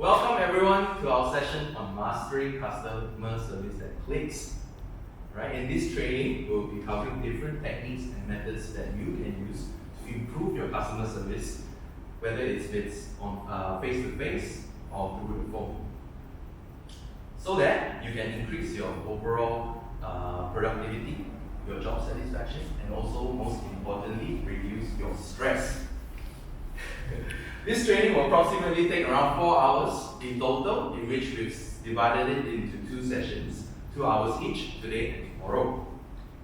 Welcome everyone to our session on mastering customer service that clicks. Right? In this training, we'll be covering different techniques and methods that you can use to improve your customer service, whether it's on face-to-face or through the phone, so that you can increase your overall productivity, your job satisfaction, and also, most importantly, reduce your stress. This training will approximately take around 4 hours in total, in which we've divided it into 2 sessions, 2 hours each, today and tomorrow.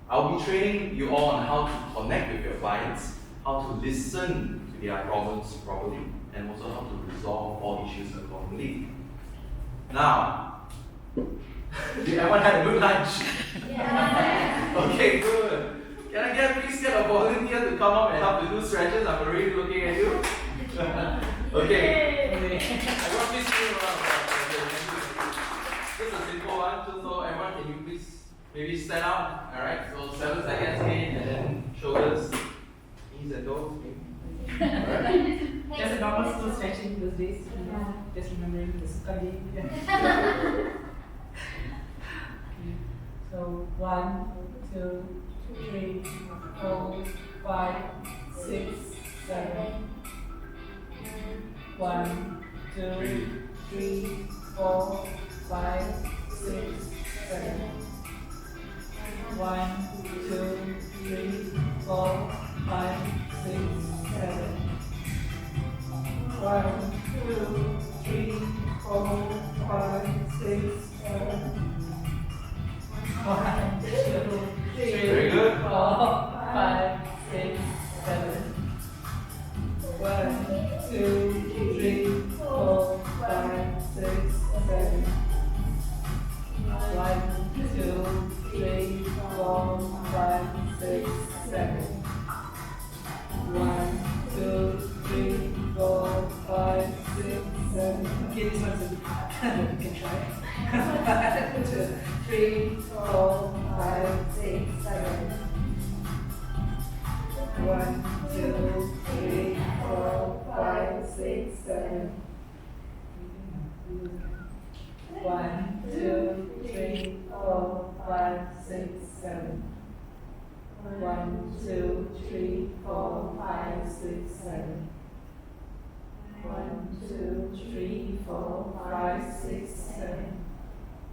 I'll be training you all on how to connect with your clients, how to listen to their problems properly, and also how to resolve all issues accordingly. Now, did everyone have a good lunch? Yeah. Okay, good. Please get a volunteer to come up and help to do stretches? I'm already looking at you. Okay. I got this thing around. Just a simple one, just so everyone, can you please maybe stand up? Alright, so 7 seconds in, and then shoulders, knees and toes. Alright. Just a normal slow stretching those days. Yeah. Just remembering the sukadi. So 1, 2, 3, 4, 5, 6, 7. 1, 2, 3, 4, 5, 6, 7. 1, 2, 3, 4, 5, 6, 7. 1, 2, 3, 4, 5, 6, 7. 1, 2, 3, Very good. 4, 5, 6, 7. 1, 2, 3, 4, 5, 6, 7. 1, 2, 3, 4, 5, 6, 7. 1, 2, 3, 4, 5, 6, 7. Okay, this one's a bit hard. You can try. 1, 2, 3, 4, 5, 6, 7. 1, 2, 3, 4, 5, 6, 7. 1, 2, 3, 4, 5, 6, 7. 1, 2, 3, 4, 5, 6, 7. 1, 2, 3, 4, 5, 6, 7.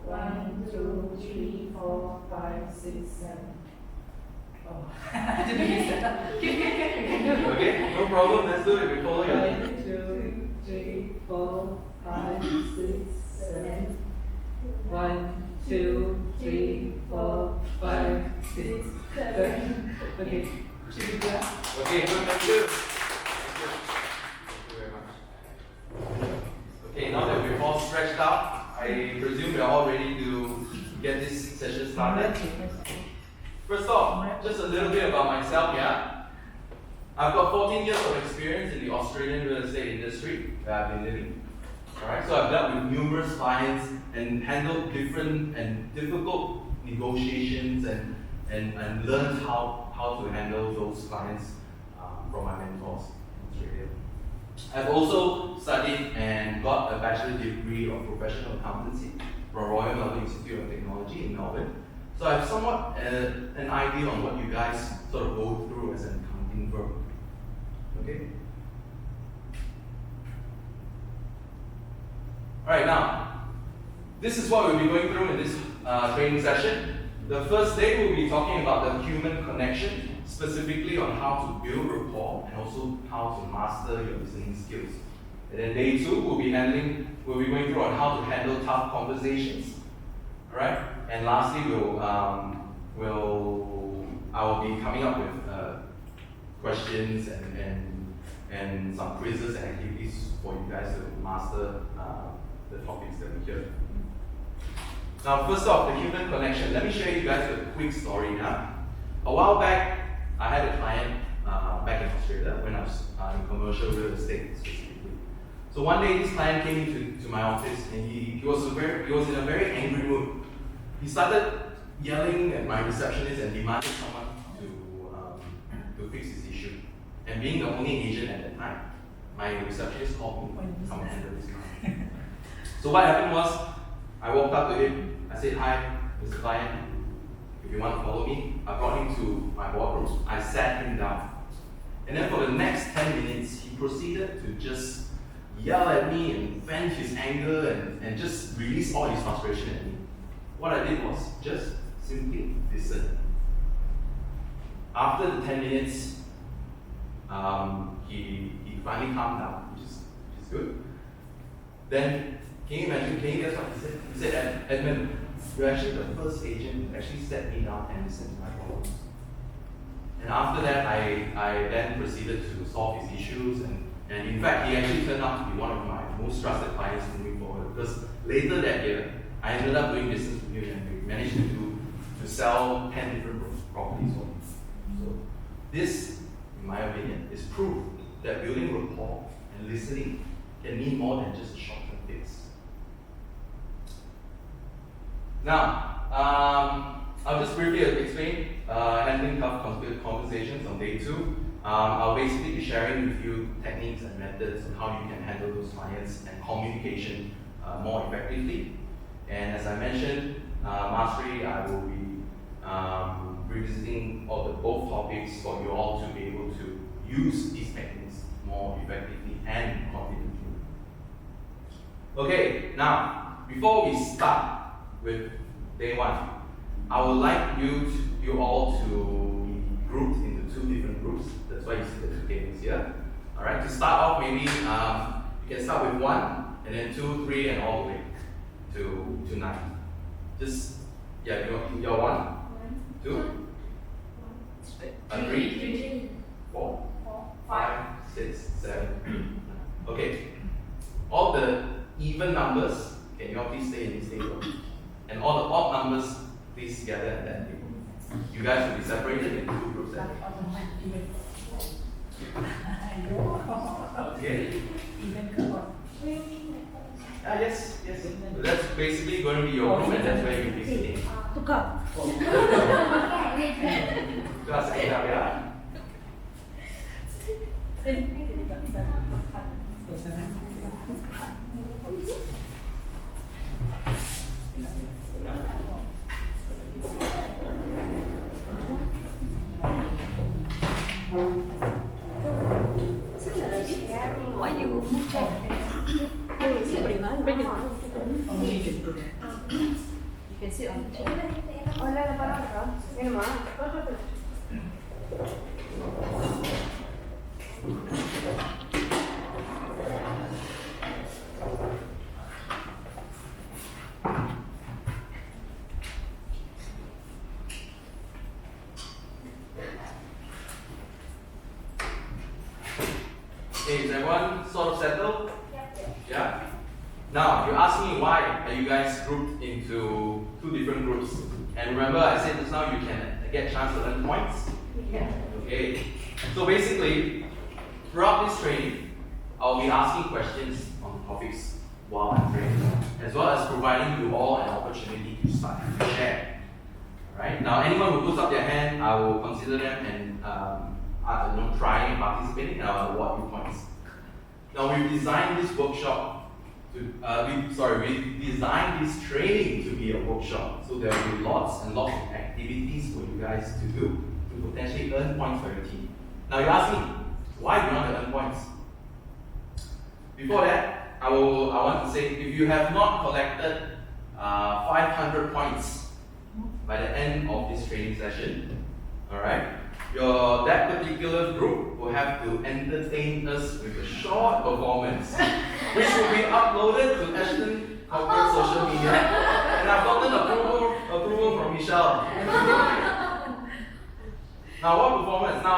1, 2, 3, 4, 5, 6, 7. Oh, I didn't miss that. Okay, no problem, let's do it. We follow your lead. 1, 2, 3, 4, 5, 6, 7. 1, 2, 3, 4, 5, 6, 7. Okay, should we do that? Okay, good, thank you. Thank you very much. Okay, now that we've all stretched out, I presume we're all ready to get this session started. First off, just a little bit about myself, yeah? I've got 14 years of experience in the Australian real estate industry where I've been living. Alright, so I've dealt with numerous clients and handled different and difficult negotiations and learned how to handle those clients from my mentors in Australia. I've also studied and got a bachelor's degree of professional accountancy from Royal Melbourne Institute of Technology in Melbourne. So I have somewhat an idea on what you guys sort of go through as an accounting firm. Okay? Alright, now, this is what we'll be going through in this training session. The first day we'll be talking about the human connection, specifically on how to build rapport and also how to master your listening skills. And then day 2 we'll be going through on how to handle tough conversations. Alright? And lastly, I will be coming up with questions and some quizzes and activities for you guys to master the topics that we hear. Now, first off, the human connection. Let me share you guys a quick story now. A while back, I had a client back in Australia when I was in commercial real estate specifically. So one day, this client came into my office and he was in a very angry mood. He started yelling at my receptionist and demanded someone to fix his issue. And being the only agent at that time, my receptionist called me, come and handle this client. So what happened was, I walked up to him, I said, "Hi, Mr. Client, if you want to follow me." I brought him to my wardrobe, I sat him down. And then for the next 10 minutes, he proceeded to just yell at me and vent his anger and just release all his frustration at me. What I did was just simply listen. After the 10 minutes, he finally calmed down, which is good. Then, can you guess what he said? He said, "Edmond, you're actually the first agent who actually sat me down and listened to my problems." And after that, I then proceeded to solve his issues, and in fact, he actually turned out to be one of my most trusted clients moving forward, because later that year, I ended up doing business with him, and we managed to sell 10 different properties for him. So this, in my opinion, is proof that building rapport and listening can mean more than just a short-term fix. Now, I'll just briefly explain handling tough conversations on day 2. I'll basically be sharing with you techniques and methods on how you can handle those clients and communication more effectively. And as I mentioned, Mastery, I will be revisiting both topics for you all to be able to use these techniques more effectively and confidently. Okay, now, before we start with day 1, I would like you all to be grouped into 2 different groups. That's why you see the 2 tables here. Alright, to start off, maybe you can start with 1, and then 2, 3, and all the way to 9. Just, yeah, you're 1, 2, 3, 4, 5, 6, 7. Okay. All the even numbers, can you all please stay in this table? And all the odd numbers, please together at that table. You guys will be separated into 2 groups. Okay. Yes. So that's basically going to be your group, and that's where you'll be sitting. Tukar sekejap ya. You can sit on the chair. Oh, no, Okay, is everyone sort of settled? Yeah? Now, you ask me why are you guys grouped into 2 different groups? And remember, I said just now you can get a chance to earn points? Yeah. Okay. So basically, throughout this training, I'll be asking questions on topics while I'm training, as well as providing you all an opportunity to start to share. Alright? Now, anyone who puts up their hand, I will consider them and try and participating, and I'll award you points. Now, we've designed this workshop we designed this training to be a workshop, so there will be lots and lots of activities for you guys to do to potentially earn points for your team. Now you ask me, why do you want to earn points? Before that, I want to say, if you have not collected 500 points by the end of this training session, alright, that particular group will have to entertain us with a short performance, which will be uploaded to Ashton corporate social media. And I've gotten approval from Michelle. Now, what performance? Now,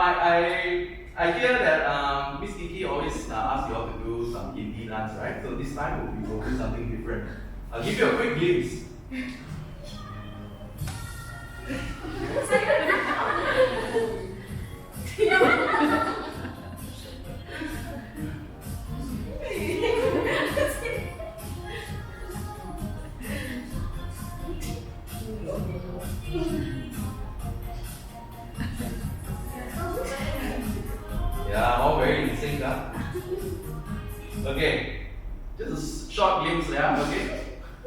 I hear that Miss Kiki always asks you all to do some Hindi dance, right? So this time we'll do something different. I'll give you a quick glimpse. Yeah, all very in sync, huh? Okay. Just a short glimpse, yeah, okay?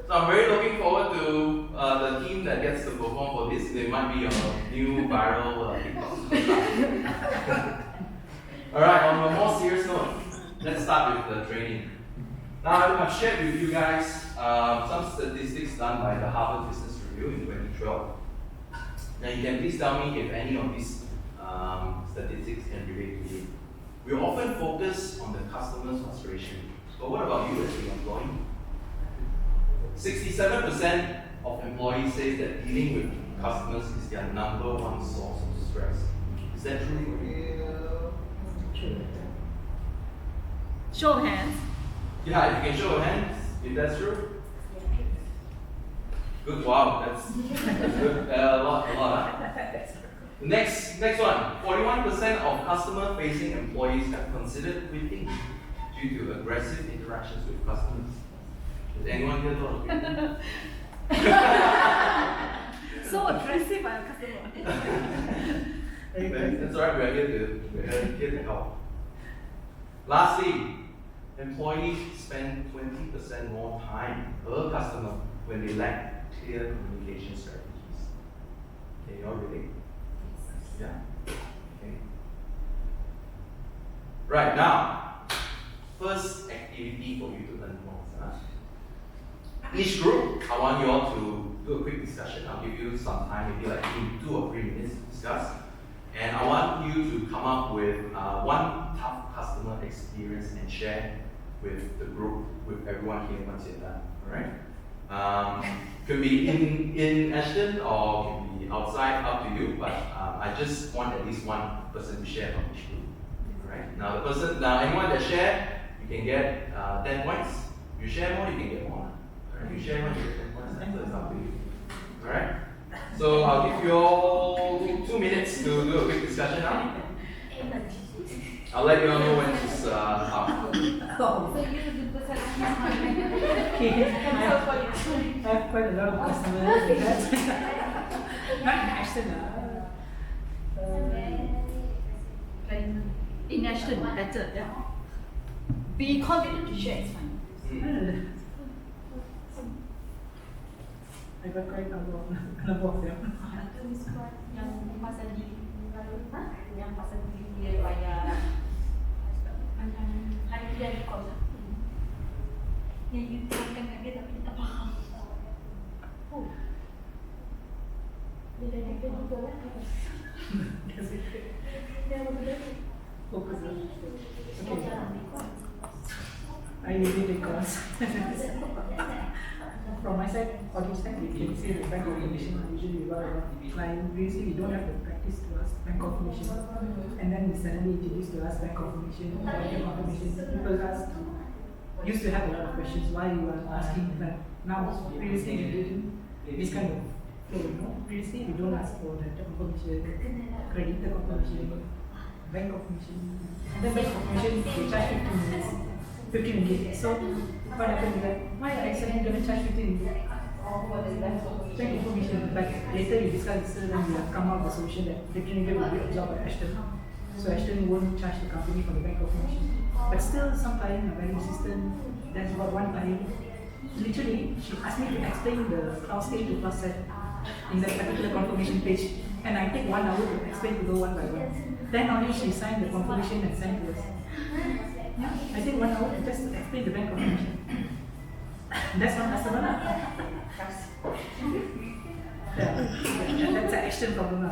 So I'm very looking forward to the team that gets to perform for this. They might be a new viral TikTok superstar. Alright, on a more serious note, let's start with the training. Now, I've shared with you guys some statistics done by the Harvard Business Review in 2012. Now, you can please tell me if any of these statistics can relate to you. We often focus on the customer's frustration, but what about you as the employee? 67% of employees say that dealing with customers is their number one source of stress. Is that true? Show of hands. Yeah, if you can show of hands, if that's true. Good, wow, that's good. A lot, huh? Next one. 41% of customer-facing employees have considered quitting due to aggressive interactions with customers. Has anyone here thought of quitting? So aggressive, I'm a customer. That's alright, we're here to help. Lastly, employees spend 20% more time per customer when they lack clear communication strategies. Can you all relate? Yeah? Okay. Right, now, first activity for you to learn more. Each group, I want you all to do a quick discussion. I'll give you some time, maybe like 2 or 3 minutes to discuss. And I want you to come up with one tough customer experience and share with the group, with everyone here once you're done. Alright? Could be in Ashton or can be outside, up to you, but I just want at least one person to share from each group. Alright? Now anyone that share, you can get 10 points. You share more, you can get more. Alright? You share more, you get 10 points. So it's up to you. Alright? So I'll give you all 2 minutes to do a quick discussion now. I'll let you all know when it's up. Okay, I have quite a lot of customers. Not Ashton. In Ashton, better, yeah. Be confident to share, it's fine. I got quite a number of them. Yang pasal dia bayar hari dia ada kos yang you terangkan kat dia tapi dia tak faham. Dia dah jaga juga lah. Dia betul-betul Focus. Okay. I usually take calls. From my side, audio side, we can see the bank confirmation. Usually, we don't have the practice to ask bank confirmation, and then we suddenly introduce to us bank confirmation, bank confirmation. People used to have a lot of questions why you are asking that. Now, previously we didn't this kind of flow. Previously we don't ask for the confirmation, creditor confirmation, bank confirmation, and then bank confirmation they charge 15 minutes. 15 ringgit. So what happened is that why are you going to charge 15 ringgit? Bank information, but later you discuss this and we have come out with a solution that 15 ringgit will be absorbed by Ashton. So Ashton won't charge the company for the bank information. But still some clients are very insistent. There's about one client, literally she asked me to explain the clause A to clause Z in that particular confirmation page, and I take 1 hour to explain to her one by one. Then only she signed the confirmation and sent to us. Yeah, I take 1 hour to just explain the bank confirmation. That's one customer. That's an Ashton problem.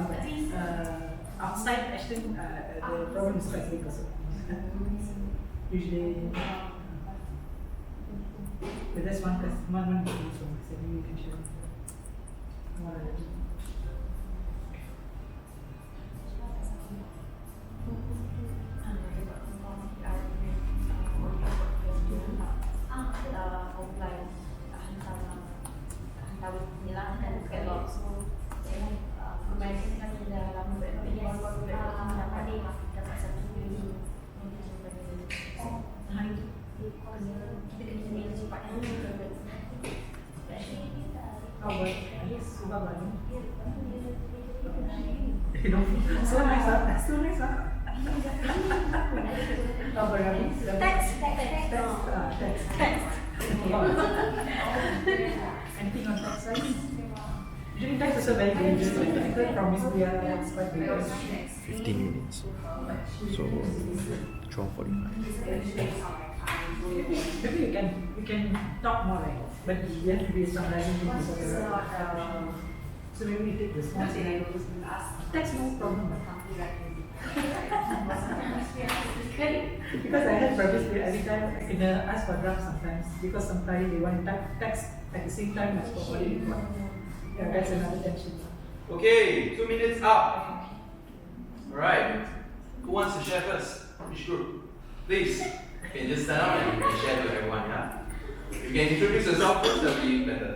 Outside Ashton, the problem is quite big also. Usually, but that's one customer, one business from my side. Maybe you can share. So nice, huh? That's so nice, huh? Text. Text. Usually tax also very dangerous. I heard from Miss Priya, it's quite dangerous. 15 minutes. So 12:45. Maybe you can talk more, right? But you have to be summarizing things. So maybe we take the small scenarios. That's no problem. Because I had previously every time I can ask for draft sometimes because sometimes they want text at the same time as for what they want. Yeah, that's another tension. Okay, 2 minutes up. Alright. Who wants to share first? Which group? Please. You can just stand up and you can share to everyone, yeah? You can introduce yourself first, that'll be better.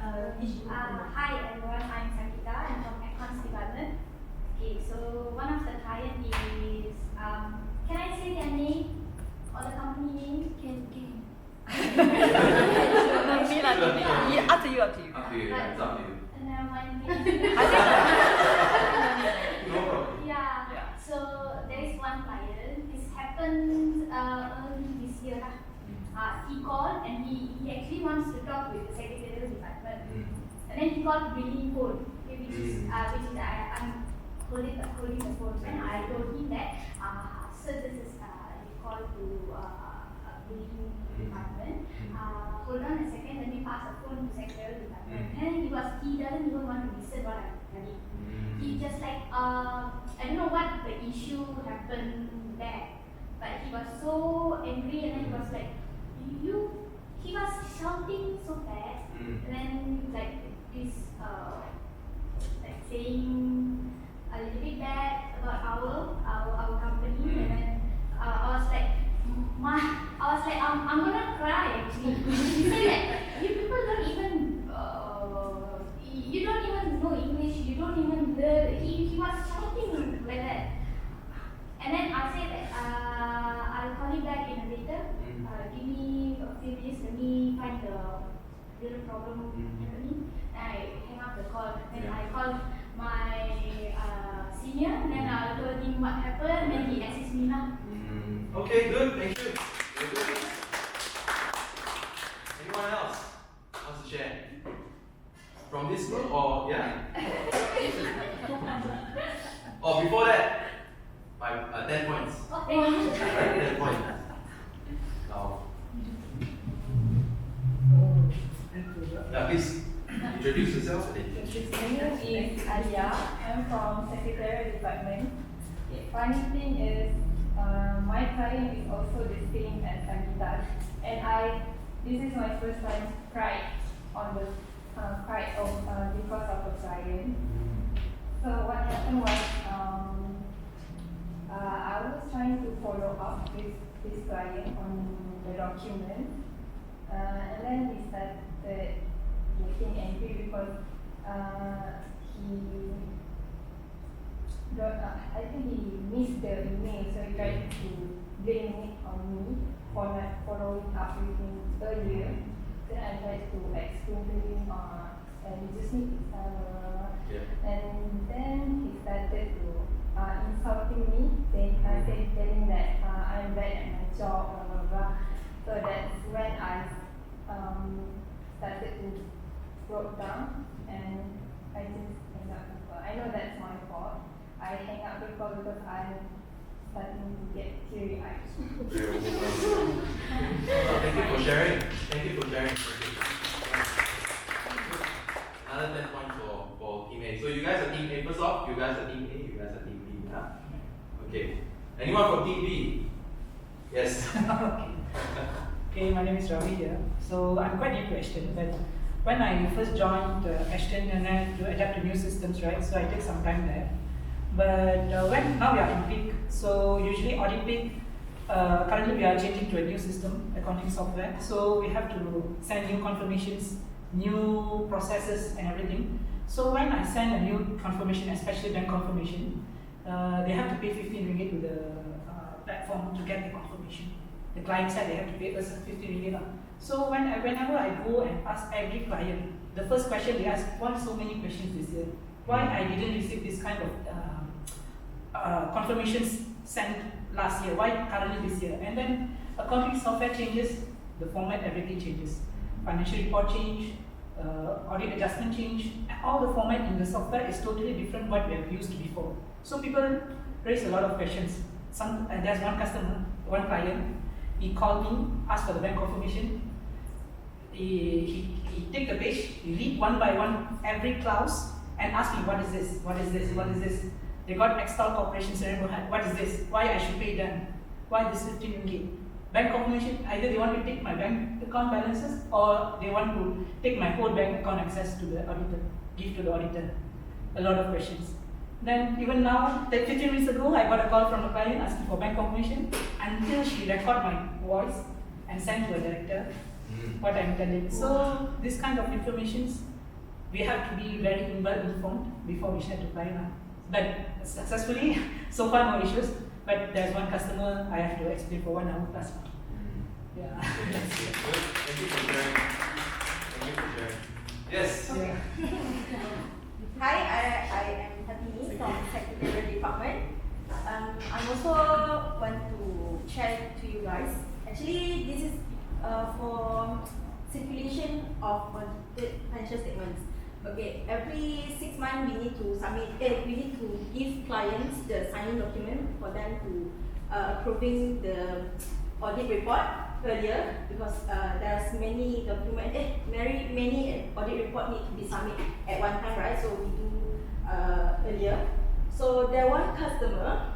Hi everyone, I'm Sakita. I'm from Accounts Department. Okay, so one of the client is can I say their name or the company name? Can Up to you. Up to you, yeah, it's up to you. never mind. I think No problem. Yeah. Yeah. So there is one client. This happened early this year. He called and he actually wants to talk with the secretarial department. And then he called billing phone, okay, which is I'm holding the phone, and I told him that sir, this is you call to billing department. Hold on a second, let me pass the phone to secretarial department. And he doesn't even want to listen what I'm telling. He just like I don't know what the issue happened there, but he was so angry, and then he was like he was shouting so fast, and then like this like saying a little bit bad about our company, and then I was like I'm gonna cry actually. He said that you people don't even you don't even know English, you don't even learn. He was shouting like that, and then I said that I'll call you back in a later. Give me a few minutes, let me find the little problem happening. And I hang up the call. Then I called my senior, and then I told him what happened, and he assisted me now. Okay, good, thank you. Very good. Anyone else wants to share? From this group or yeah? Or before that? 10 points. Okay. Right, 10 points. Now, yeah, please introduce yourself. My name is Alia. I'm from Secretarial Department. Okay, funny thing is, my client is also the same as Sangeeta, and this is my first time cried because of the client. So what happened was, I was trying to follow up with this client on the document, and then he started getting angry because I think he missed the email, so he tried to blame it on me for not following up with him earlier. Then I tried to explain to him, and you just need to and then he started to insulting me, telling that I'm bad at my job, blah blah blah. So that's when I started to broke down, and I just hang up the call. I know that's my fault. I hang up the call because I'm starting to get teary-eyed. Thank you for sharing. Another 10 points for team A. So you guys are team A. First off, you guys are team A, you guys are team B. Yeah? Okay. Anyone from team B? Yes. Okay, my name is Ravi here. So I'm quite new to Ashton, but when I first joined Ashton and I had to adapt to new systems, right? So I took some time there. But now we are in peak. So usually audit peak, currently we are changing to a new system, accounting software. So we have to send new confirmations, new processes and everything. So when I send a new confirmation, especially bank confirmation, they have to pay 15 ringgit to the platform to get the confirmation. The client said they have to pay us 50 ringgit. So whenever I go and ask every client, the first question they ask, why so many questions this year? Why I didn't receive this kind of confirmations sent last year? Why currently this year? And then accounting software changes, the format, everything changes. Financial report change, audit adjustment change, all the format in the software is totally different what we have used before. So people raise a lot of questions. There's one customer, one client, he called me, asked for the bank confirmation. He take the page, he read one by one every clause and ask me what is this, what is this, what is this. They got Extol Corporation Cerebral Heart. What is this? Why I should pay them? Why this 15 ringgit? Bank confirmation, either they want to take my bank account balances or they want to take my whole bank account access to the auditor, give to the auditor. A lot of questions. Then even now, 15 minutes ago, I got a call from a client asking for bank confirmation until she record my voice and send to a director what I'm telling. So this kind of informations, we have to be very well informed before we share to client. But successfully, so far no issues. But there's one customer I have to explain for 1 hour plus. Yeah. Thank you for sharing. Thank you for sharing. Yes. Yeah. Hi, I am Hatini from Secretarial Department. I also want to share to you guys. Actually, this is for circulation of financial statements. Okay, every 6 months we need to submit. We need to give clients the signing document for them to approving the audit report earlier because there's many document. Many audit report need to be submitted at one time, right? So we do earlier. So there one customer.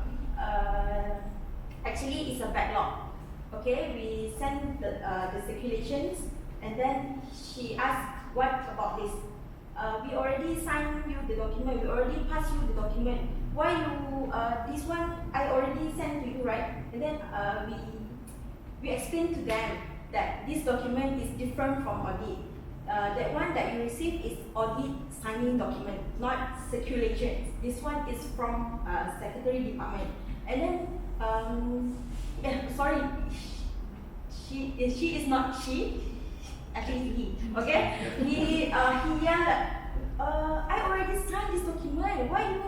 Actually, it's a backlog. Okay, we send the circulations, and then she asked, "What about this? We already signed you the document. We already passed you the document. Why you this one I already sent to you, right?" And then we explained to them that this document is different from audit. That one that you received is audit signing document, not circulation. This one is from Secretary Department. And then, sorry, she is not she. Actually, he. Okay, he yelled, "I already signed this document. Why you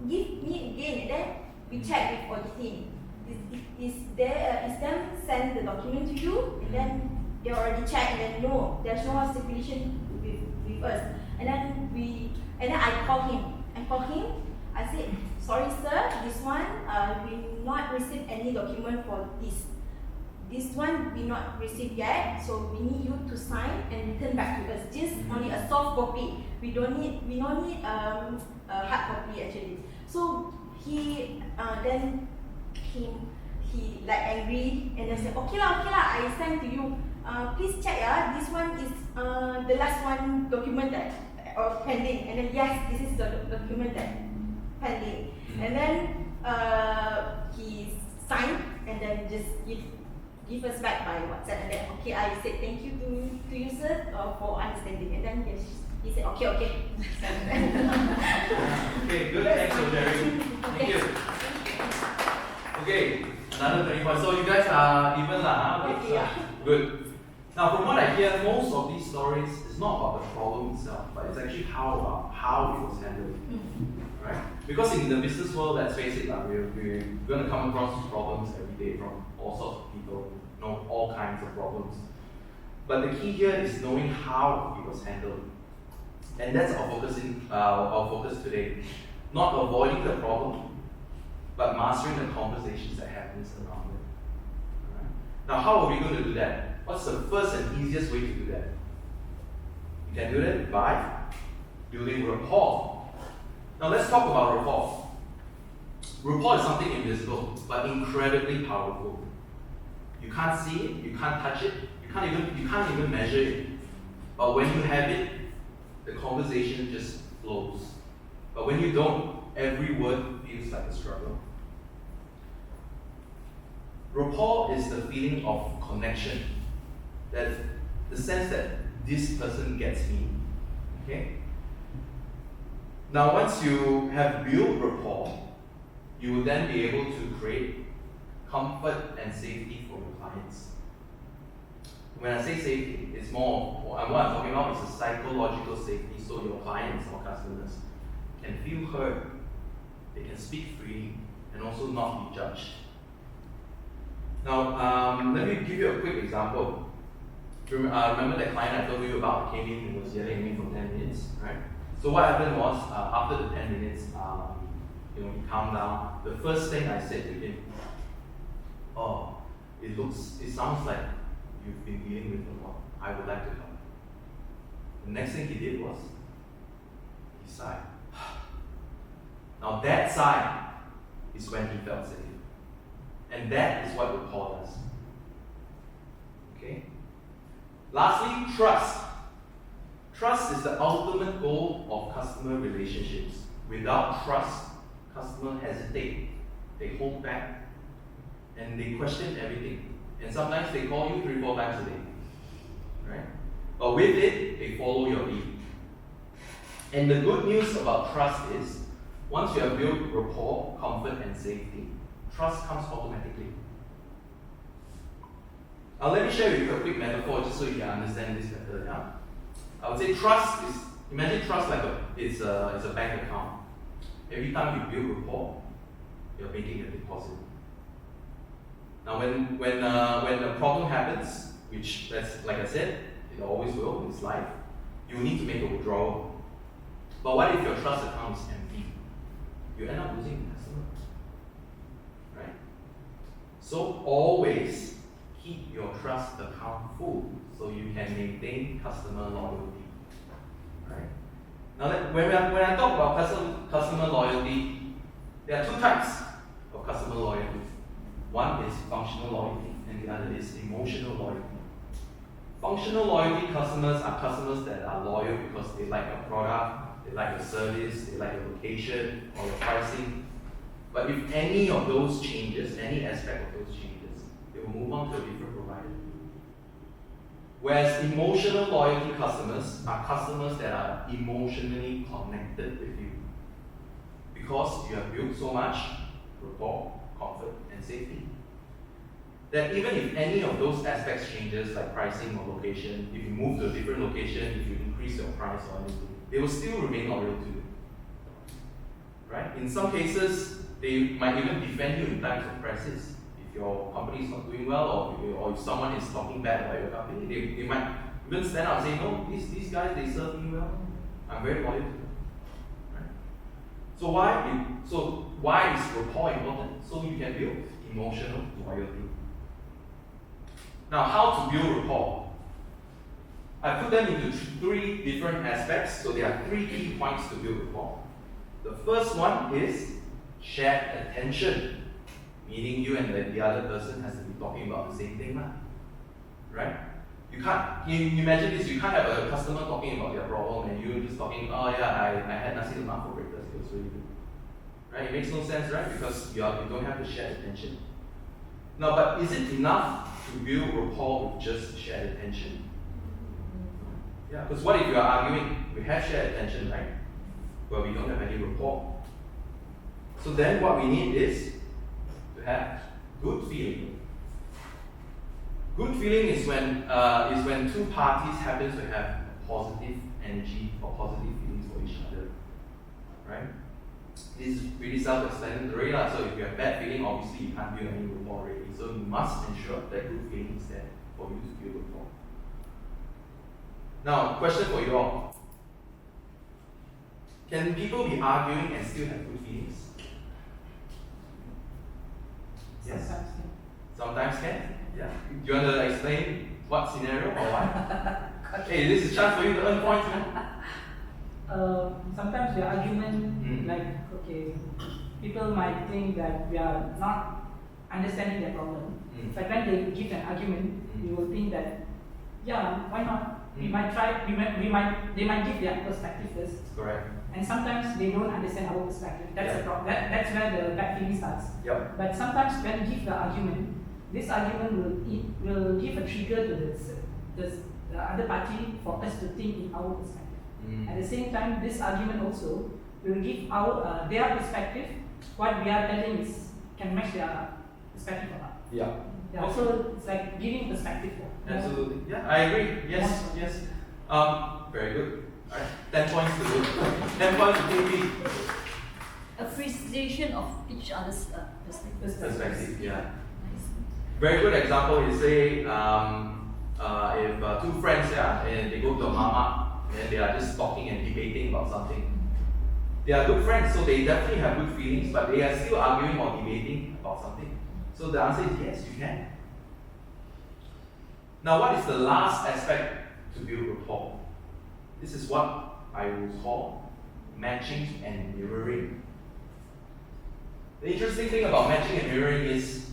give me again?" And then we check with auditing. Is them send the document to you? And then they already checked. And then no, there's no circulation with us. And then I call him. I said, "Sorry, sir. This one we not received any document for this. This one we not received yet, so we need you to sign and return back to us. Just only a soft copy. We don't need a hard copy actually." So he like angry and then said, okay lah, I send to you. Please check this one is the last one document that pending. And then yes, this is the document that pending. And then he signed and then just give us back by WhatsApp. And then okay, I said thank you to you, sir, for understanding. And then he said okay. Okay, good. Thanks for sharing. Thank you. Okay, another 20 points. So you guys are even lah. Okay, yeah. Good. Now, from what I hear, most of these stories is not about the problem itself, but it's actually how it was handled. Right? Because in the business world, let's face it, we're going to come across problems every day from all sorts of people, all kinds of problems. But the key here is knowing how it was handled. And that's our focus today. Not avoiding the problem, but mastering the conversations that happens around it. Alright? Now, how are we going to do that? What's the first and easiest way to do that? You can do that by building rapport. Now, let's talk about rapport. Rapport is something invisible, but incredibly powerful. You can't see it, you can't touch it, you can't even measure it. But when you have it, the conversation just flows. But when you don't, every word feels like a struggle. Rapport is the feeling of connection. That the sense that this person gets me. Okay? Now, once you have built rapport, you will then be able to create comfort and safety for your clients. When I say safety, it's more, what I'm talking about is a psychological safety, so your clients or customers can feel heard, they can speak freely, and also not be judged. Now, let me give you a quick example. Remember that client I told you about came in and was yelling at me for 10 minutes, right? So what happened was, after the 10 minutes, he calmed down. The first thing I said to him, oh, it sounds like you've been dealing with a lot. I would like to help. The next thing he did was, he sighed. Now that sigh is when he felt safe. And that is what rapport does. Okay? Lastly, trust. Trust is the ultimate goal of customer relationships. Without trust, customers hesitate, they hold back, and they question everything. And sometimes they call you 3-4 times a day. Right? But with it, they follow your lead. And the good news about trust is, once you have built rapport, comfort, and safety, trust comes automatically. Now let me share with you a quick metaphor just so you can understand this better. Yeah? I would say trust is, imagine trust like it's a bank account. Every time you build rapport, you're making a deposit. Now when a problem happens, which that's like I said, it always will in this life, you need to make a withdrawal. But what if your trust account is empty? You end up losing the customer. Right? So always keep your trust account full so you can maintain customer loyalty. Right? Now when I talk about customer loyalty, there are two types of customer loyalty. One is functional loyalty and the other is emotional loyalty. Functional loyalty customers are customers that are loyal because they like your product, they like your service, they like your location or your pricing. But if any of those changes, any aspect of those changes, they will move on to a different provider. Whereas emotional loyalty customers are customers that are emotionally connected with you because you have built so much rapport, comfort, and safety that even if any of those aspects changes, like pricing or location, if you move to a different location, if you increase your price or anything, they will still remain loyal to you. Right? In some cases, they might even defend you in times of crisis. If your company is not doing well, or if someone is talking bad about your company, they might even stand up and say, no, these guys, they serve me well. I'm very loyal to them. Right? So why is rapport important? So you can build emotional loyalty. Now, how to build rapport? I put them into three different aspects, so there are 3 key points to build rapport. The first one is shared attention, meaning you and the other person has to be talking about the same thing, right? You can't, you imagine this, you can't have a customer talking about their problem and you're just talking, oh yeah, I had nasi lemak for breakfast, it was really good. Right? It makes no sense, right? Because you don't have the shared attention. Now, but is it enough to build rapport with just shared attention? Yeah, because what if you are arguing, we have shared attention, right? But we don't have any rapport. So then what we need is to have good feeling. Good feeling is when 2 parties happen to have positive energy or positive feelings for each other. Right? This is pretty self-explanatory, so if you have bad feeling, obviously you can't build any rapport already. So you must ensure that good feeling is there for you to build rapport. Now, question for you all. Can people be arguing and still have good feelings? Yes. Sometimes can. Yeah. Do you want to explain what scenario or why? Hey, this is a chance for you to earn points, man. Sometimes the argument, people might think that we are not understanding their problem. But when they give an argument, you will think that, yeah, why not? We might try. They might give their perspective first. Correct. And sometimes they don't understand our perspective. That's the problem. That's where the bad feeling starts. Yep. But sometimes when you give the argument, this argument will give a trigger to the other party for us to think in our perspective. At the same time, this argument also will give our their perspective. What we are telling is can match their perspective or not. Yeah. Yeah. So it's like giving perspective. Absolutely. Yeah, I agree. Yes. Very good. Alright. 10 points to good. 10 points to KB. Appreciation of each other's perspective. Perspective, yeah. Nice. Very good example is say, if two friends, yeah, and they go to a mama and they are just talking and debating about something. They are good friends, so they definitely have good feelings, but they are still arguing or debating about something. So the answer is yes, you can. Now, what is the last aspect to build rapport? This is what I will call matching and mirroring. The interesting thing about matching and mirroring is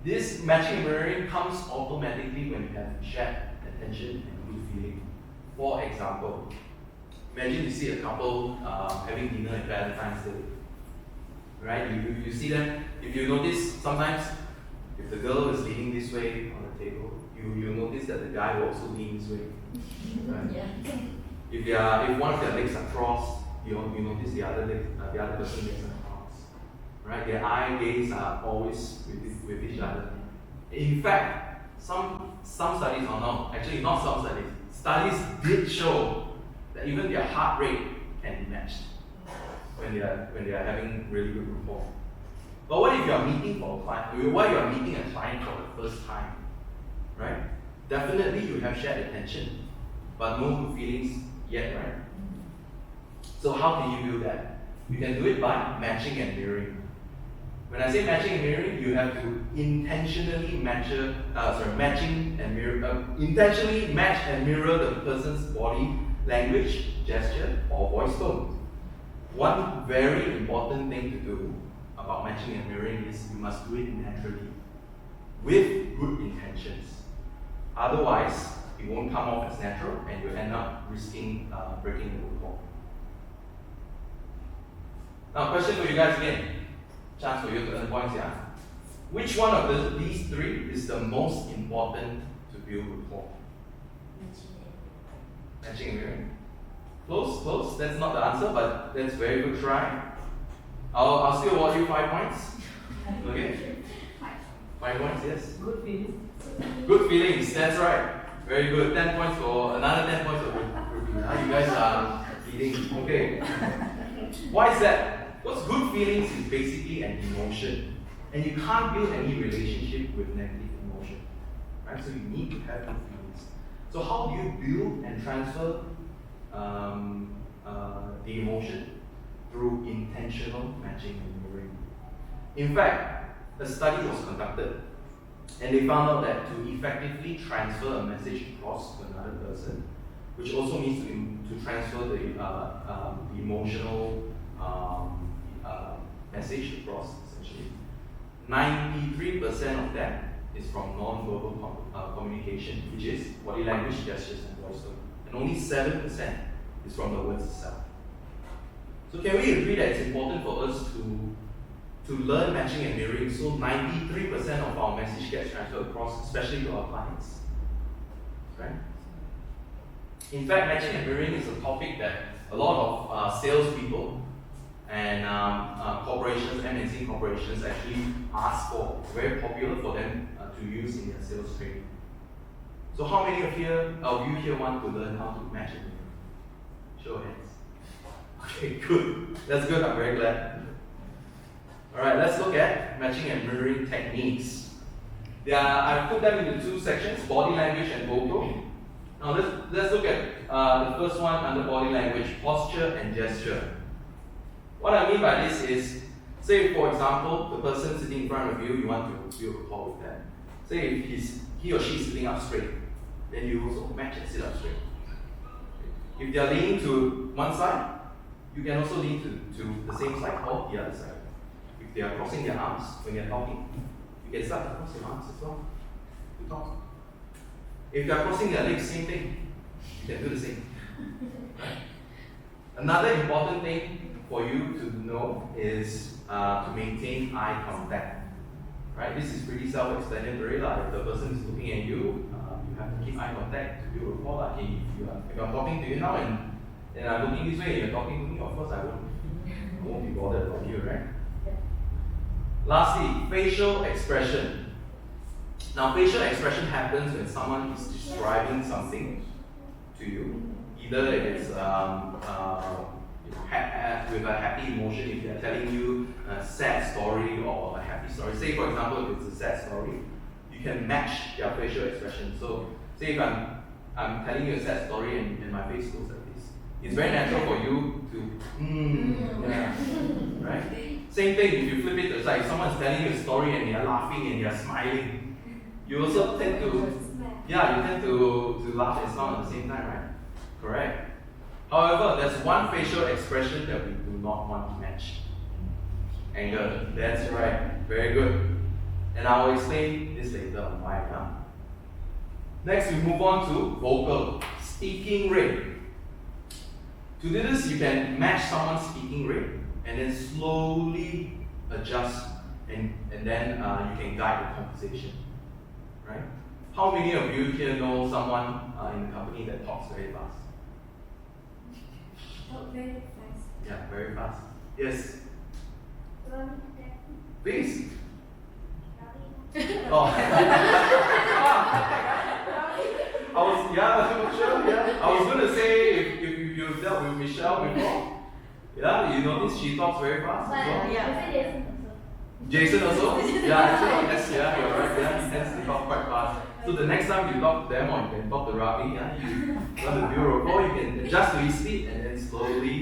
this matching and mirroring comes automatically when you have shared attention and good feeling. For example, imagine you see a couple having dinner at Valentine's Day. Right? You see them, if you notice, sometimes if the girl is leaning this way on the table, you notice that the guy will also lean this way. Right? Yeah. If one of their legs are crossed, you notice the other person's legs are crossed. Right? Their eye gaze are always with each other. In fact, some studies, or not, actually not some studies, studies did show that even their heart rate can be matched when they are having really good rapport. But what if you are meeting for a client? What if you are meeting a client for the first time? Right? Definitely you have shared attention, but no good feelings yet, right? So how can you do that? You can do it by matching and mirroring. When I say matching and mirroring, you have to intentionally intentionally match and mirror the person's body language, gesture, or voice tone. One very important thing to do about matching and mirroring is you must do it naturally, with good intentions. Otherwise, it won't come off as natural and you'll end up risking breaking the rapport. Now, question for you guys again. Chance for you to earn points, yeah? Which one of these three is the most important to build rapport? Matching and mirroring. Close. That's not the answer, but that's a very good try. I'll still award you 5 points. Okay? 5 points, yes. Good feelings. Good feelings, that's right. Very good. 10 points for another 10 points for good. Now you guys are leading. Okay. Why is that? Because good feelings is basically an emotion. And you can't build any relationship with negative emotion. Right? So you need to have good feelings. So how do you build and transfer the emotion? Through intentional matching and mirroring. In fact, a study was conducted and they found out that to effectively transfer a message across to another person, which also means to transfer the emotional message across, essentially, 93% of that is from non-verbal communication, which is body language, gestures, and voice tone. And only 7% is from the words itself. So can we agree that it's important for us to learn matching and mirroring so 93% of our message gets transferred across, especially to our clients? Right? In fact, matching and mirroring is a topic that a lot of salespeople and corporations, MNC corporations actually ask for. It's very popular for them to use in their sales training. So how many of you here want to learn how to match and mirror? Show of hands. Okay, good. That's good. I'm very glad. Alright, let's look at matching and mirroring techniques. I've put them into two sections, body language and vocal. Now let's look at the first one under body language, posture and gesture. What I mean by this is, say for example, the person sitting in front of you, you want to build rapport with them. Say if he or she is sitting up straight, then you also match and sit up straight. If they are leaning to one side, you can also lean to the same side or the other side. If they are crossing their arms when they are talking, you can start to cross your arms as well to talk. If they are crossing their legs, same thing. You can do the same. Right? Another important thing for you to know is to maintain eye contact. Right? This is pretty self-explanatory. If the person is looking at you, you have to keep eye contact to build rapport. If I'm talking to you now and I'm looking this way and you're talking to me, of course I won't be bothered about you, right? Lastly, facial expression. Now, facial expression happens when someone is describing something to you. Either it's with a happy emotion, if they're telling you a sad story or a happy story. Say, for example, if it's a sad story, you can match their facial expression. So, say Say if I'm telling you a sad story and my face goes like this. It's very natural for you to, yeah, right? Same thing if you flip it to the side. If someone's telling you a story and you're laughing and you're smiling, you also tend to, yeah, you tend to laugh and smile at the same time, right? Correct. However, there's one facial expression that we do not want to match. Anger. That's right. Very good. And I will explain this later on why. Next, we move on to vocal, speaking rate. To do this, you can match someone's speaking rate and then slowly adjust, and then you can guide the conversation. Right? How many of you here know someone in the company that talks very fast? Talk very fast. Yeah, very fast. Yes, Well, please. that- Oh. I was gonna say if you've dealt with Michelle before, yeah, you notice she talks very fast as well. Yeah. Jason also? Yeah, actually, yes, yeah, you're right. Yeah, he tends to talk quite fast. So the next time you talk to them or you can talk to Ravi, yeah, you want to do a rapport, you can adjust to his speed and then slowly,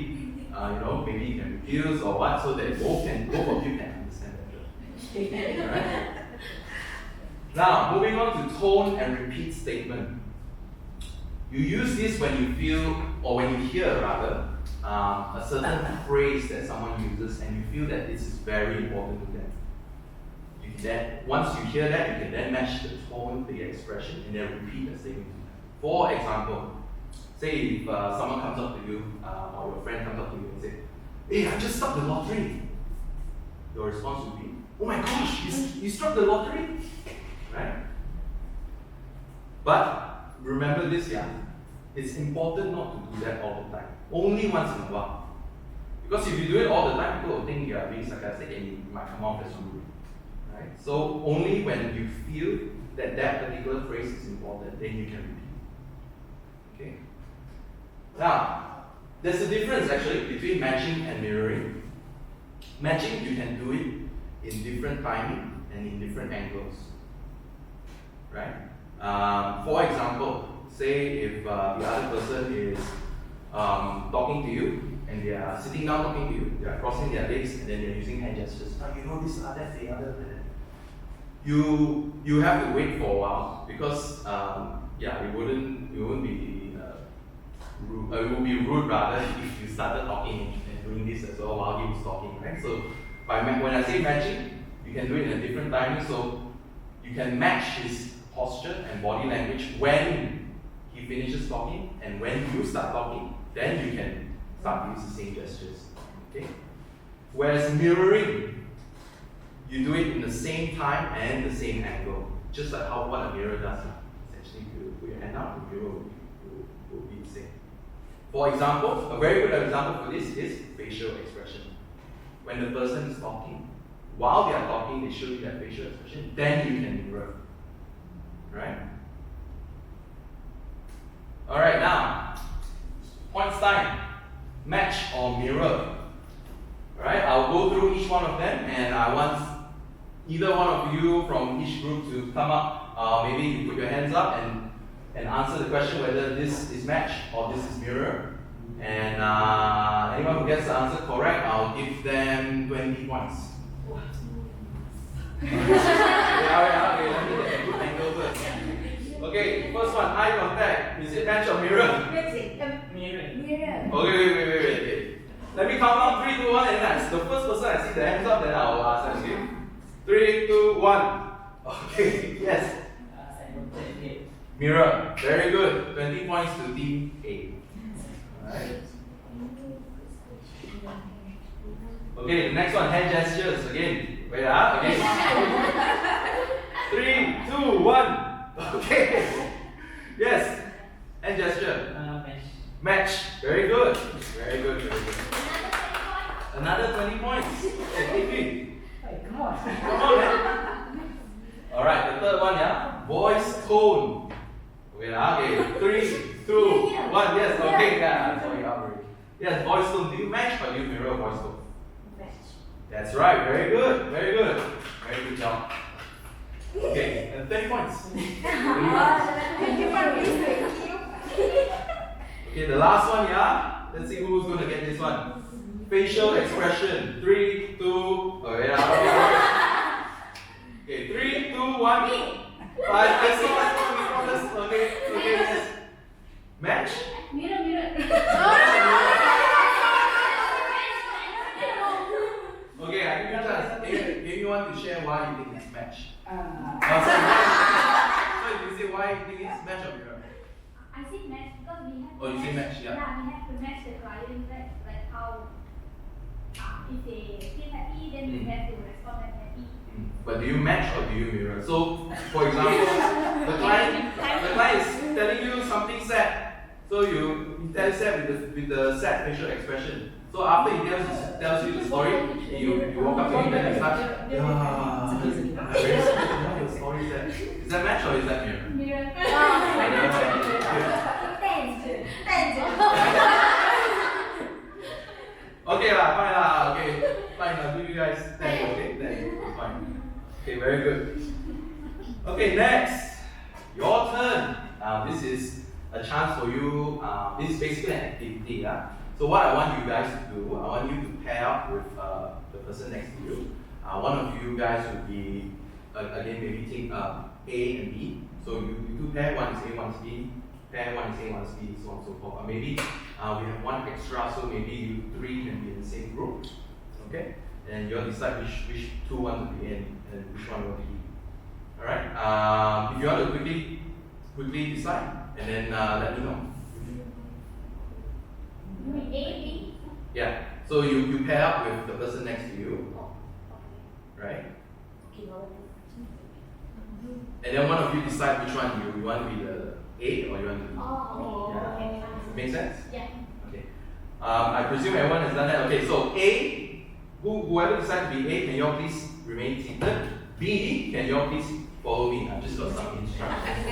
maybe you can reduce or what, so that both of you can understand better. Right? Now, moving on to tone and repeat statement. You use this when you feel, or when you hear rather, a certain phrase that someone uses and you feel that this is very important to them. Once you hear that, you can then match the tone, the expression, and then repeat the statement to them. For example, say if someone comes up to you, or your friend comes up to you and says, "Hey, I just struck the lottery." Your response would be, "Oh my gosh, you struck the lottery?" Right? But remember this, yeah. It's important not to do that all the time. Only once in a while. Because if you do it all the time, people will think you are being sarcastic and you might come off as rude. Right? So only when you feel that particular phrase is important, then you can repeat. Okay? Now, there's a difference actually between matching and mirroring. Matching, you can do it in different timing and in different angles. Right? For example, say if the other person is talking to you and they are sitting down talking to you, they are crossing their legs and then they are using hand gestures. This, that's the other. You have to wait for a while because it wouldn't be rude. It would be rude rather if you started talking and doing this as well while he was talking, right? So when I say matching, you can do it in a different timing. So you can match his posture and body language when he finishes talking, and when you start talking, then you can start to use the same gestures. Okay? Whereas mirroring, you do it in the same time and the same angle, just like what a mirror does. Essentially, you put your hand out, the mirror will be the same. For example, a very good example for this is facial expression. When the person is talking, while they are talking, they show you that facial expression, then you can mirror. Right? Alright, now, points time. Match or mirror. Alright, I'll go through each one of them and I want either one of you from each group to come up. Maybe you put your hands up and answer the question whether this is match or this is mirror. And anyone who gets the answer correct, I'll give them 20 points. Okay, let me get a good angle first. Okay, first one, eye contact. Is it match or mirror? Mirror. Okay, wait. Let me count down 3, 2, 1, and that's the first person I see the hands up, then I'll ask them. Okay? 3, 2, 1. Okay, yes. Mirror. Very good. 20 points to team A. Alright. Okay, the next one, hand gestures again. Wait, again. 3, 2, 1. Okay. Yes. Hand gesture. Match. Very good. Very good. Another 20 points. Okay. Come on. Come on, man. Alright, the third one, yeah. Voice tone. Okay, 3, 2, 1. Yes, okay, yeah. Sorry, Aubrey. Yes, voice tone. Do you match or do you mirror voice tone? Match. That's right. Very good. Very good. Very good job. Okay, and 30 points. Thank you for this. Thank you. Okay, the last one, yeah? Let's see who's gonna get this one. Facial expression. 3, 2, oh yeah. Okay, 3, 2, 1. 5, let's go. Okay, yes. Match? Mirror. Okay, I give you a chance. If you want to share why you think it's match. So you say why you think it's match or mirror? I say match because we have. Oh, you say match, yeah. Yeah, we have to match the client, like how if they feel happy, then we have to respond them happy. But do you match or do you mirror? So, for example, the client is telling you something sad. So you tell sad with the sad facial expression. So after he tells you the story, you walk up to him and you start, yeah, very sad, your story sad. Is that match or is that mirror? Mirror. Okay lah, fine lah, okay, fine, I'll give you guys 10, okay, 10, fine. Okay, very good. Okay, next, your turn. This is a chance for you, this is basically an activity. So what I want you guys to do, I want you to pair up with the person next to you. One of you guys would be, again, maybe take A and B. So you two pair, one is A, one is B. Pair, one is A, one is B, so on and so forth. Or maybe we have one extra, so maybe you three can be in the same group. Okay? And you'll decide which two want to be in and which one will be. Alright? If you want to quickly decide, and then let me know. You mean A, B? Yeah. So you pair up with the person next to you. Right? And then one of you decide which one you want to be the A or you want to be B. Okay. Make sense? Yeah. Okay. I presume everyone has done that. Okay, so A, whoever decides to be A, can you all please remain seated? B, can you all please follow me? I've just got some instructions.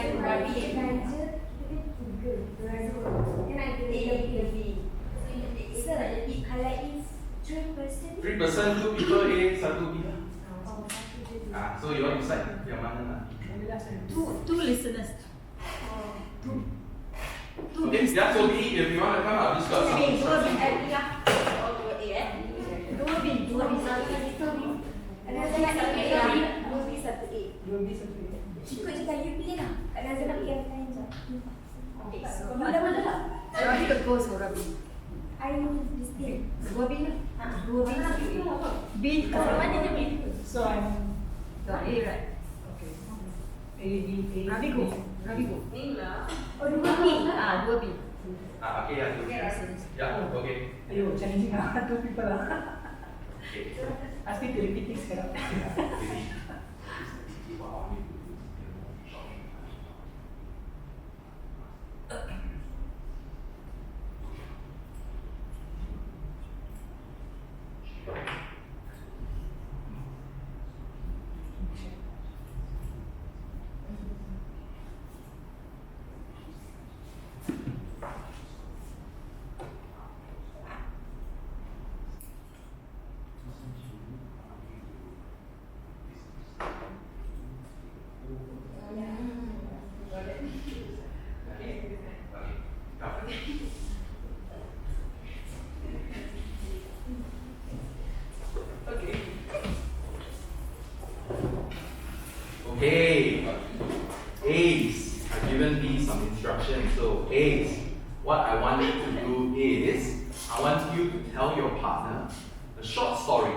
Three person, 2 people A, 1 B. So you all decide yang mana nak. Two listeners. Okay, yeah, so B, if you want to come out, just got some instructions. Rabi ikut go so Rabi. B so I'm the A right. Okay. A, B, A. Rabi go. Dua B. Okay, yeah, yeah, okay. Ayo, challenging ah, 2 people ah. Okay. Ask me to repeat things sekarang. Okay, A's, I've given B some instructions. So A's, what I want you to do is, I want you to tell your partner a short story.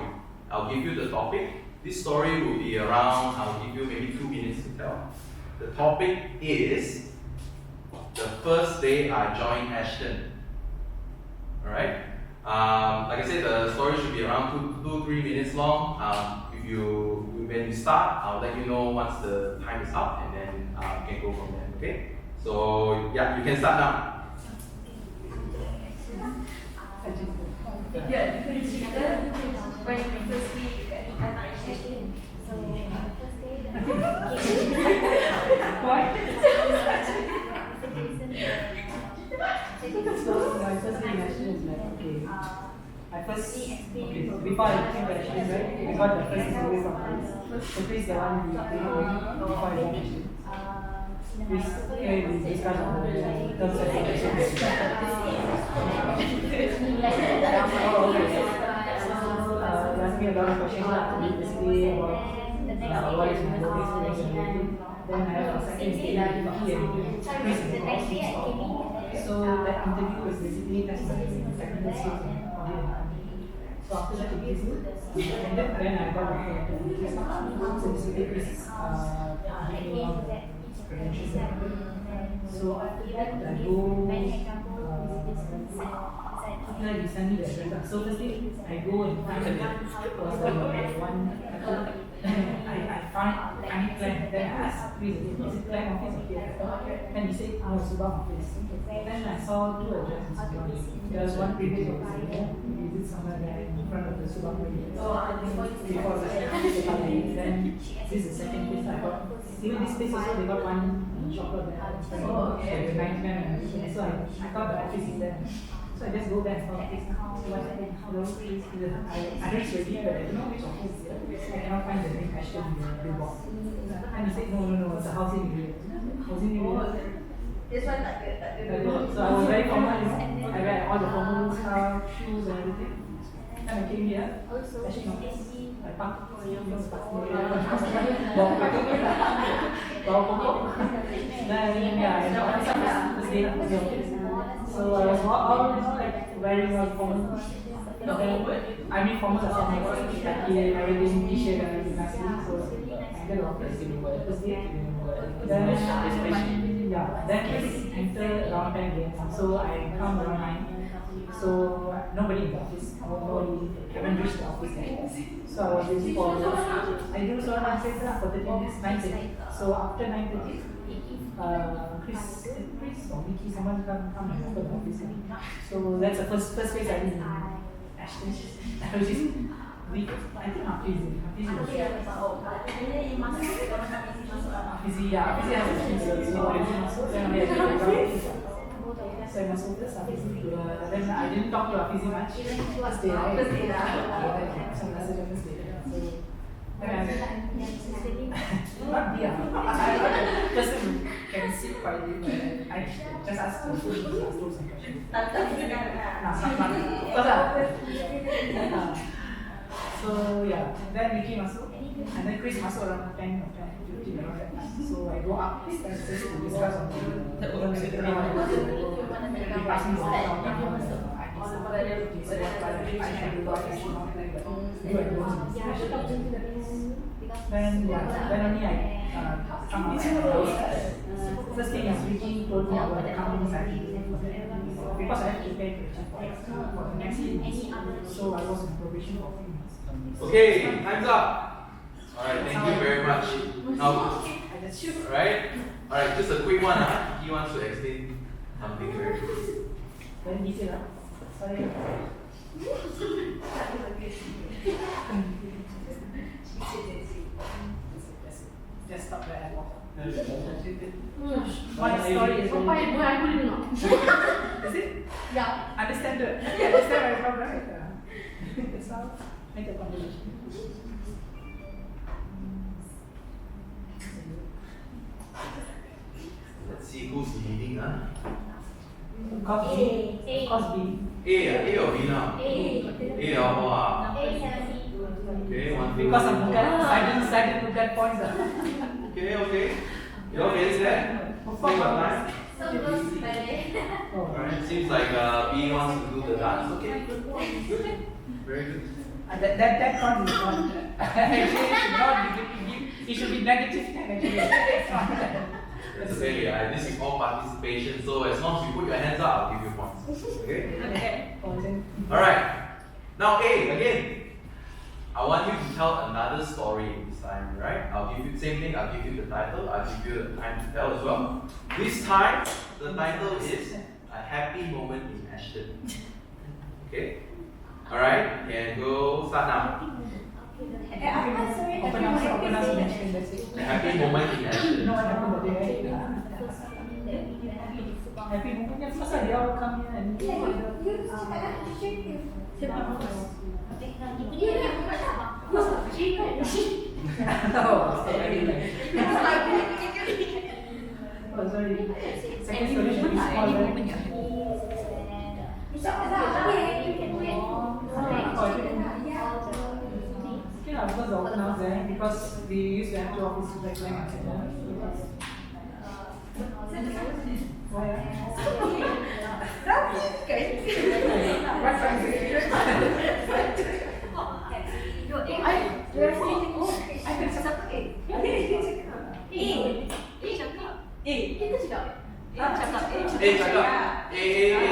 I'll give you the topic. This story will be around, I'll give you maybe 2 minutes to tell. The topic is the first day I joined Ashton. Alright? Like I said, the story should be around 2-3 minutes long. When you start, I'll let you know once the time is up, and then you can go from there. Okay? So yeah, you can start now. Yeah, when first week Ashton. So So my first name Ashton is like, okay. Before I came to Ashton, right? I got the first away from friends. So Chris the one we before I joined Ashton. Chris, we discussed on the terms and conditions. Oh, okay. He asked me a lot of questions basically about what is my work experience and everything. Then I have a second interview with Vicky and Chris in the office. So that interview was basically test my technical skills in audio and communication. So after that interview, then I got a Chris. So basically Chris gave me all the credentials and everything. So after that I go after he sent me the address. So firstly, I go and find the was the one I find any plan. Then I asked Chris, is it plan office or here? Then he said, no, Subang office. Then I saw two addresses in Subang. There was one previous office there. We did somewhere there in front of the Subang before the then this is the second place I got. Even this place also they got one shopper there. The 99 and everything. So I thought the office is there. So I just go there and talk to hello, please. I address already, but I don't know which office is here. I cannot find the name Ashton in the billboard. And he said, no, it's a housing area. Housing area. This one tak ada. So I was very formal. I wear all the formal stuff, shoes and everything. Then I came here. Actually, no. I parked. Bawa pokok. Then I first day of the office. So I was all like wearing all formal. I mean formal as formal. Like everything, t-shirt and everything nicely. So I entered the office. First day. Then I enter around 10 again. So I come around 9. So nobody in the office. Nobody haven't reached the office yet. So I was waiting for I do so I stayed for 30 minutes, 9:30. So after 9:30, Chris or Vicky, someone come and open the office. So that's the first place I did in Ashton. Which is I think Hafizi was there. Hafizi has a few so then I so I must focus Hafizi. Then I didn't talk to Hafizi much. First day, right? Some message on this day. So not Dia. Just can sit quietly, but I just ask some questions. So yeah, then Vicky masuk, and then Chris masuk around 10 or 10:15 around that time. So I go up to discuss on the passing the then only I come up and first thing is Vicky told me about the company side because I have to pay for the next year. So I was in probation for 3 months. Okay, time's up. Alright, thank you very much. Now, alright, just a quick one. He wants to explain something very quick. Very easy, right? Sorry. Just stop there and walk. One story is Is it? Yeah. Understand it? Understand my problem, right? That's how make a conversation. Let's see who's leading, huh? Course B. Course B. A or B now? A or wow. Okay, one thing. Because I didn't look at points. Okay. You all getting there? Take your time. So close, by the way. Alright, seems like B wants to do the dance. Okay, good. Very good. That point is not. It should be negative 10 actually. That's okay. This is all participation, so as long as you put your hands up, I'll give you points. Okay? Alright. Now A, again. I want you to tell another story this time, right? I'll give you the same thing, I'll give you the title, I'll give you the time to tell as well. This time, the title is A Happy Moment in Ashton. Okay? Alright, can go start now. Open us in Ashton, that's it. A happy moment in Ashton. No, what happened that day? Happy moment, yes, first they all come here and Itu dia yang buka tak? Oh, sorry. Oh, sorry. Second story should be smaller. Okay, because the open house there, because we used to have two offices back then. Why?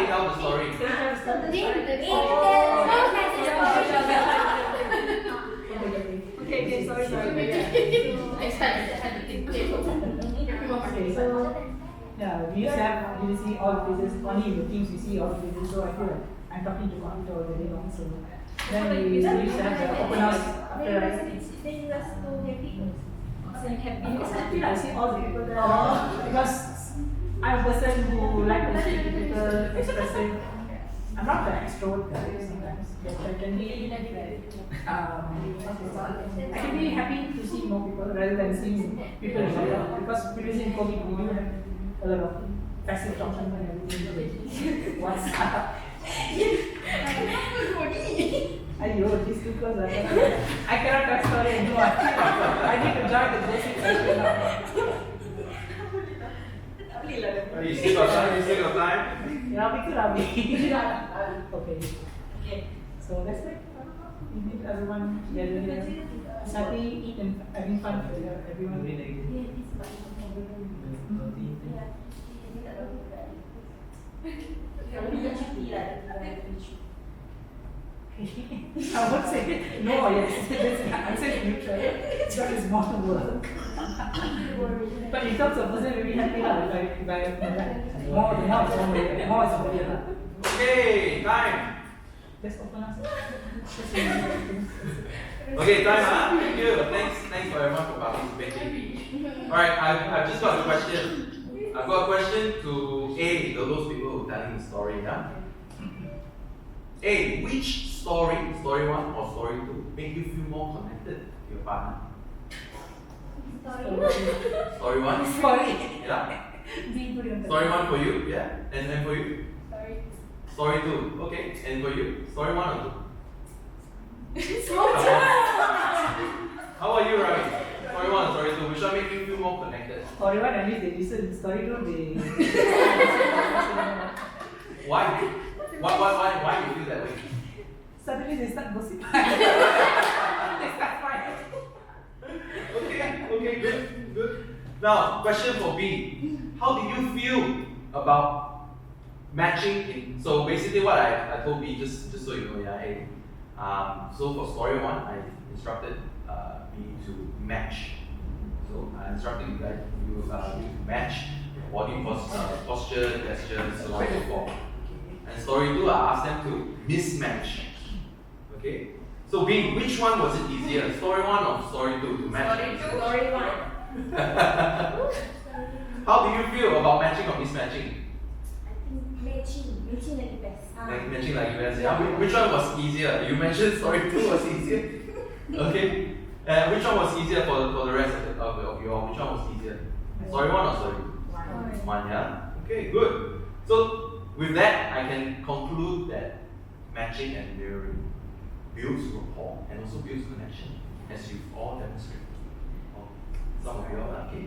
Tell the story. Okay, sorry. Okay, so yeah, we used to have, you see all the faces, only in the teams you see all the faces, so I feel like I'm talking to computer all the day long, so then we used to have the open house after I feel I see all the people there because I'm a person who like to speak to people, expressive. I'm not the extrovert guy sometimes, but I can be I can be happy to see more people rather than seeing people in the because previously in COVID we do have a lot of passive talking and everything. What's up? Ayo, these two close. I cannot tell story anymore. I need to join the basic session now. You still got time? You still got time? Rabi. Okay. So let's make everyone together here. Happy, eat and having fun together. Everyone. I would say no, yes. I'm saying neutral. That is more work. But in terms of person, we'll be happy if I more is better. Okay, time. Let's open us. Okay, time, huh? Thank you. Thanks for everyone for participating. Alright, I've just got a question. I've got a question to A, those people who are telling the story, yeah? A, which story 1 or story 2, make you feel more connected to your partner? Story 1? Yeah? Story 1 for you, yeah? And then for you? Story 2, okay. And for you? Story 1 or 2? How about you, Ravi? Story 1 or story 2? Which one make you feel more connected? Story 1, at least they listen. Story 2, they. Why do you feel that way? Suddenly they start gossiping. They start fighting. Okay, good. Now, question for B. How do you feel about matching so basically what I told B, just so you know, yeah, hey, so for story 1, I instructed B to match. So I instructed you guys to match body posture, gestures, so on and so forth. And story 2, I asked them to mismatch. Okay? So B, which one was it easier? Story 1 or story 2 to match? Story 1. How do you feel about matching or mismatching? Matching like the best. Matching like you guys. Which one was easier? You mentioned story 2 was easier. Okay. Which one was easier for the rest of you all? Which one was easier? Story 1 or story 2? 1, yeah? Okay, good. So with that, I can conclude that matching and mirroring builds rapport and also builds connection, as you've all demonstrated. Oh, some of you all, okay.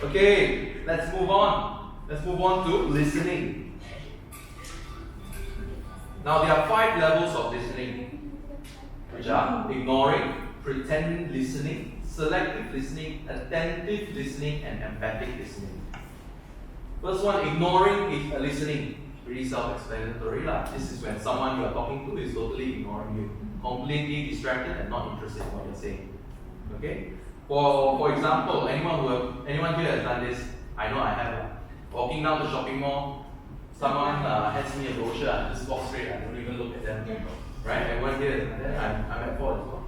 Okay, let's move on. Let's move on to listening. Now there are 5 levels of listening, which are ignoring, pretend listening, selective listening, attentive listening, and empathic listening. First one, ignoring is listening. Pretty self-explanatory lah. This is when someone you are talking to is totally ignoring you, completely distracted and not interested in what you're saying. Okay? For example, anyone here has done this? I know I have. Walking down the shopping mall, someone hands me a brochure. I just walk straight. I don't even look at them. Right? Everyone here has done that. I'm at fault as well.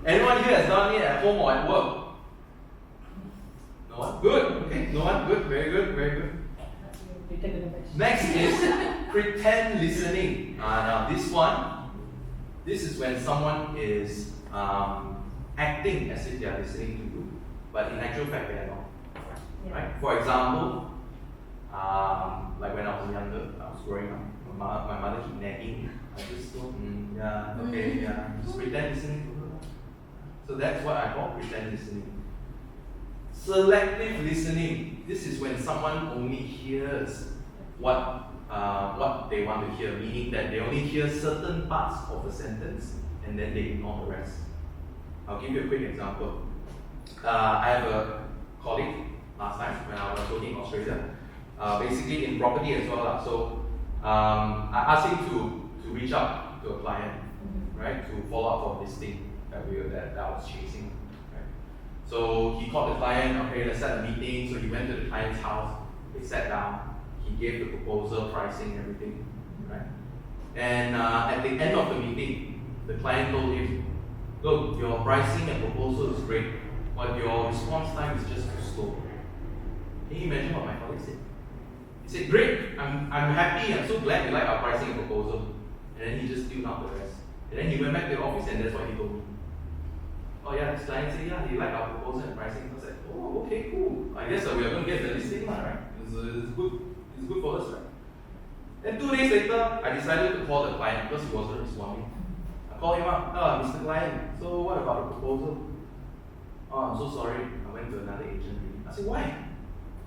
Anyone here has done it at home or at work? No one? Good. Okay. No one? Good. Very good. Very good. Next is pretend listening. Now this one, This is when someone is acting as if they are listening to you, but in actual fact they are not. Right? For example, like when I was younger, I was growing up, my mother keep nagging. I just go, yeah, okay, yeah, just pretend listening to her. So that's what I call pretend listening. Selective listening. This is when someone only hears what they want to hear, meaning that they only hear certain parts of a sentence and then they ignore the rest. I'll give you a quick example. I have a colleague last time when I was working in Australia, basically in property as well. So I asked him to reach out to a client, right, to follow up for this thing that I was chasing. Right? So he called the client, okay, let's set a meeting. So he went to the client's house, they sat down, he gave the proposal, pricing, everything, right? And at the end of the meeting, the client told him, look, your pricing and proposal is great, but your response time is just too slow. Can you imagine what my colleague said? He said, great, I'm happy, I'm so glad you like our pricing and proposal. And then he just tuned out the rest. And then he went back to the office and that's what he told me. Oh yeah, this client said, yeah, he liked our proposal and pricing. I was like, oh, okay, cool. I guess we are going to get the listing, right? It's good for us, right? Then 2 days later, I decided to call the client because he wasn't responding. I called him up, Mr. Client, so what about the proposal? Oh, I'm so sorry. I went to another agent. I said, why?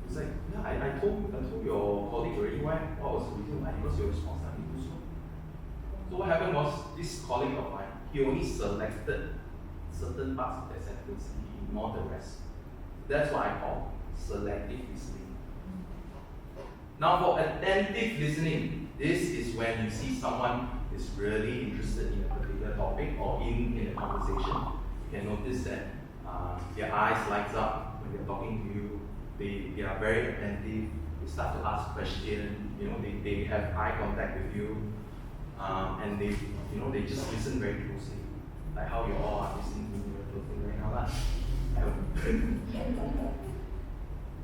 He's like, yeah, I told your colleague already why. What was the reason why? Because your response time is too slow. So what happened was this colleague of mine, he only selected certain parts of that sentence and he ignored the rest. That's what I call selective listening. Now for attentive listening, this is when you see someone is really interested in a particular topic or in a conversation. You can notice that their eyes lights up when they're talking to you. They are very attentive. They start to ask questions. They have eye contact with you, and they just listen very closely, like how you all are listening to me closely right now.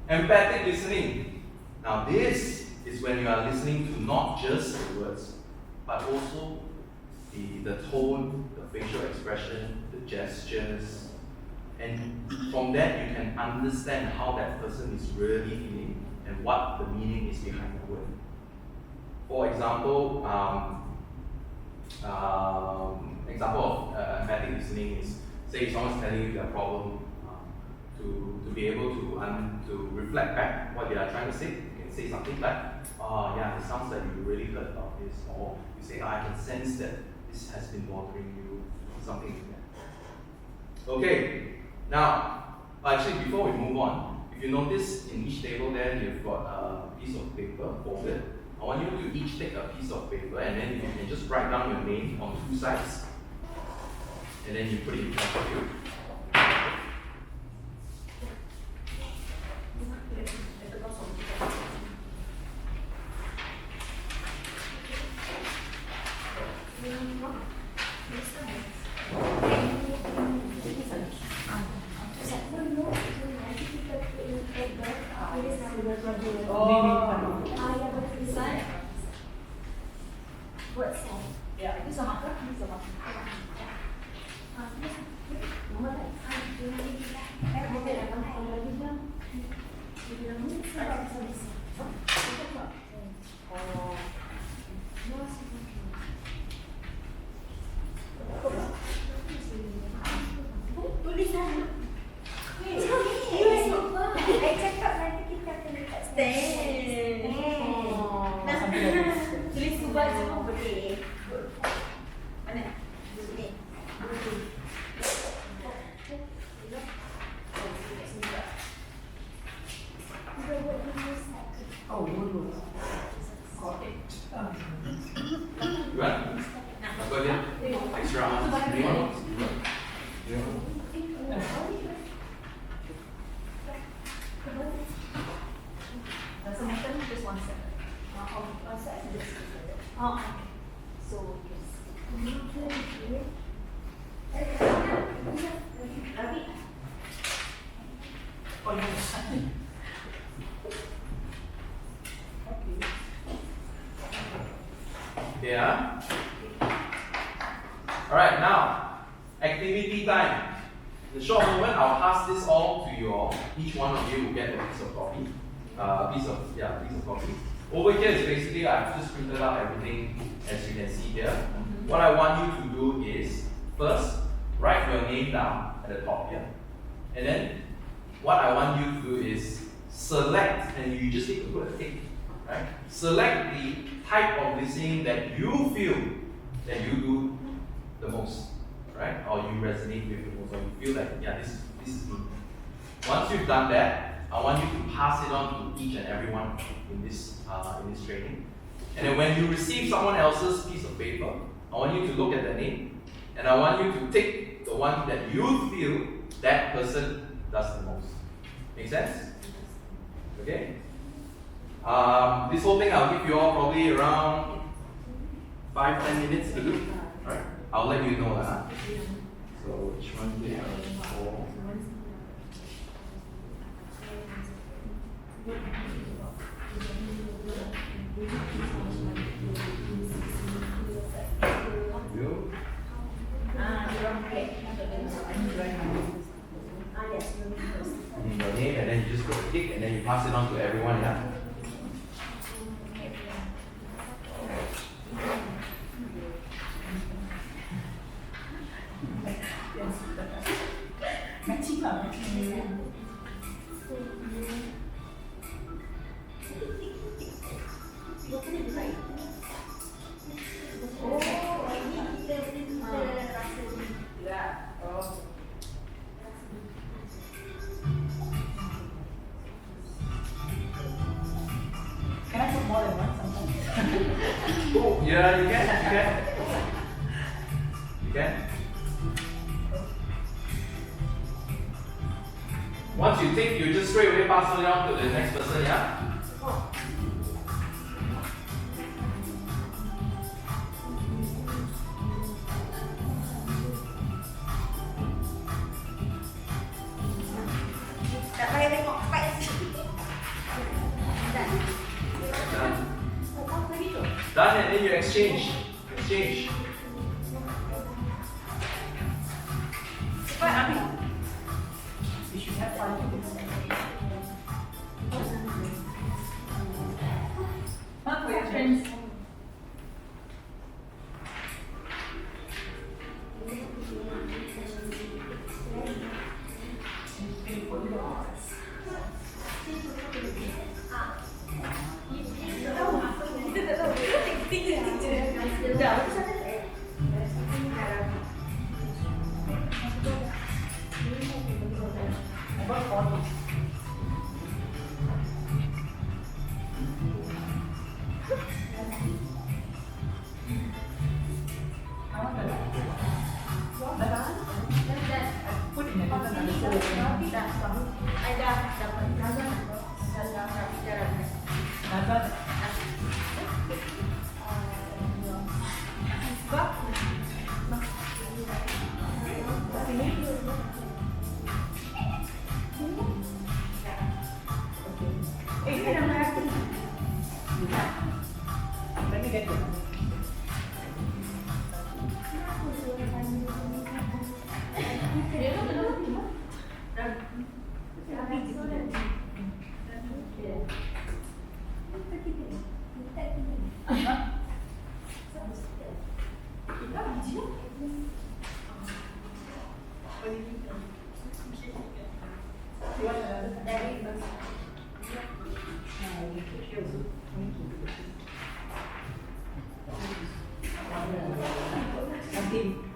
Empathic listening. Now this is when you are listening to not just the words, but also the tone, the facial expression, the gestures. And from that you can understand how that person is really feeling and what the meaning is behind the word. For example, example of empathic listening is, say someone's telling you their problem, to be able to reflect back what they are trying to say. You can say something like, oh yeah, it sounds like you really heard about this, or you say, I can sense that this has been bothering you, something like that. Okay. Now, actually, before we move on, if you notice in each table there, you've got a piece of paper folded. I want you to each take a piece of paper and then you can just write down your name on 2 sides. And then you put it in front of you. Alright, now, activity time. In a short moment, I'll pass this all to you all. Each one of you will get a piece of copy. Piece of copy. Over here is basically, I've just printed out everything as you can see here. What I want you to do is, first, write your name down at the top here. And then, what I want you to do is select, and you just need to put a tick, right? Select the type of listening that you feel that you do the most, right? Or you resonate with the most, or you feel like, yeah, this is me. Once you've done that, I want you to pass it on to each and every one in this training. And then when you receive someone else's piece of paper, I want you to look at the name, and I want you to take the one that you feel that person does the most. Make sense? Okay? This whole thing I'll give you all probably around 5-10 minutes to do. Alright? I'll let you know that. So which one do you have? Four. You? Your name, and then you just put a tick, and then you pass it on to everyone, yeah? Can I put more than one sometimes? Oh, yeah, you can. You can. Once you tick, you just straight away pass it on to the next person, yeah? Done, and then you exchange. We should have fun. Friends. Let me get you.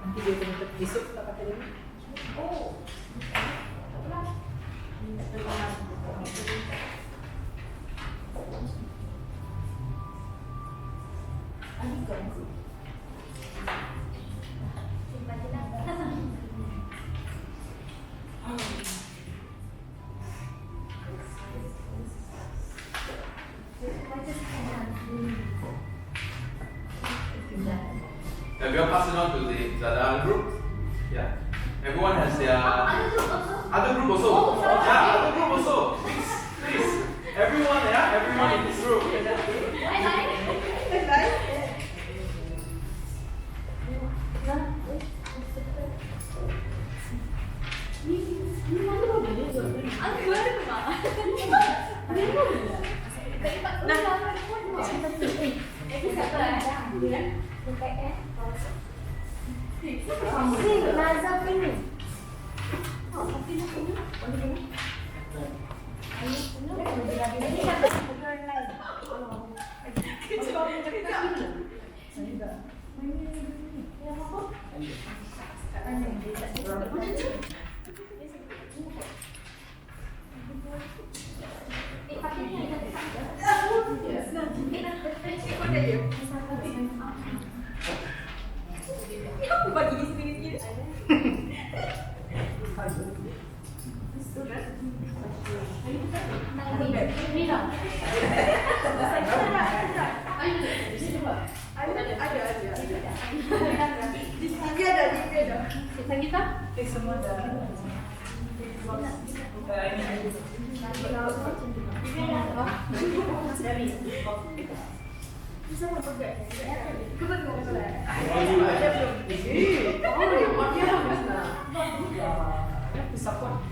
Nanti dia kena besok tak pakai lagi. Oh. Have you all passed it on to the other group? Yeah. Everyone has their other group also. Yeah, other group also. Please. Everyone, yeah, everyone in this group. Bye bye. The back end. Nazar ini. Oh, tapi nak ini. Boleh ini. Ini siapa? Orang lain. Aku bagi di sini. Semua dah. Support.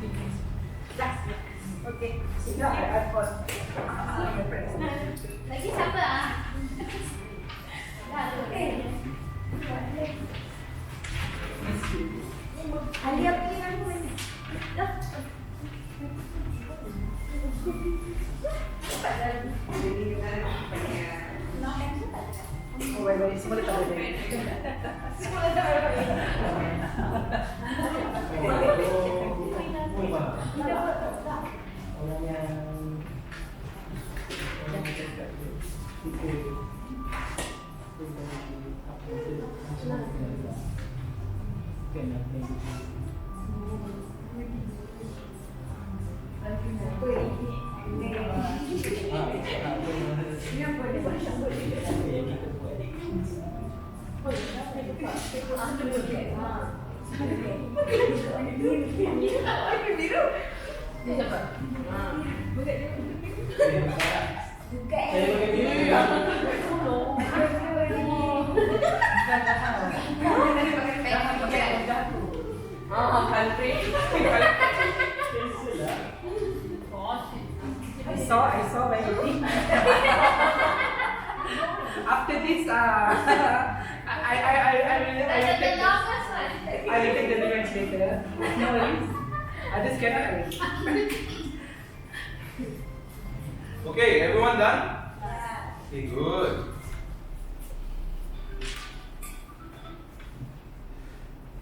Okay. Lagi siapa ah? Ali apa ni aku ni? Oh, baik-baik. Semua dah tahu. Orang yang cakap tu, I saw by the thing. After this, I That's the longest one. will take the revenge later. No worries. I just cannot wait. Okay, everyone done? Okay, good.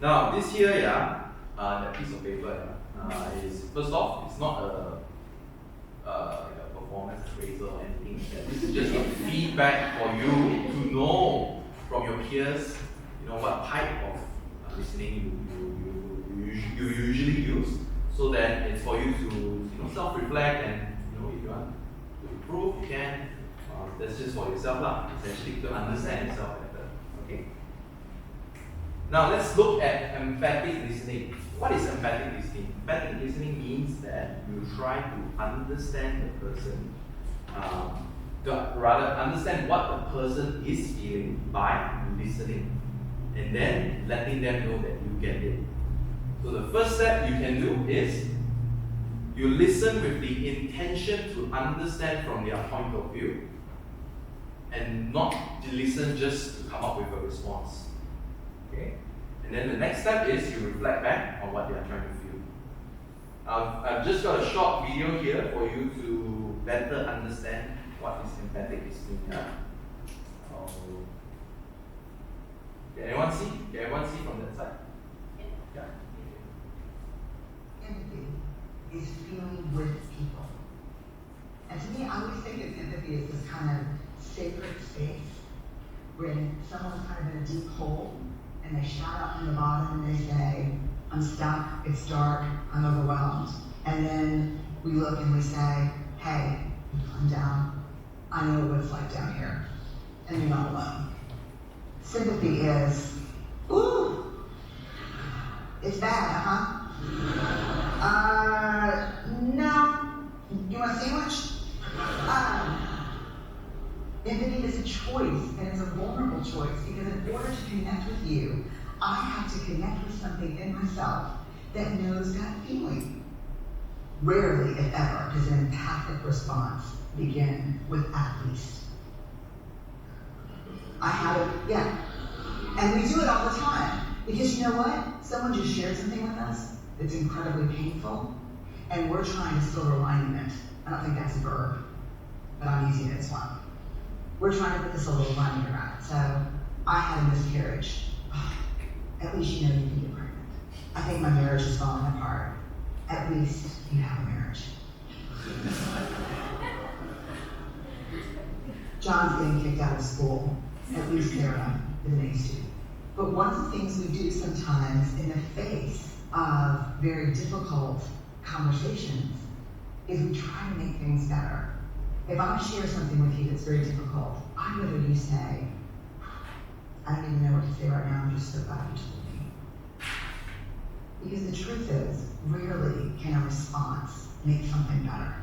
Now, this here, that piece of paper, is first off, it's not like a performance appraisal or anything. This is just a feedback for you to know from your peers, what type of listening you usually use, so that it's for you to self-reflect and if you want to improve, you can. That's just for yourself, essentially to understand yourself better. Okay. Now let's look at empathic listening. What is empathic listening? Empathic listening means that you try to understand the person, rather understand what the person is feeling by listening, and then letting them know that you get it. So the first step you can do is you listen with the intention to understand from their point of view, and not to listen just to come up with a response. Okay? And then the next step is you reflect back on what they are trying to feel. I've just got a short video here for you to better understand what is empathic listening. Can anyone see? Can everyone see from that side? Yeah. Empathy is feeling with people. And to me, I always think of empathy as this kind of sacred space when someone's kind of in a deep hole and they shout out from the bottom and they say, I'm stuck, it's dark, I'm overwhelmed. And then we look and we say, hey, I'm down. I know what it's like down here. And you're not alone. Sympathy is, ooh, it's bad, huh? No. You want a sandwich? Empathy is a choice, and it's a vulnerable choice, because in order to connect with you, I have to connect with something in myself that knows that feeling. Rarely, if ever, does an empathic response begin with at least. I have it, yeah. And we do it all the time. Because you know what? Someone just shared something with us that's incredibly painful, and we're trying to silver lining it. I don't think that's a verb, but I'm using it as one. We're trying to put the silver lining around it. So, I had a miscarriage. At least you know you can get pregnant. I think my marriage is falling apart. At least you have a marriage. John's getting kicked out of school. At least Sarah is an A student. But one of the things we do sometimes in the face of very difficult conversations is we try to make things better. If I share something with you that's very difficult, I'd rather you say, I don't even know what to say right now, I'm just so glad you told me. Because the truth is, rarely can a response make something better.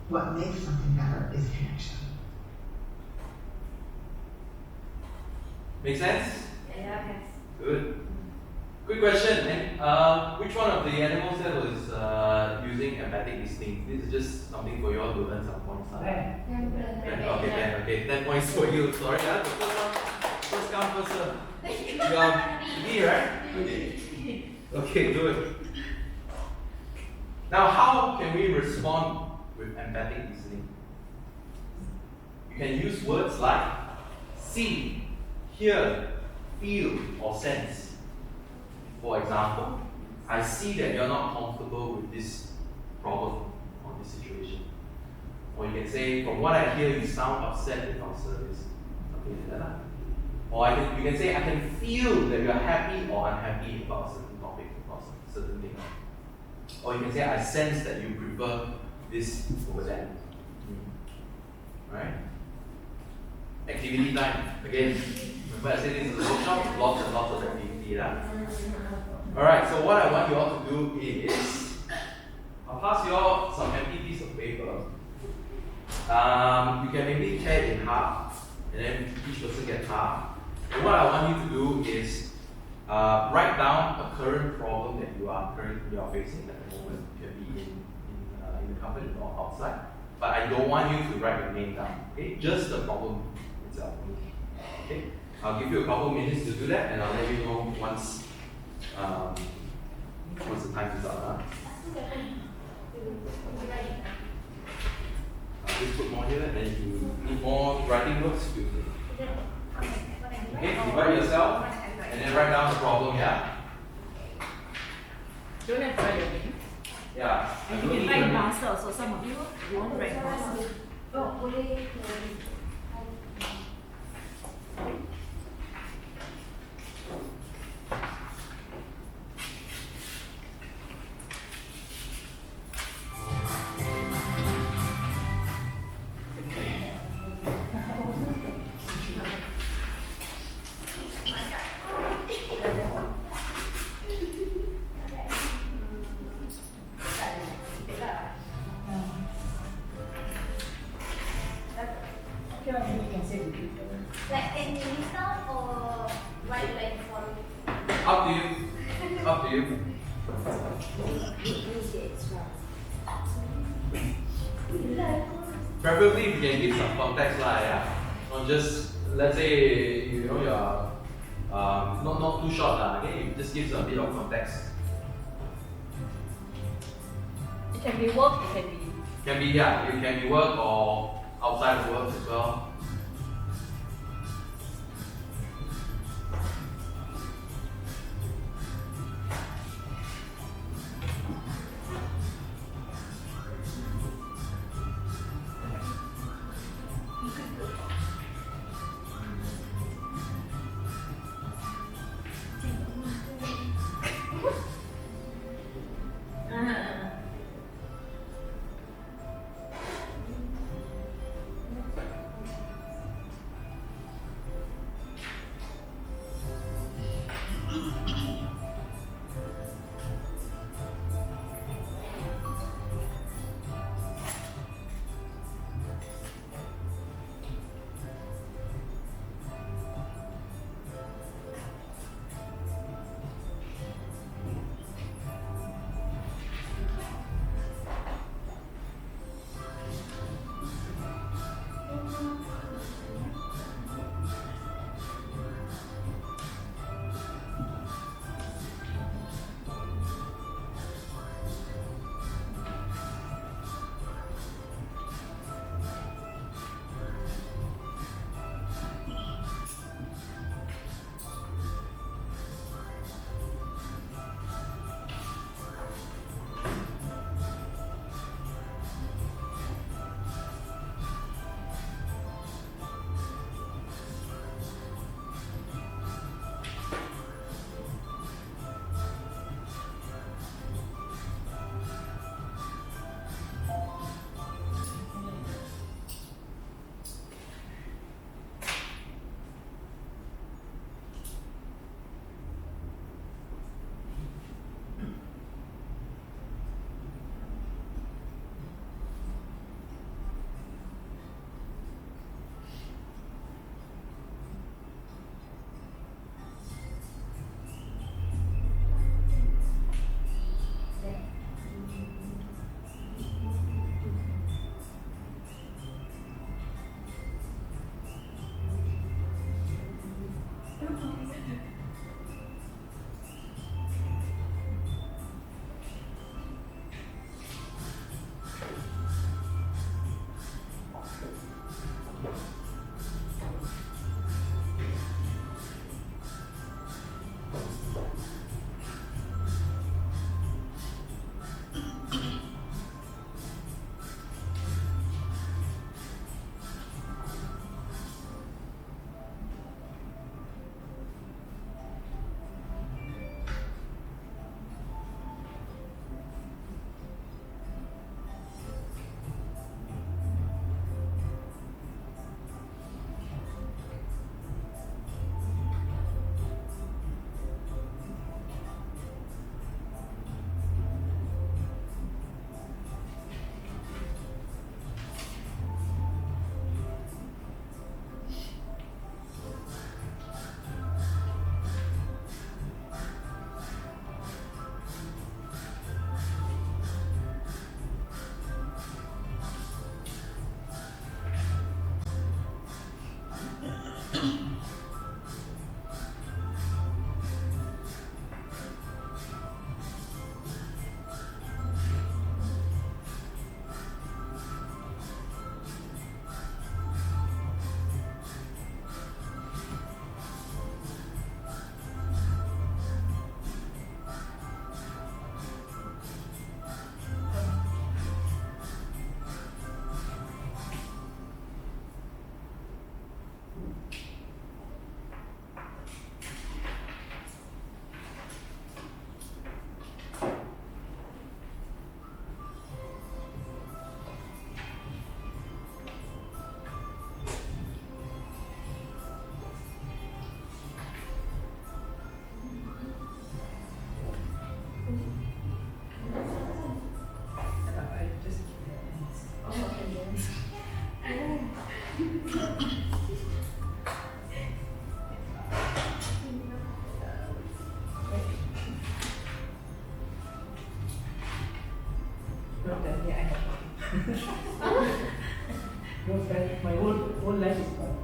What makes something better is connection. Make sense? Yeah. Good. Quick question. And which one of the animals that was using empathic listening? This is just something for you all to learn some points. Right. Okay, 10 points for you. Sorry, the first one. First come, first serve. You are me, right? Okay, good. Now, how can we respond with empathic listening? You can use words like see, hear, feel, or sense. For example, I see that you're not comfortable with this problem or this situation. Or you can say, from what I hear, you sound upset with our service. Something like that. Or you can say, I can feel that you're happy or unhappy about a certain topic or a certain thing. Or you can say, I sense that you prefer this over that. Right? Activity time. Again, remember I said this is a workshop, lots and lots of activity. Alright, so what I want you all to do is, I'll pass you all some empty piece of paper. You can maybe tear it in half, and then each person gets half. And what I want you to do is write down a current problem that you are facing at the moment. It can be in the company or outside. But I don't want you to write your name down. Okay? Just the problem itself. Okay? I'll give you a couple minutes to do that, and I'll let you know once the time is up. I'll just put more here, and then if you need more writing notes, you can. Okay, divide yourself, and then write down the problem, yeah? Don't have to write your name. Yeah. I You don't can need write your name. master, so some of you won't write master. Like, can you list down or write like for Up to you. Up to you. Preferably if you can give some context yeah. Not just, let's say, you know, you're not too short okay? You just give a bit of context. It can be work, it can be. Can be, yeah, it can be work or outside of work as well. My whole life is gone.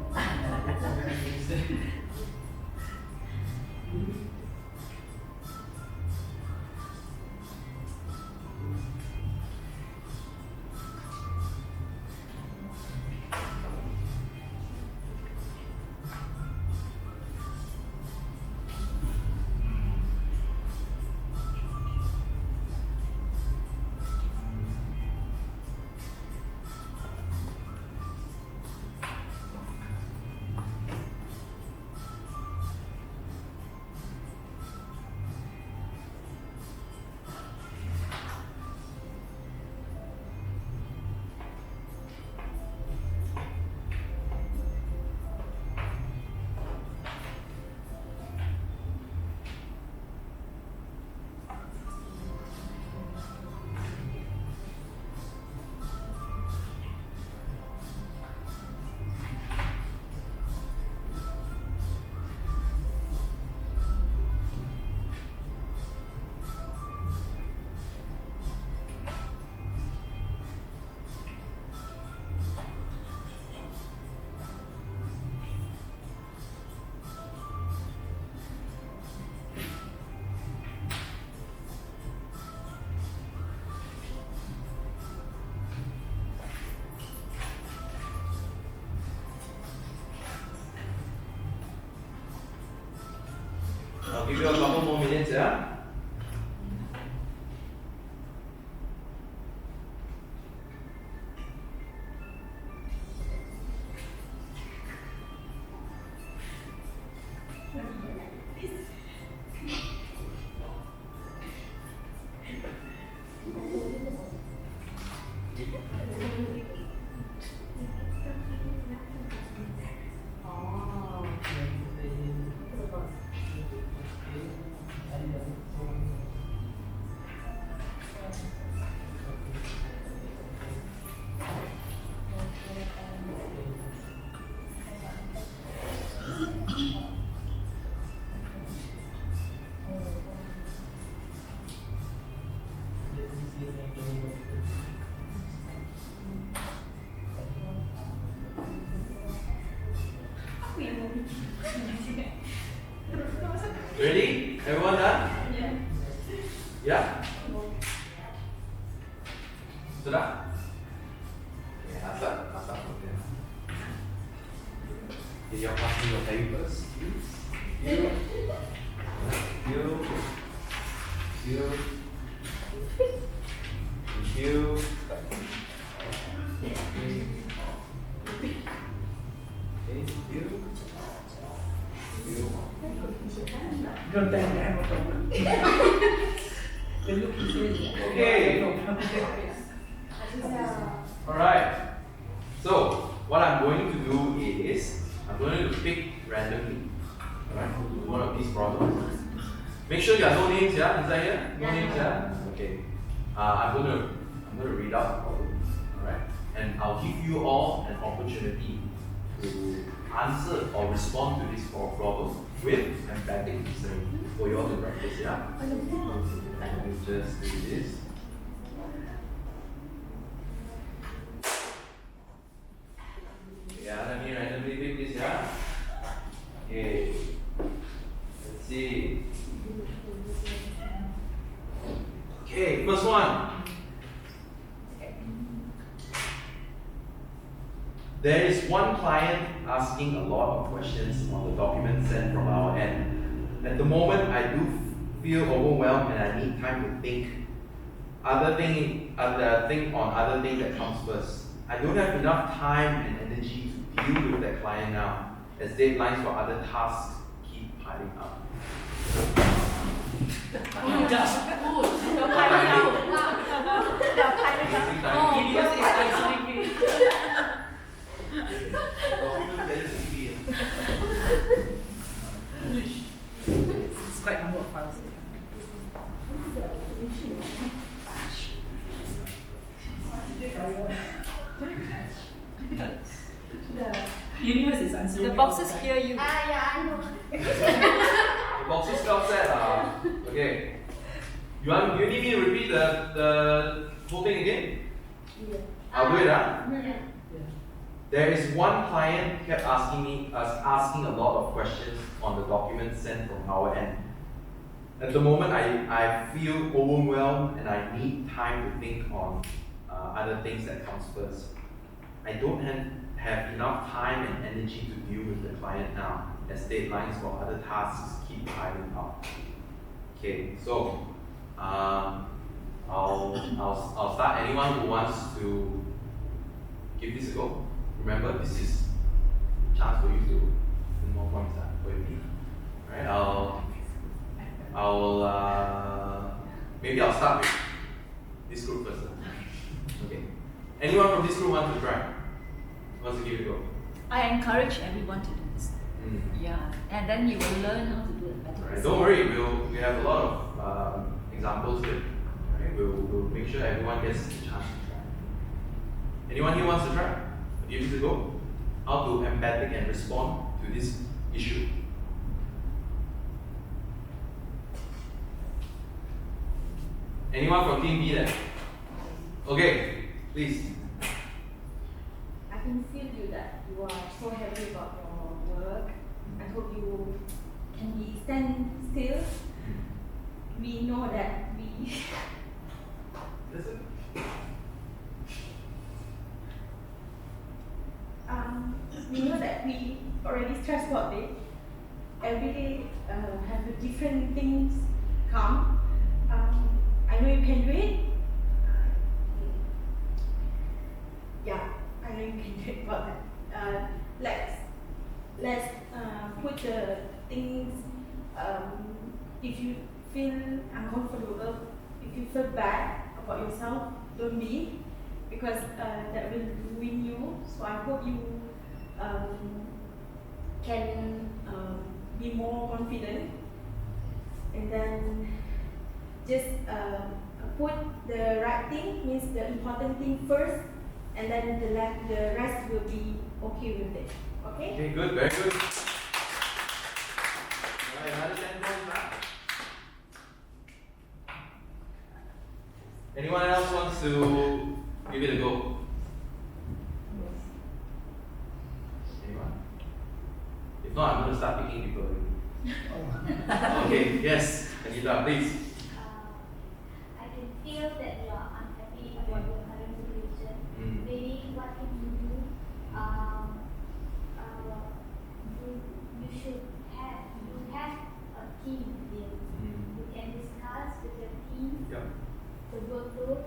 I'll give you a couple more minutes, yeah? Ready? Everyone done? Yeah? Sudah? Okay, asap from there. Okay, you're passing your papers, please. You. Don't tell me I have a problem. The look is really. Okay. Alright. So, what I'm going to do is, I'm going to pick randomly. Alright? One of these problems. Make sure there are no names, yeah? Inside here? No names, yeah? Okay. I'm gonna read out the problem. Alright? And I'll give you all an opportunity to answer or respond to this problem with emphatic listening for you all to practice, yeah? Let me just do this. Yeah, let me randomly pick this, yeah? Okay. Let's see. Okay, first one. There is one client asking a lot of questions on the document sent from our end. At the moment, I do feel overwhelmed and I need time to think. Think on other things that comes first. I don't have enough time and energy to deal with that client now, as deadlines for other tasks keep piling up. It's quite a number of files. The universe is answering. The boxes hear you. Yeah, I know. The boxes spell set. Okay. You need me to repeat the whole thing again? Yeah. I'll do it. Huh? Yeah. There is one client kept asking a lot of questions on the documents sent from our end. At the moment, I feel overwhelmed and I need time to think on other things that comes first. I don't have enough time and energy to deal with the client now, as deadlines for other tasks keep piling up. Okay, so I'll start. Anyone who wants to give this a go, remember this is a chance for you to win more points for your team. Alright, maybe I'll start with this group first. Okay. Anyone from this group wants to try? Wants to give it a go? I encourage everyone to do this. Yeah, and then you will learn how to do it better. Alright, don't worry, we have a lot of examples here. Alright, we'll make sure everyone gets the chance to try. Anyone here wants to try? Give it a go. How to empathic and respond to this issue. Anyone from Team B then? Okay, please. I can feel you that you are so happy about your work. I hope you can be stand still. We know that we Listen. we know that we already stressed about it. Every day have a different things come. I know you can do it. Yeah, I know you can do it about that. Let's put the things. If you feel uncomfortable, if you feel bad about yourself, don't be, because that will ruin you. So I hope you can be more confident, and then just put the right thing, means the important thing first, and then the rest will be okay with it. Okay? Okay, good, very good. Alright, another 10 points back. Anyone else wants to give it a go? Anyone? If not, I'm going to start picking people. Okay, yes, Anita, please. I can feel that you are unhappy about your current situation. Maybe what can you do? You have a team here. You can discuss with your team the workload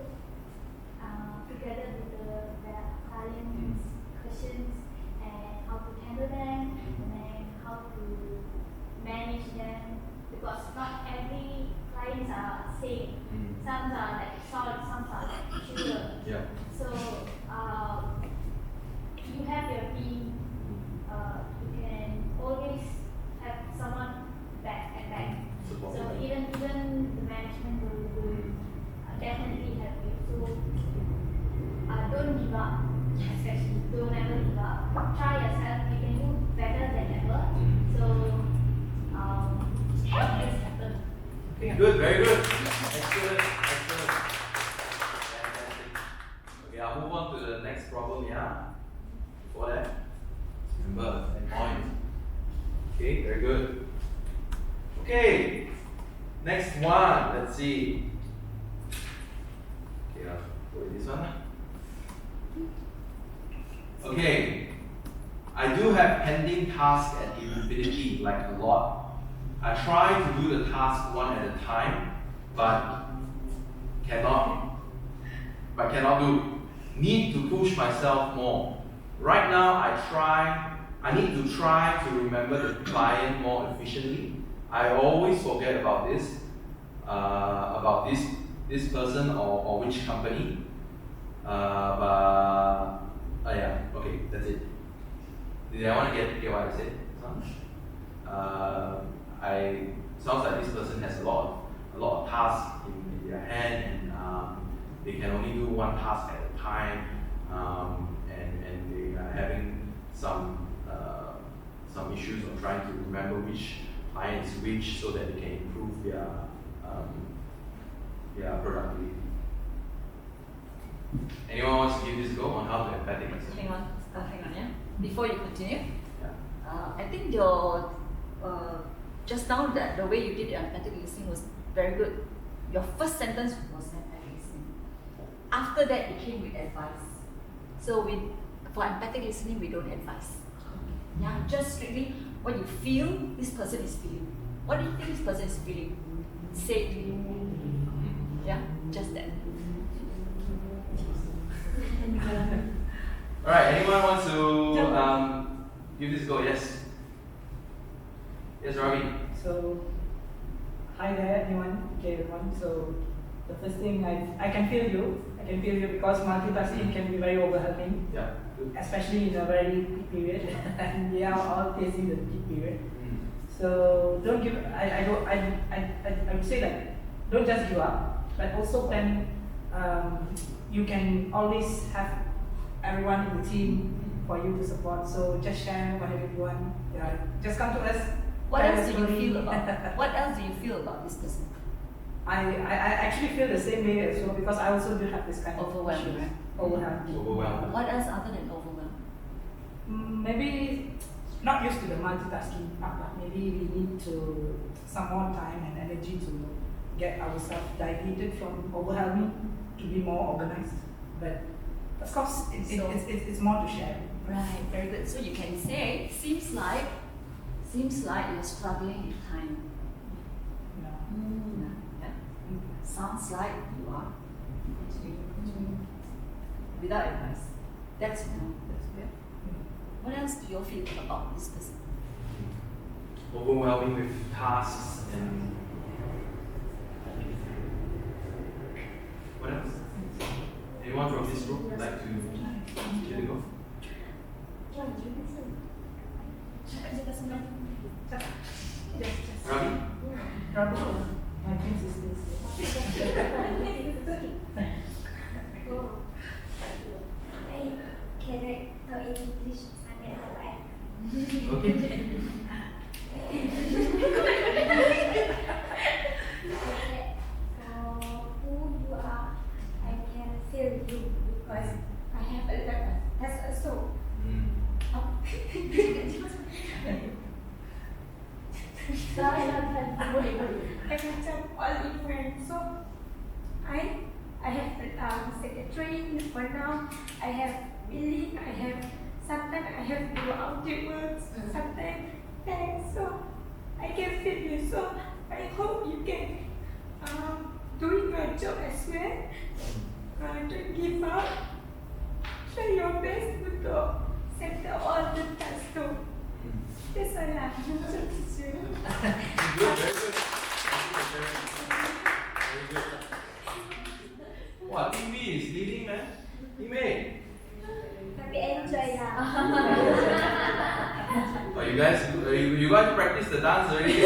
together with the client's questions and how to handle them and how to manage them, because not every clients are same. Some are like salt, some are like sugar. Yeah. So you have your team. You can always have someone back and back. Support. So even the management will definitely help you. So don't give up. Especially don't ever give up. Try yourself. You can do better than ever. So just happen. Okay, good, very good. Excellent, excellent. Fantastic. Okay, I'll move on to the next problem, yeah? Before that, remember, 10 points. Okay, very good. Okay, next one, let's see. Okay, I'll go with this one. Okay, I do have pending tasks at infinity, like a lot. I try to do the task one at a time, but cannot do. Need to push myself more. Right now, I need to try to remember the client more efficiently. I always forget about this person or which company. Yeah, okay, that's it. Did anyone get what I said? Sounds like this person has a lot of tasks in their hand, and they can only do one task at a time, and they are having some issues of trying to remember which client is which, so that they can improve their productivity. Anyone wants to give this a go on how to empathic listen? Hang on, yeah. Before you continue, Yeah. I think your just now that the way you did the empathic listening was very good. Your first sentence was empathic listening. After that, it came with advice. So for empathic listening, we don't advise. Yeah, just strictly what you feel this person is feeling. What do you think this person is feeling? Say it to you. Yeah, just that. Alright, anyone wants to give this a go? Yes. Yes, Ravi. So, hi there, everyone. Okay, everyone. So, the first thing I can feel you. I can feel you because multitasking can be very overwhelming, Yeah. especially in a very peak period, and we are all facing the peak period. Mm. So don't give. I would say that don't just give up, but also plan. You can always have everyone in the team for you to support. So just share whatever you want. Yeah, just come to us. What tell else us do you story. feel about? What else do you feel about this person? I actually feel the same way as well because I also do have this kind of Overwhelmed, issues. right? Overwhelmed. Overwhelmed. What else other than overwhelmed? Maybe not used to the multitasking part, but maybe we need to some more time and energy to get ourselves diverted from overwhelming to be more organized. But of course, it's more to share. Right, very good. So you can say, seems like you're struggling with time. You know. Yeah. Sounds like you are. Without advice. That's good. What else do you feel about this person? Overwhelming with tasks and what else? Anyone from this group would like to give it a go? Ravi? Trouble. My twin sisters. Character in English Okay. who you are, I can feel you because I have a lot. That's also. Mm. I can jump all in friends. So I have secretary for now. I have Billy. I have sometimes I have to go out to work. Sometimes thanks. So I can feel you. So I hope you can doing your job as well. Don't give up. Try your best to settle all the tasks. So that's all I have to say. Good, very good. Very good. Wow, Team B is leading, man. Team A. Tapi enjoy lah. Oh, you guys practice the dance already?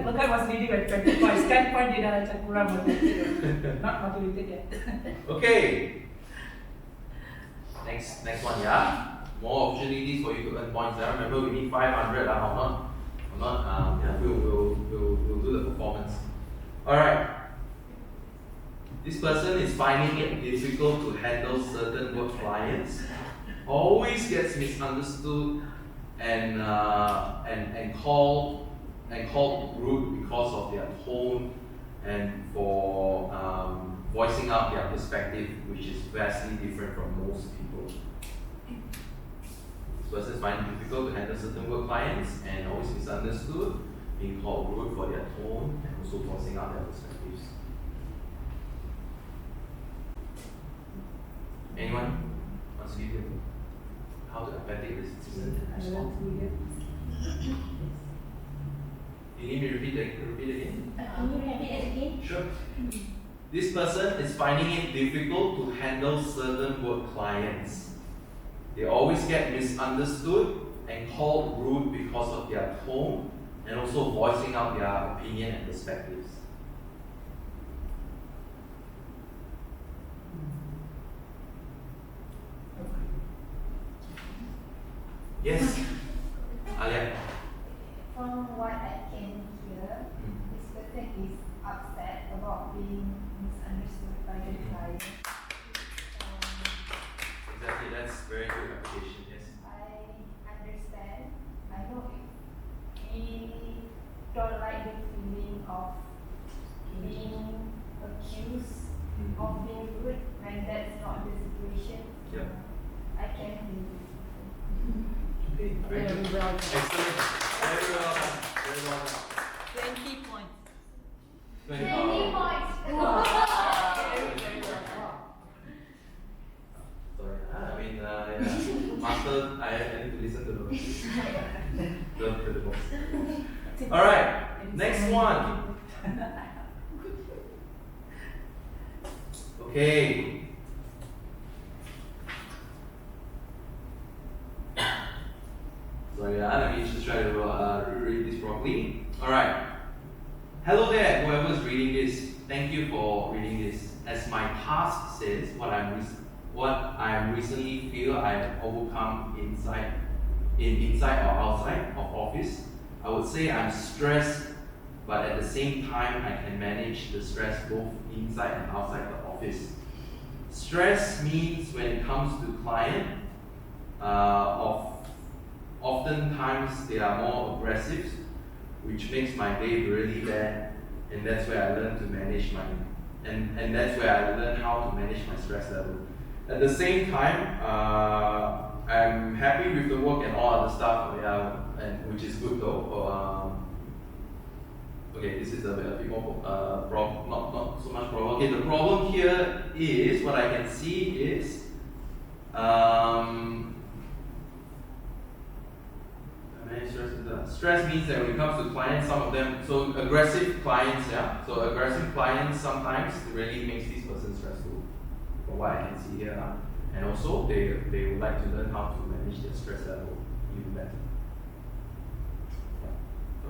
Bukan was leading with 20 points. 10 points dia dah macam kurang motivated. Not motivated yet. Okay. Next one, yeah. More opportunities for you to earn points. Remember, we need 500. We'll do the performance. All right. This person is finding it difficult to handle certain work clients. Always gets misunderstood and called rude because of their tone and for voicing out their perspective, which is vastly different from most people. This person is finding it difficult to handle certain work clients and always misunderstood, being called rude for their tone and also voicing out their perspectives. Anyone wants to give you how to empathic listen? You need me to repeat again? Can you repeat it again? Sure. This person is finding it difficult to handle certain work clients. They always get misunderstood and called rude because of their tone and also voicing out their opinion and perspectives. Yes, Alia. From what I can hear, is upset about being misunderstood by the client. Exactly, that's very good application, yes. I understand. I know he don't like the feeling of being accused of being rude when that's not the situation. Yeah. I can feel it. Okay, very Very good. well done. Excellent. Very well done. Very well done. 20 points. 20 20 points. Very well done. Sorry, I mean, yeah. Master, I need to listen to the box. Alright, next one. Okay. Sorry, let me just try to read this properly. Alright. Hello there, whoever is reading this. Thank you for reading this. As my task says, what I recently feel I've overcome inside or outside of office, I would say I'm stressed, but at the same time I can manage the stress both inside and outside the office. Stress means when it comes to client, oftentimes they are more aggressive, which makes my day really bad, and that's where I learn to manage and that's where I learn how to manage my stress level. At the same time, I'm happy with the work and all other stuff, and which is good though. Okay, this is a bit more not so much problem. Okay, the problem here is what I can see is stress means that when it comes to clients, some of them, so aggressive clients, yeah. So aggressive clients sometimes really makes this person stressful, from what I can see here. And also they would like to learn how to manage their stress level even better. Yeah. So,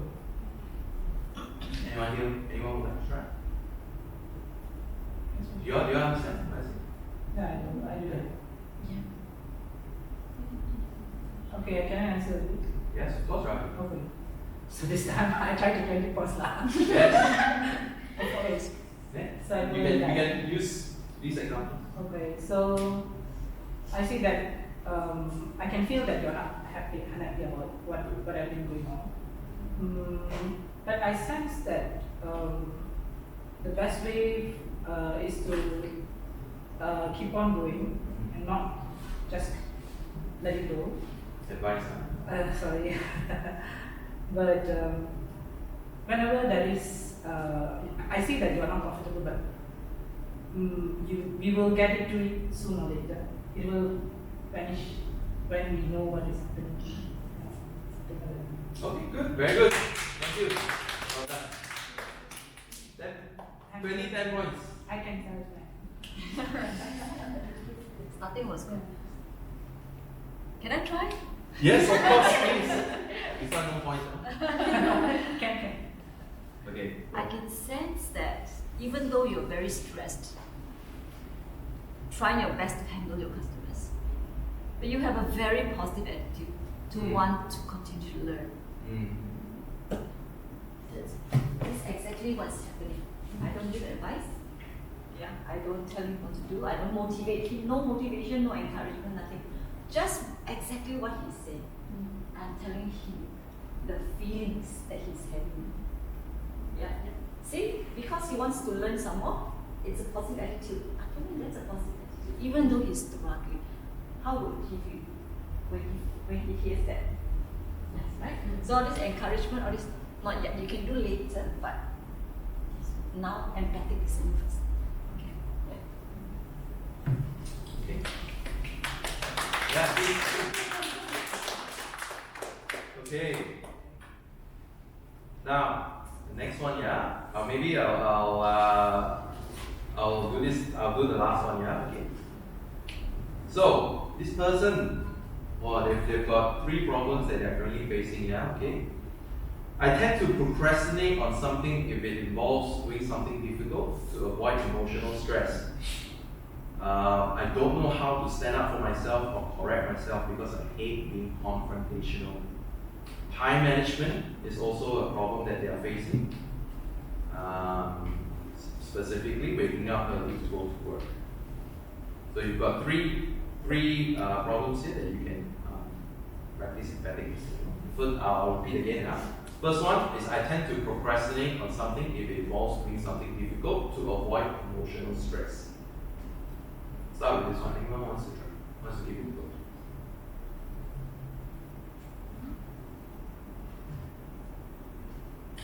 anyone would like to try? Do you understand what I say? Yeah, I do that. Yeah. Okay, can I answer it? Yes, of course, right. Okay. So this time I try to 20 points lah. Yes. Okay. Yeah. So I You will can use these examples. Okay, so I see that I can feel that you're not unhappy about what I've been going on. But I sense that the best way is to keep on going and not just let it go. Advice. Sorry. But whenever there is, I see that you are not comfortable, but we will get into it sooner or later. It will vanish when we know what is happening. Okay, good, very good. Thank you. Well done. Then 10 points. I can tell that. Starting was good. Can I try? Yes, of course, please. This one no points. Huh? Can. Okay. I can sense that even though you're very stressed, trying your best to handle your customers, but you have a very positive attitude to want to continue to learn. That's exactly what's happening. I don't give advice. Yeah, I don't tell him what to do. I don't motivate him. No motivation, no encouragement, nothing. Just exactly what he said. I'm telling him the feelings that he's having. Yeah. See, because he wants to learn some more, it's a positive attitude. I told him that's a positive attitude. Even though he's struggling, how would he feel when he hears that? Yes, right? So all this encouragement, all this not yet, you can do later, but now empathic listening first. Okay. Yeah. Okay. Yeah, please. Okay. Now, the next one, yeah. Maybe I'll do this. I'll do the last one, yeah. Okay. So this person, they've got 3 problems that they're currently facing, yeah. Okay. I tend to procrastinate on something if it involves doing something difficult to avoid emotional stress. I don't know how to stand up for myself or correct myself because I hate being confrontational. Time management is also a problem that they are facing. specifically waking up early to go to work. So you've got three problems here that you can practice empathic listening. First, I'll repeat again now. First one is I tend to procrastinate on something if it involves doing something difficult to avoid emotional stress. Start with this one. Anyone wants to give it a go?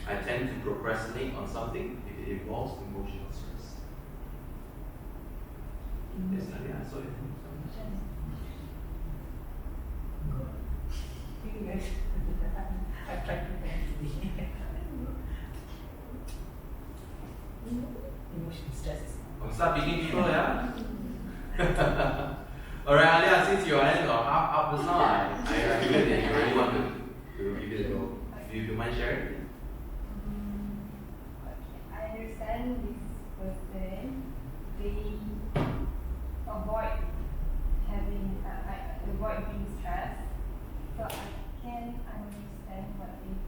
I tend to procrastinate on something if it involves emotional stress. Yes, Nadia, I saw it. I tried to emotional stress is Start picking people, yeah? Alright, Alia, since you are up just now, I feel that you really want to give it a go. Do you mind sharing? Okay, I understand this person. They avoid avoid being stressed. So I can understand what they feel.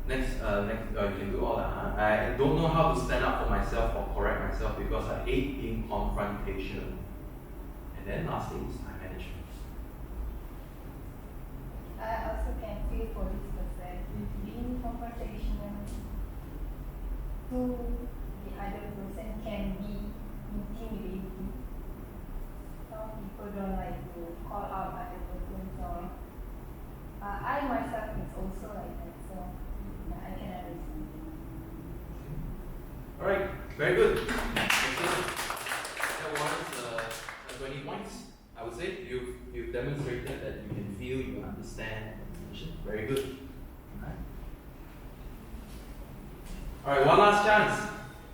Next, you can do all that. Huh? I don't know how to stand up for myself or correct myself because I hate being confrontational. And then last thing is time management. I also can feel for this person. Being confrontational to the other person can be intimidating. Some people don't like to call out other person, so I myself is also like that, so I can understand. Alright, very good. Excellent. That was 20 points. I would say you've demonstrated that you can feel, you understand information. Very good. Alright, one last chance.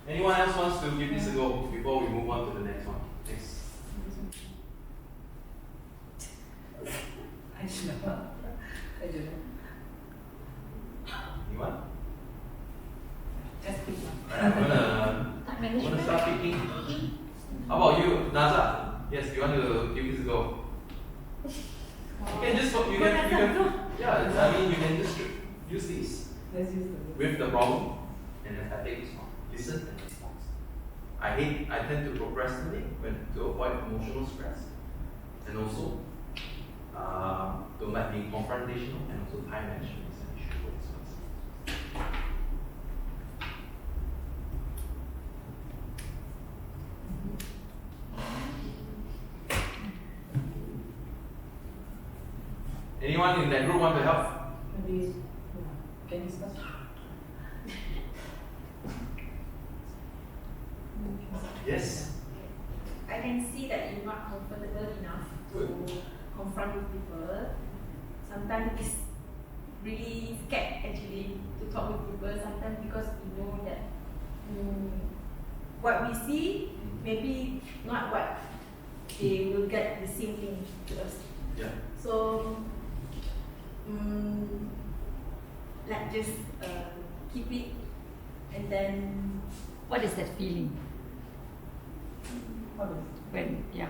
Anyone else wants to give this a go before we move on to the next one? Next. I don't know. Anyone? Just pick one. I'm gonna start picking. How about you, Naza? Yes, you want to give this a go? You can just yeah. I mean, you can just use these Let's use the with the problem and then I take response. Listen and response. I tend to procrastinate to avoid emotional stress, and also don't like being confrontational, and also time management is an issue for this person. Anyone in that group want to help? maybe can you start? Yes. I can see that you're not comfortable enough to confront with people. Sometimes it's really scared actually to talk with people. Sometimes because we know that what we see maybe not what they will get the same thing to us. Yeah. So like just keep it and then What is that feeling? What is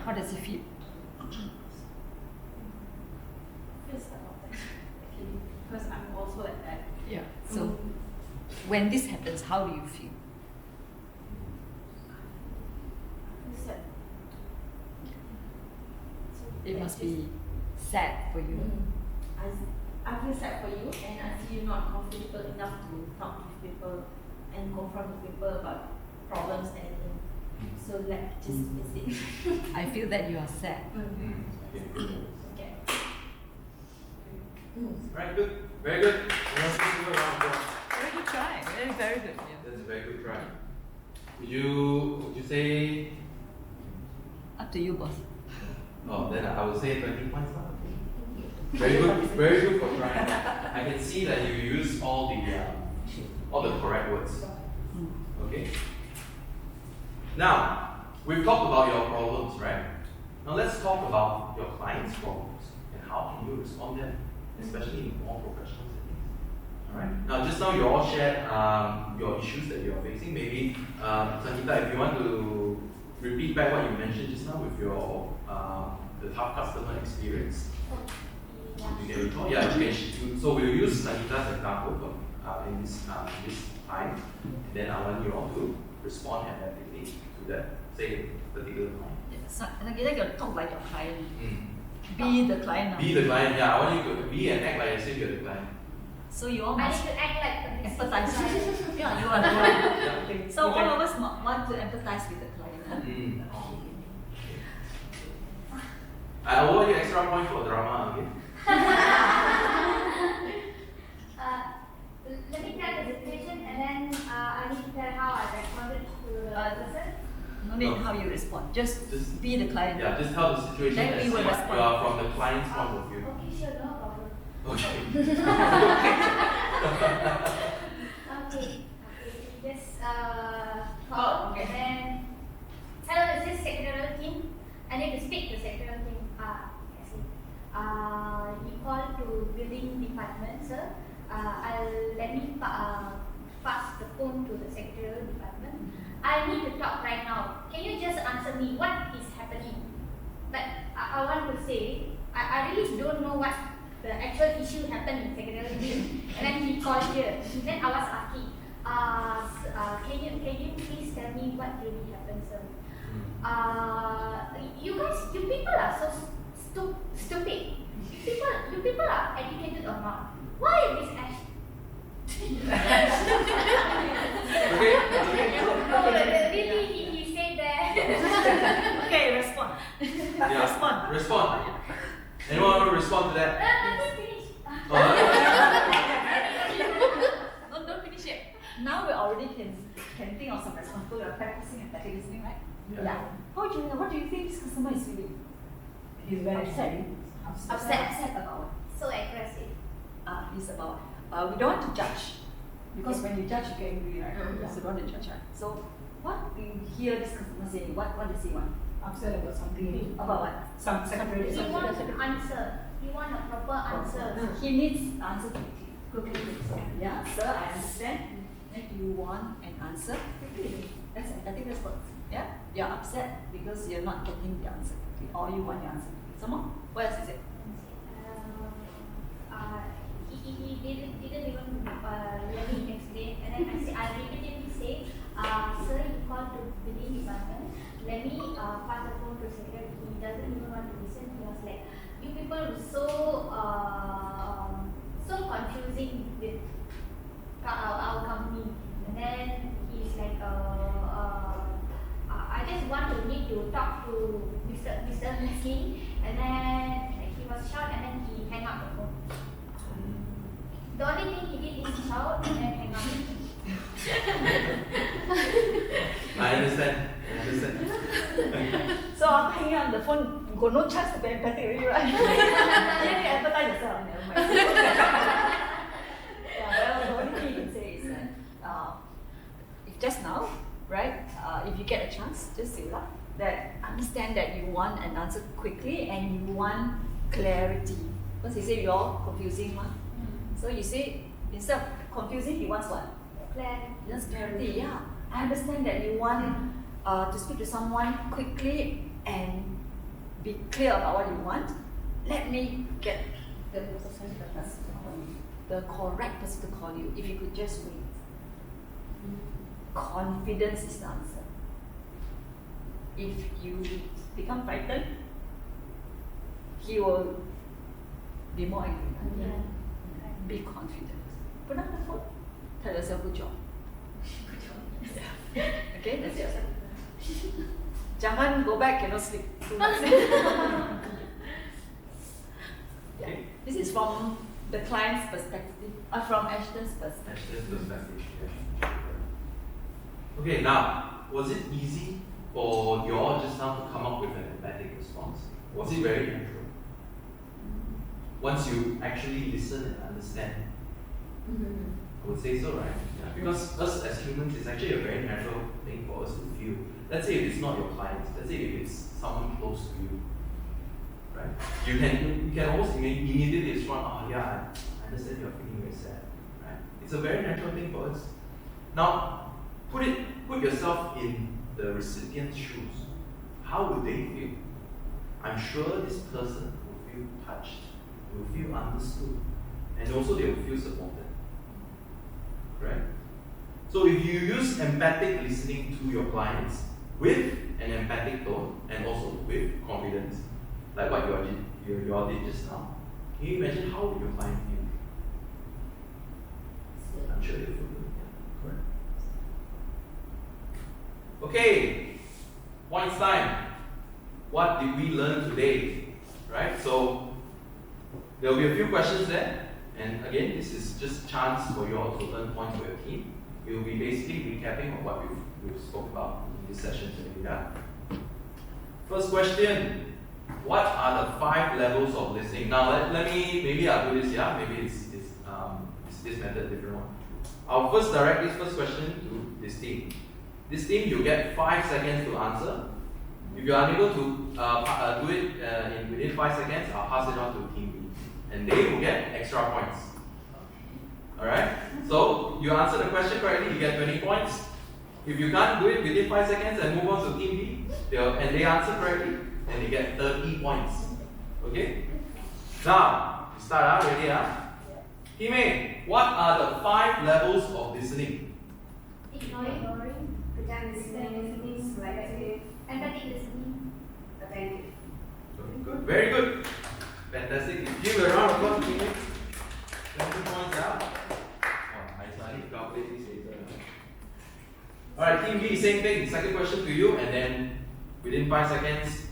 How does it feel? feels about that actually because I'm also like that. Yeah. So when this happens, how do you feel? Feels sad. So It like must just- be sad for you. I feel sad for you and I see you not comfortable enough to talk with people and confront with people about problems and anything. So like just face it. I feel that you are sad. Okay. Right, good. Very good. Let's give you a round of applause. Very good try. Very good. Yeah. That's a very good try. Would you say? Up to you, boss. Oh, then I would say 20 points now. Very good for trying. I can see that you use all the correct words. Okay. Now we've talked about your problems, right? Now let's talk about your clients' problems and how can you respond to them, especially in more professional settings. All right. Now just now you all shared your issues that you are facing. Maybe Sangeeta, if you want to repeat back what you mentioned just now with your the tough customer experience. Yeah. You can recall. Yeah, so we'll use Sangeeta's example in this time. Then I want you all to respond empathically to that, say, particular point. So, Sangeeta, you talk like your client. Mm. Be the client now. Be the client, yeah. I want you to be and act like as if you're the client. So you all I must need to act like a empathize. business Yeah, you are. Yeah. So all of us want to empathize with the client. Huh? Mm. I award you extra point for drama, okay? Let me tell the situation and then I need to tell how I responded to the person. No need how you respond. Just be the client. Yeah, just tell the situation Then as we will you respond. are from the client's point of view. Okay, sure, no problem. Okay. Okay, just call okay. and then hello, this is secretarial team. I need to speak to secretarial team. I see. You call to building department, sir. Let me pass the phone to the secretarial department. I need to talk right now. Can you just answer me what is happening? But I want to say I really don't know what the actual issue happened in secretarial team. And then he called here. Then I was asking, can you please tell me what really happened, sir? You people are so stupid. You people are educated or not? Why is this Ashton? No, really, he said that. Okay, respond. Yeah. Respond. Anyone want to respond to that? Let me finish. Don't finish yet. Now we already can think of some response. We are practicing empathic listening, right? Yeah. What do you think this customer is feeling? He's very Upset. Upset about what? So aggressive. It's about we don't want to judge, because when you judge you get angry, right? So don't want to judge, right? So what you hear this customer saying? What does he want? upset about something. About what? Some secretary. He wants an answer. He wants a proper answer. He needs answer quickly. Yeah, sir, I understand. If you want an answer quickly, that's empathic response. Yeah, you're upset because you're not getting the answer quickly, or you want the answer quickly. Some more? What else is it? He didn't even let me explain, and then I repeatedly say, sir, you called to billing department. Let me pass the phone to secretary. He doesn't even want to listen. He was like, you people were so confusing with our company. And then he's like, I just need to talk to Mr. Leslie. And then he was shocked, and then he hang up the phone. The only thing he did is shout and then hang up. I understand. So after hanging up the phone, you got no chance to be empathic already, right? You can empathize yourself. Never mind. Yeah, well, the only thing you can say is that if just now, right? If you get a chance, just say that understand that you want an answer quickly and you want clarity. Because he said you're all confusing one. So you say instead of confusing, he wants what? Clarity. Just clarity. Yeah, I understand that you want to speak to someone quickly and be clear about what you want. Let me get the person to call you, the correct person to call you. If you could just wait. Confidence is the answer. If you become frightened, he will be more angry. Yeah. Be confident. Put down the phone. Tell yourself good job. Okay, that's yourself. Jangan go back, cannot sleep. Yeah. This is from the client's perspective, from Ashton's perspective. Okay, now, was it easy for you all just now to come up with an empathic response? Was it very natural? Once you actually listen and understand, I would say so, right? Yeah. Because us as humans, it's actually a very natural thing for us to feel. Let's say if it's not your client, let's say if it's someone close to you, right? You can almost immediately respond, oh yeah, I understand you're feeling very sad, right? It's a very natural thing for us. Now, put yourself in the recipient's shoes. How would they feel? I'm sure this person will feel touched, will feel understood, and also they will feel supported. Right? So if you use empathic listening to your clients with an empathic tone and also with confidence, like what you all did just now, can you imagine how would your client feel? I'm sure they feel good. Yeah, correct. Okay, points time. What did we learn today? Right? So there will be a few questions there, and again, this is just a chance for you all to earn points for your team. We will be basically recapping on what we've spoke about in this session today. Yeah? First question. What are the 5 levels of listening? Now let me, maybe I'll do this, yeah? Maybe it's this method, different one. I'll first direct this first question to this team. This team, you get 5 seconds to answer. If you're unable to do it within 5 seconds, I'll pass it on to team B. And they will get extra points. Alright? So you answer the question correctly, you get 20 points. If you can't do it within 5 seconds and move on to team B, and they answer correctly, then you get 30 points. Okay? Now, you start out ready, huh? Team A, what are the 5 levels of listening? Ignoring, pretend listening, selective, empathic listening, attentive. Good. Very good. Fantastic. Give a round of applause, team A. 20 points out. Oh, I need to calculate this later. Alright, team B, same thing. Second question to you, and then within 5 seconds,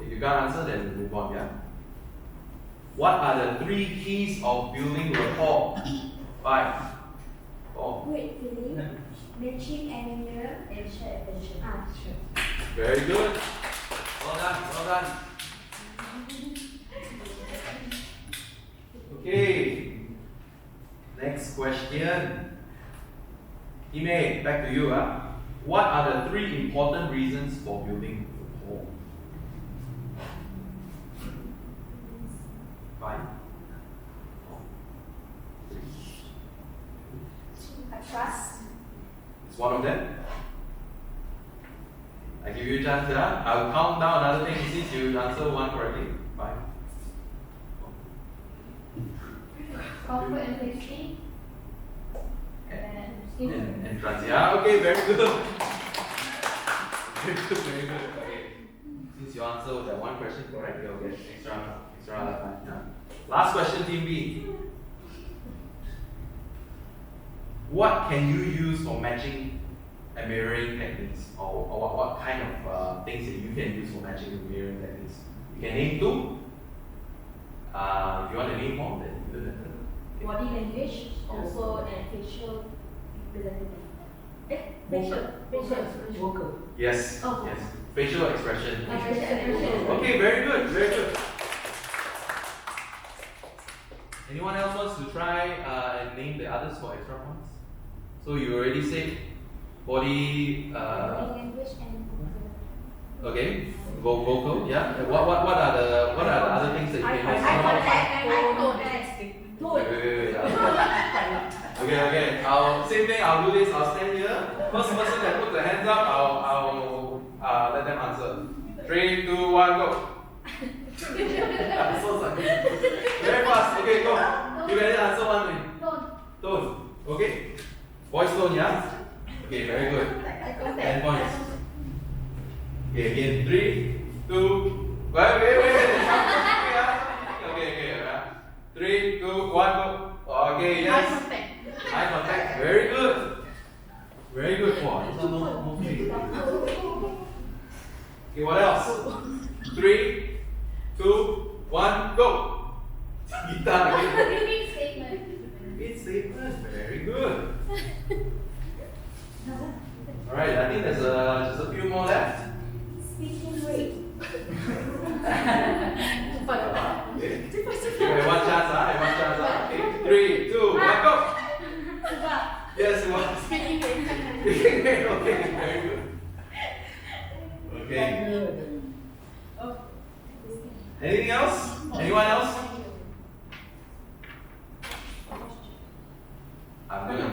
if you can't answer, then we move on, yeah? What are the 3 keys of building rapport? 5, 4. Wait, feeling, matching anger, and share attention. Sure. Very good. Well done, well done. Okay. Next question. Ime, back to you. What are the 3 important reasons for building rapport? 5, 4, 3. Trust. It's one of them. I give you a chance, yeah? I'll count down another thing since you answer one correctly. 5. Comfort and safety. And trust. Yeah, okay, very good. Very good, very good. Okay. Since you answered that one question correct, you'll get extra time. Yeah. Last question, team B. What can you use for matching and mirroring techniques? Or what kind of things that you can use for matching and mirroring techniques? You can name 2. If you want to name more, then do that. Body language, also and facial representative. Vocal. Yes, Oh. yes. Facial expression. Facial expression. Okay, very good, very good. Anyone else wants to try and name the others for extra points? So you already said body. Body language and Okay, vocal. Yeah. What are the other things that you can use? eye contact. Wait. Okay. Same thing. I'll do this. I'll stand here. First person that put the hands up, I'll let them answer. 3, 2, 1, go. I'm so sorry. Very fast. Okay, go. You ready to answer one thing? Tone. Okay. Voice tone, yeah? Okay, very good. 10 points. Okay, again. 3, 2, wait. Okay. 3, 2, 1, go. Okay, yes. Eye contact. Very good. Very good. Wow, this one no faith. Okay, what else? 3, 2, 1, go. Guitar again. Repeat statement. Repeat statement. Very good. Alright, I think there's just a few more left. Speaking rate. Okay, one chance. Okay, 3, 2, 1, go. Yes, it was. Speaking rate. Okay, very good. Okay. Anything else? Anyone else? I'm gonna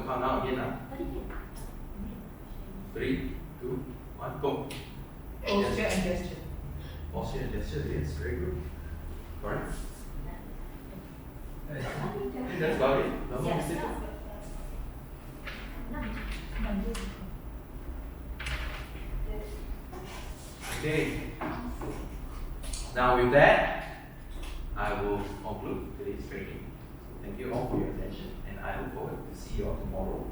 count down again now. 3, 2, 1, go. Posture and gesture. Posture and gesture, yes, very good. Correct. I will conclude today's training. Thank you all for your attention, and I look forward to see you all tomorrow.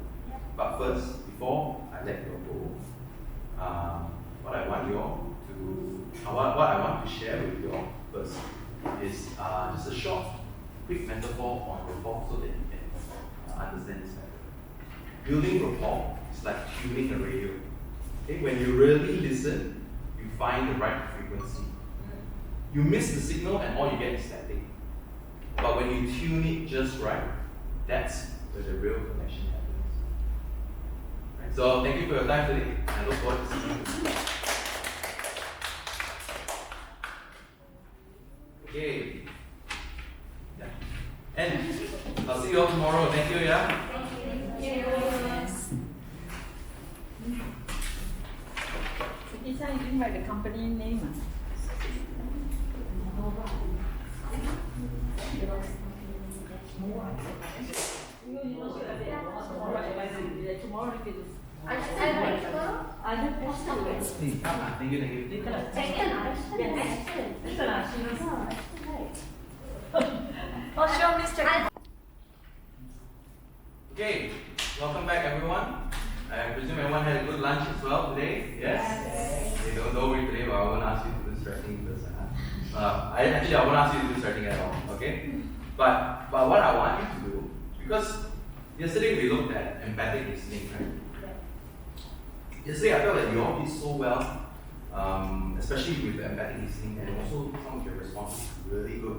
But first, before I let you all go, what I want to share with you all first is just a short, quick metaphor on rapport so that you can understand this better. Building rapport is like tuning a radio. Okay? When you really listen, you find the right frequency. You miss the signal and all you get is static. But when you tune it just right, that's where the real connection happens. Right? So thank you for your time today. I look forward to seeing you. Okay. Yeah. And I'll see you all tomorrow. Thank you, yeah? Yes. So teacher, you didn't write the company name. Thank you. Oh, sure, Miss Jack. Okay, welcome back everyone. I presume everyone had a good lunch as well today? Yes? Okay, don't worry today, but I won't ask you to do stretching because I won't ask you to do stretching at all, okay? But what I want you to do, because yesterday we looked at empathic listening, right? Yesterday I felt that you all did so well, especially with the empathic listening, and also some of your responses were really good.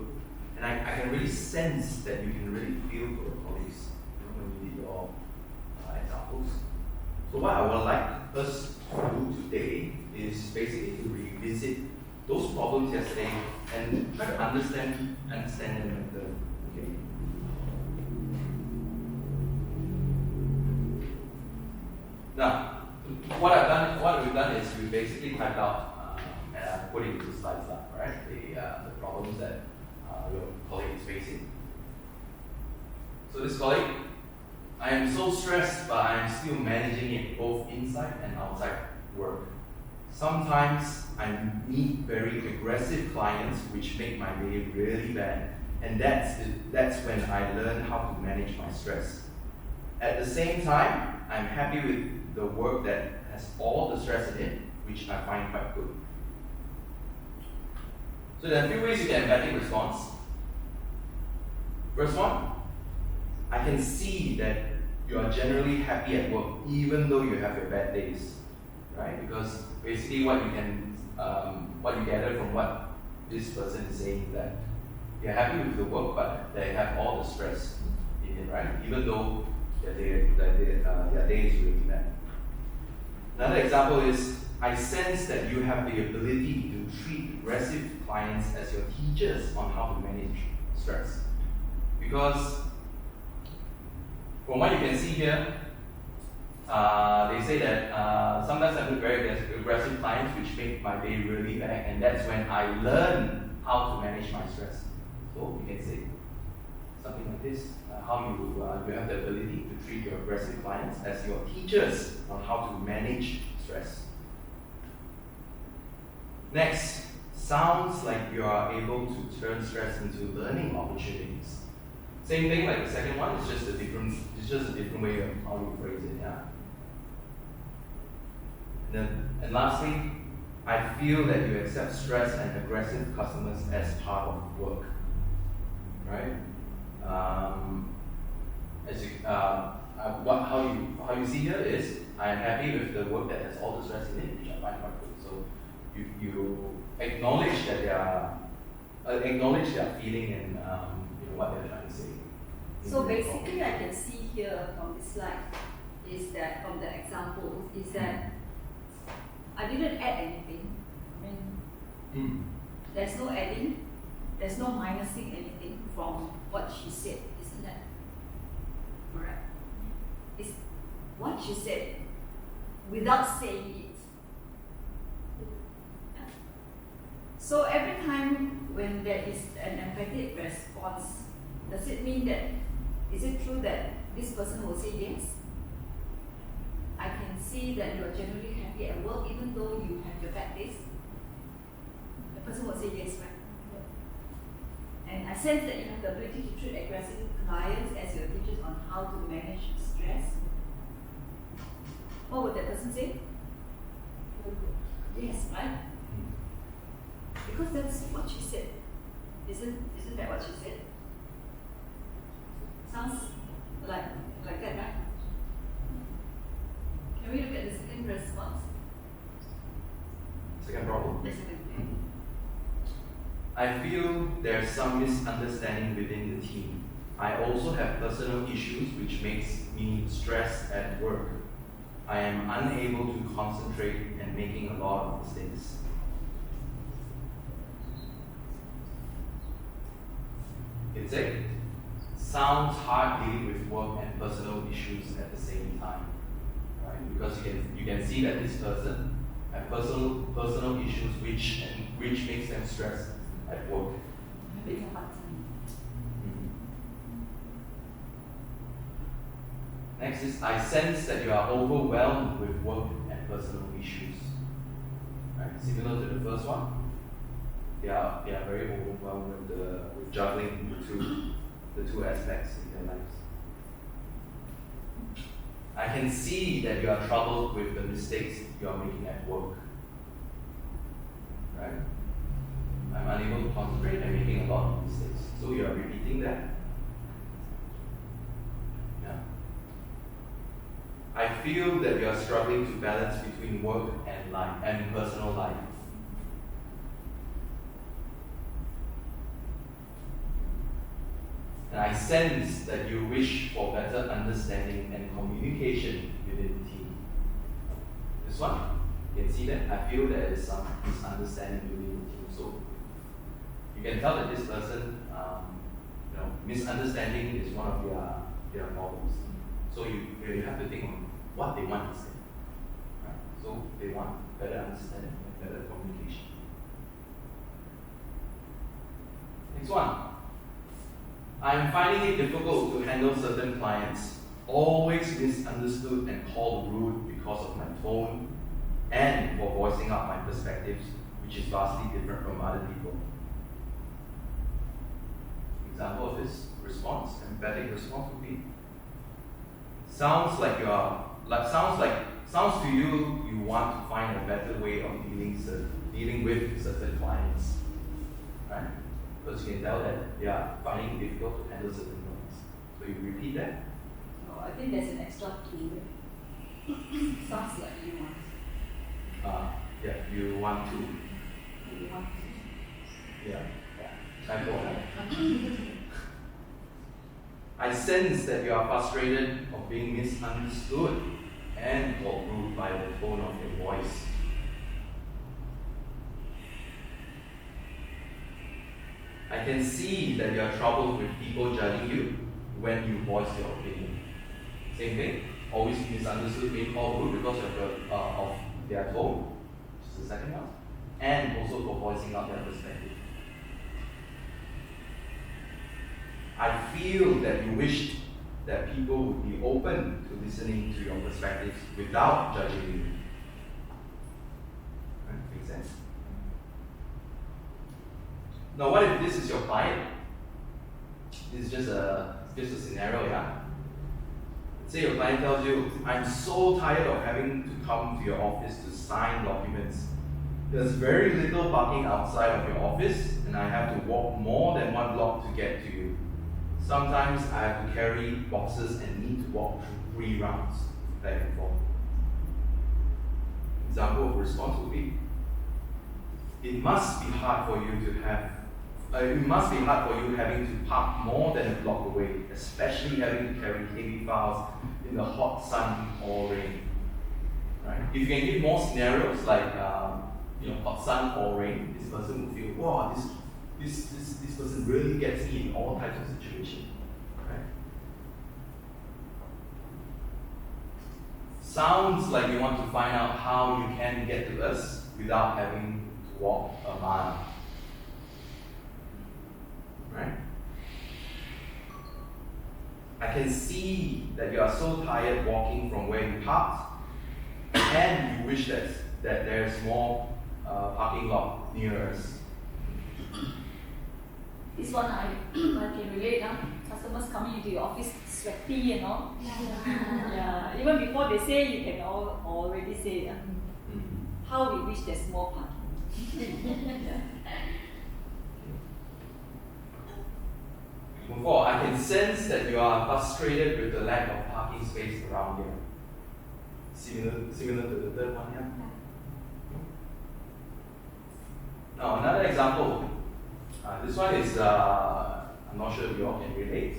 And I can really sense that you can really feel for your colleagues when you did your examples. So what I would like us to do today is basically to revisit those problems yesterday and try to understand them better. Okay. Now, what we've done is we basically typed out and I put it into the slides now, right? The problems that your colleague is facing. So this colleague, I am so stressed, but I am still managing it both inside and outside work. Sometimes I meet very aggressive clients which make my day really bad, and that's when I learn how to manage my stress. At the same time, I'm happy with the work that has all the stress in it, which I find quite good. So there are a few ways you can empathic response. First one, I can see that you are generally happy at work even though you have your bad days, right? Because basically what you gather from what this person is saying is that you're happy with the work, but they have all the stress in it, right? Even though their day is really bad. Another example is, I sense that you have the ability to treat aggressive clients as your teachers on how to manage stress. Because from what you can see here, they say that sometimes I meet very aggressive clients which make my day really bad, and that's when I learn how to manage my stress. So you can say something like this, how you have the ability to treat your aggressive clients as your teachers on how to manage stress. Next, sounds like you are able to turn stress into learning opportunities. Same thing like the second one, it's just a different way of how you phrase it, yeah. And lastly, I feel that you accept stress and aggressive customers as part of work, right? How you see here is, I am happy with the work that has all the stress in it, which I find quite good. So you acknowledge that acknowledge their feeling and what they're trying to say. So basically, I can see here from this slide is that from the example is that I didn't add anything. I mean, there's no adding, there's no minusing anything from what she said, isn't that correct? It's what she said without saying it. So every time when there is an empathic response, does it mean that, is it true that this person will say yes? I can see that you are generally happy at work even though you have your bad days. The person will say yes, right? I sense that you have the ability to treat aggressive clients as your teachers on how to manage stress. What would that person say? Yes, right? Because that's what she said. Isn't that what she said? Sounds like that, right? Can we look at the second response? Second problem. The second. I feel there's some misunderstanding within the team. I also have personal issues which makes me stressed at work. I am unable to concentrate and making a lot of mistakes. It's a sounds hard dealing with work and personal issues at the same time, right? Because you can see that this person have personal issues which makes them stressed at work. Maybe it's a hard time. Next is, I sense that you are overwhelmed with work and personal issues. Right? Similar to the first one, they are very overwhelmed with juggling the two aspects in their lives. I can see that you are troubled with the mistakes you are making at work. Right? I'm unable to concentrate and making a lot of mistakes. So you are repeating that. Yeah. I feel that you are struggling to balance between work and life and personal life. And I sense that you wish for better understanding and communication within the team. This one, you can see that I feel there is some misunderstanding within the team. So you can tell that this person, misunderstanding is one of their problems. So you have to think on what they want to say. Right? So they want better understanding and better communication. Next one. I'm finding it difficult to handle certain clients, always misunderstood and called rude because of my tone and for voicing out my perspectives, which is vastly different from other people. Example of this response, emphatic response would be, sounds to you, you want to find a better way of dealing with certain clients, right? Because you can tell that they are finding it difficult to handle certain clients. So you repeat that. Oh, I think there's an extra key. Sounds like you want. You want to. You want to. Yeah. Time for that. I sense that you are frustrated of being misunderstood and called rude by the tone of your voice. I can see that you are troubled with people judging you when you voice your opinion. Same thing, always misunderstood, being called rude because of their tone, which is the second one, and also for voicing out their perspective. I feel that you wished that people would be open to listening to your perspectives without judging you. Right? Makes sense? Now, what if this is your client? This is just a scenario, yeah? Let's say your client tells you, I'm so tired of having to come to your office to sign documents. There's very little parking outside of your office, and I have to walk more than 1 block to get to you. Sometimes I have to carry boxes and need to walk through 3 rounds, back and forth. Example of response would be, it must be hard for you having to park more than 1 block away, especially having to carry heavy files in the hot sun or rain. Right? If you can give more scenarios like hot sun or rain, this person will feel, wow, this person really gets me in all types of situations. Right? Sounds like you want to find out how you can get to us without having to walk a mile. Right? I can see that you are so tired walking from where you parked, and you wish that there's more parking lot near us. This one I can relate. Customers coming into your office sweaty and all. Yeah. Even before they say, you can already say, how we wish there's more parking. Move on. I can sense that you are frustrated with the lack of parking space around here. Similar to the third one, yeah? Now, another example. This one is, I'm not sure if you all can relate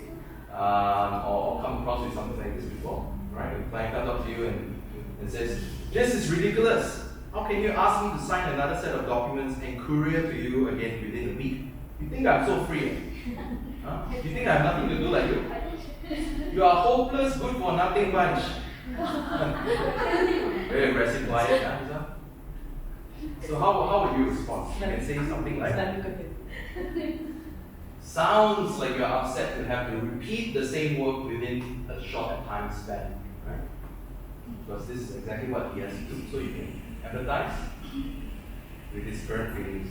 or come across with something like this before, right? The client comes up to you and says, this is ridiculous. How can you ask me to sign another set of documents and courier to you again within a week? You think I'm so free? Huh? You think I have nothing to do like you? You are hopeless, good for nothing bunch. Very aggressive client, huh? So how would you respond? You can say something like, sounds like you're upset to have to repeat the same work within a short time span, right? Because this is exactly what he has to do, so you can empathize with his current feelings.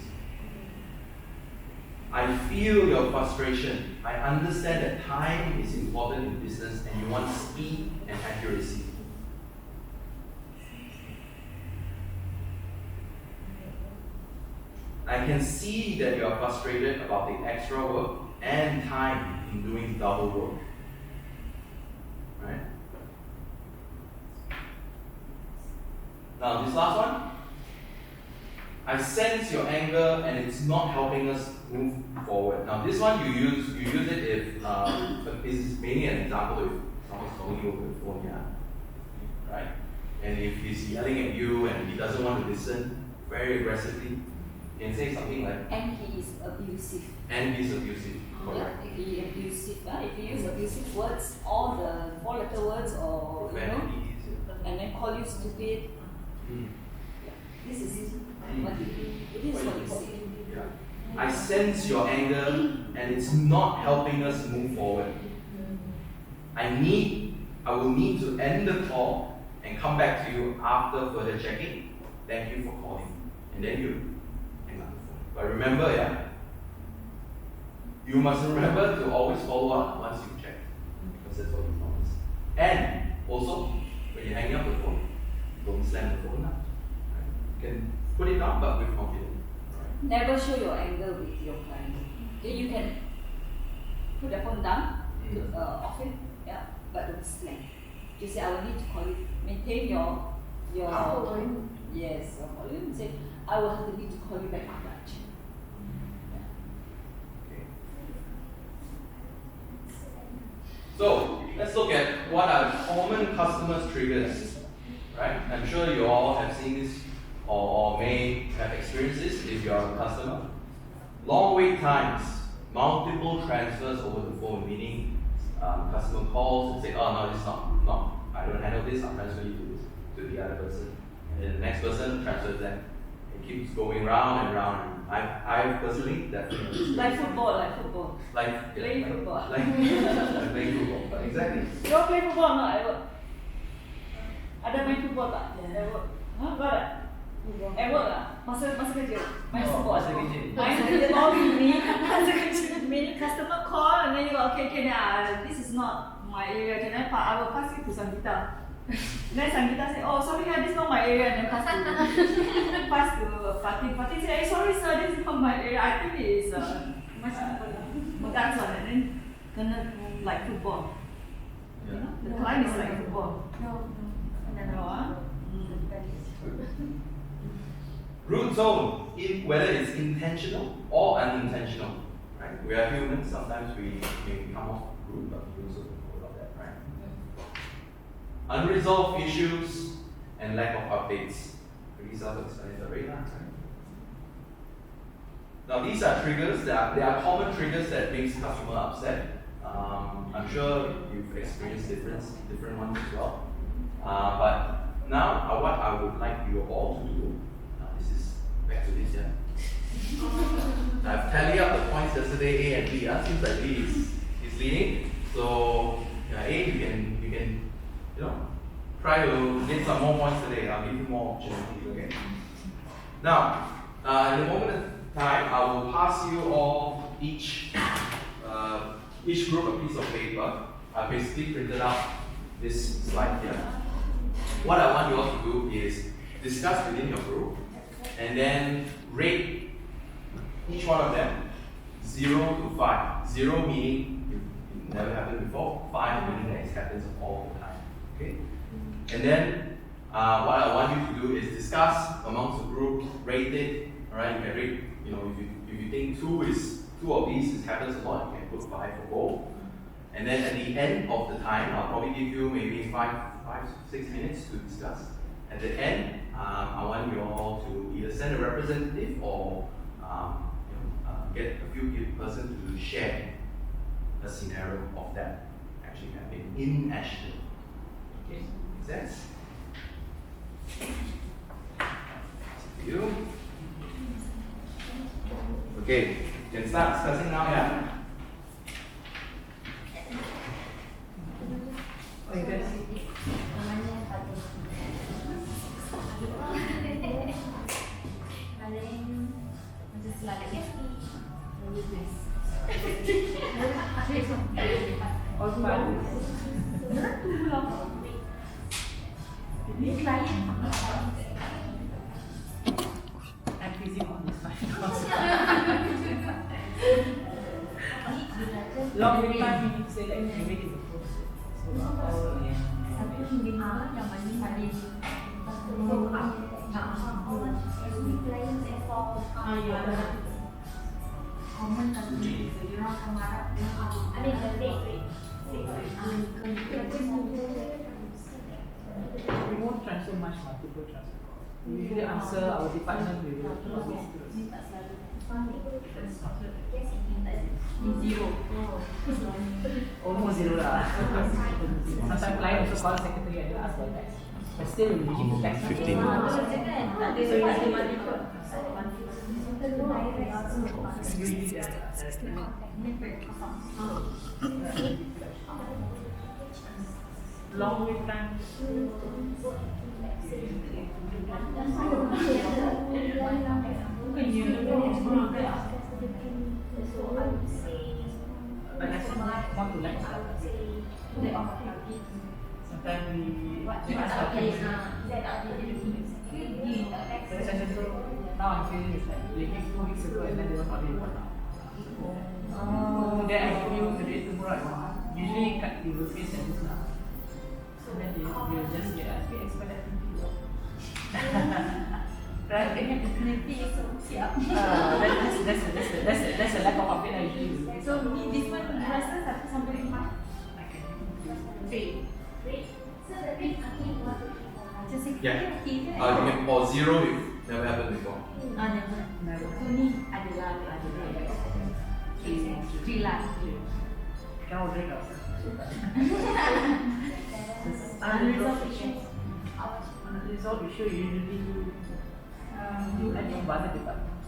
I feel your frustration. I understand that time is important in business and you want speed and accuracy. I can see that you are frustrated about the extra work and time in doing double work. Right? Now, this last one. I sense your anger and it's not helping us move forward. Now, this one you use it if this is mainly an example if someone's calling you over the phone, yeah, right? And if he's yelling at you and he doesn't want to listen very aggressively, you can say something like, and he is abusive. And he's abusive. Correct. Yeah, if he abusive, if he use abusive words, all the 4-letter words or and then call you stupid. This is what it is what you say. Yeah. I sense your anger and it's not helping us move forward. I will need to end the call and come back to you after further checking. Thank you for calling. And then you hang up the phone. But remember, yeah, you must remember to always follow up once you check. Because that's what you promised. And also, when you're hanging up the phone, don't slam the phone up. Right? You can put it down, but with confidence. Right? Never show your anger with your client. Okay, you can put the phone down off it, yeah, but don't slam. You say, I will need to call you. Maintain your volume. Yes, your volume. Say, I will have to need to call you back after I check. Okay. So let's look at what are common customers triggers. Right? I'm sure you all have seen this or may have experienced this if you're a customer. Long wait times, multiple transfers over the phone, meaning customer calls and say, oh no, it's not, I don't handle this, I'll transfer you to the other person. And then the next person transfers them. It keeps going round and round. I personally definitely Like football. like Playing football. Like playing football. Exactly. You all play football not at work? Ada main football tak? At work? Hah? Kau ada? At work lah? Masa kerja? Main football? Masa kerja. Main football masa kerja. Many customer call and then you go, okay, this is not my area. Can I will pass it to Sangeeta. Then Sangeeta say, oh sorry, this is not my area. And then pass to Fatin. Fatin say, hey, sorry sir, this is not my area. I think it is Megang one. And then kena like football. You know, the client is like football. No. Rude tone, whether it's intentional or unintentional, right? We are humans. Sometimes we may come off rude, but we also know about that, right? Unresolved issues and lack of updates. Pretty self-explanatory, right? Now these are triggers. They are common triggers that makes customer upset. I'm sure you've experienced different ones as well. But now, what I would like you all to do, this is back to this, yeah. I've tallied up the points yesterday, A and B. Seems like B is leading. So A, you can try to get some more points today. I'll give you more opportunities. Okay. Now, in a moment of time, I will pass you all each each group a piece of paper. I basically printed out this slide here. What I want you all to do is discuss within your group and then rate each one of them 0 to 5. 0 meaning it never happened before, 5 meaning that it happens all the time. Okay? And then what I want you to do is discuss amongst the group, rate it. Alright, you can rate, if you think two of these happens a lot, you can put 5 for both. And then at the end of the time, I'll probably give you maybe 6 minutes to discuss. At the end, I want you all to either send a representative or get a few person to share a scenario of that actually happening in Ashton. Okay, makes sense? You? Okay, you can start discussing now, yeah? I'm busy on this one. Long reply meaning say that you make it the process. So we won't transfer much multiple transfer calls. We usually answer our department we will almost zero lah. Sometimes client also call secretary and ask for text. But still we usually text 15 minutes. So usually long wait time. But that's not to like sometimes we ask our parents. So essentially now I'm feeling it's like they give 2 weeks ago and then they don't order one now. So then I give you the date tomorrow. Usually you will face at this now. So then you just get a bit expedite. Right? That's a lack of update I usually. So this one rasa satu sampai 5. I can Three. So the rate again what to Yeah. You can or 0 if never happened before. never. So ni adalah three lah. Cannot drink outside. Unresolved issue usually I think banyak department.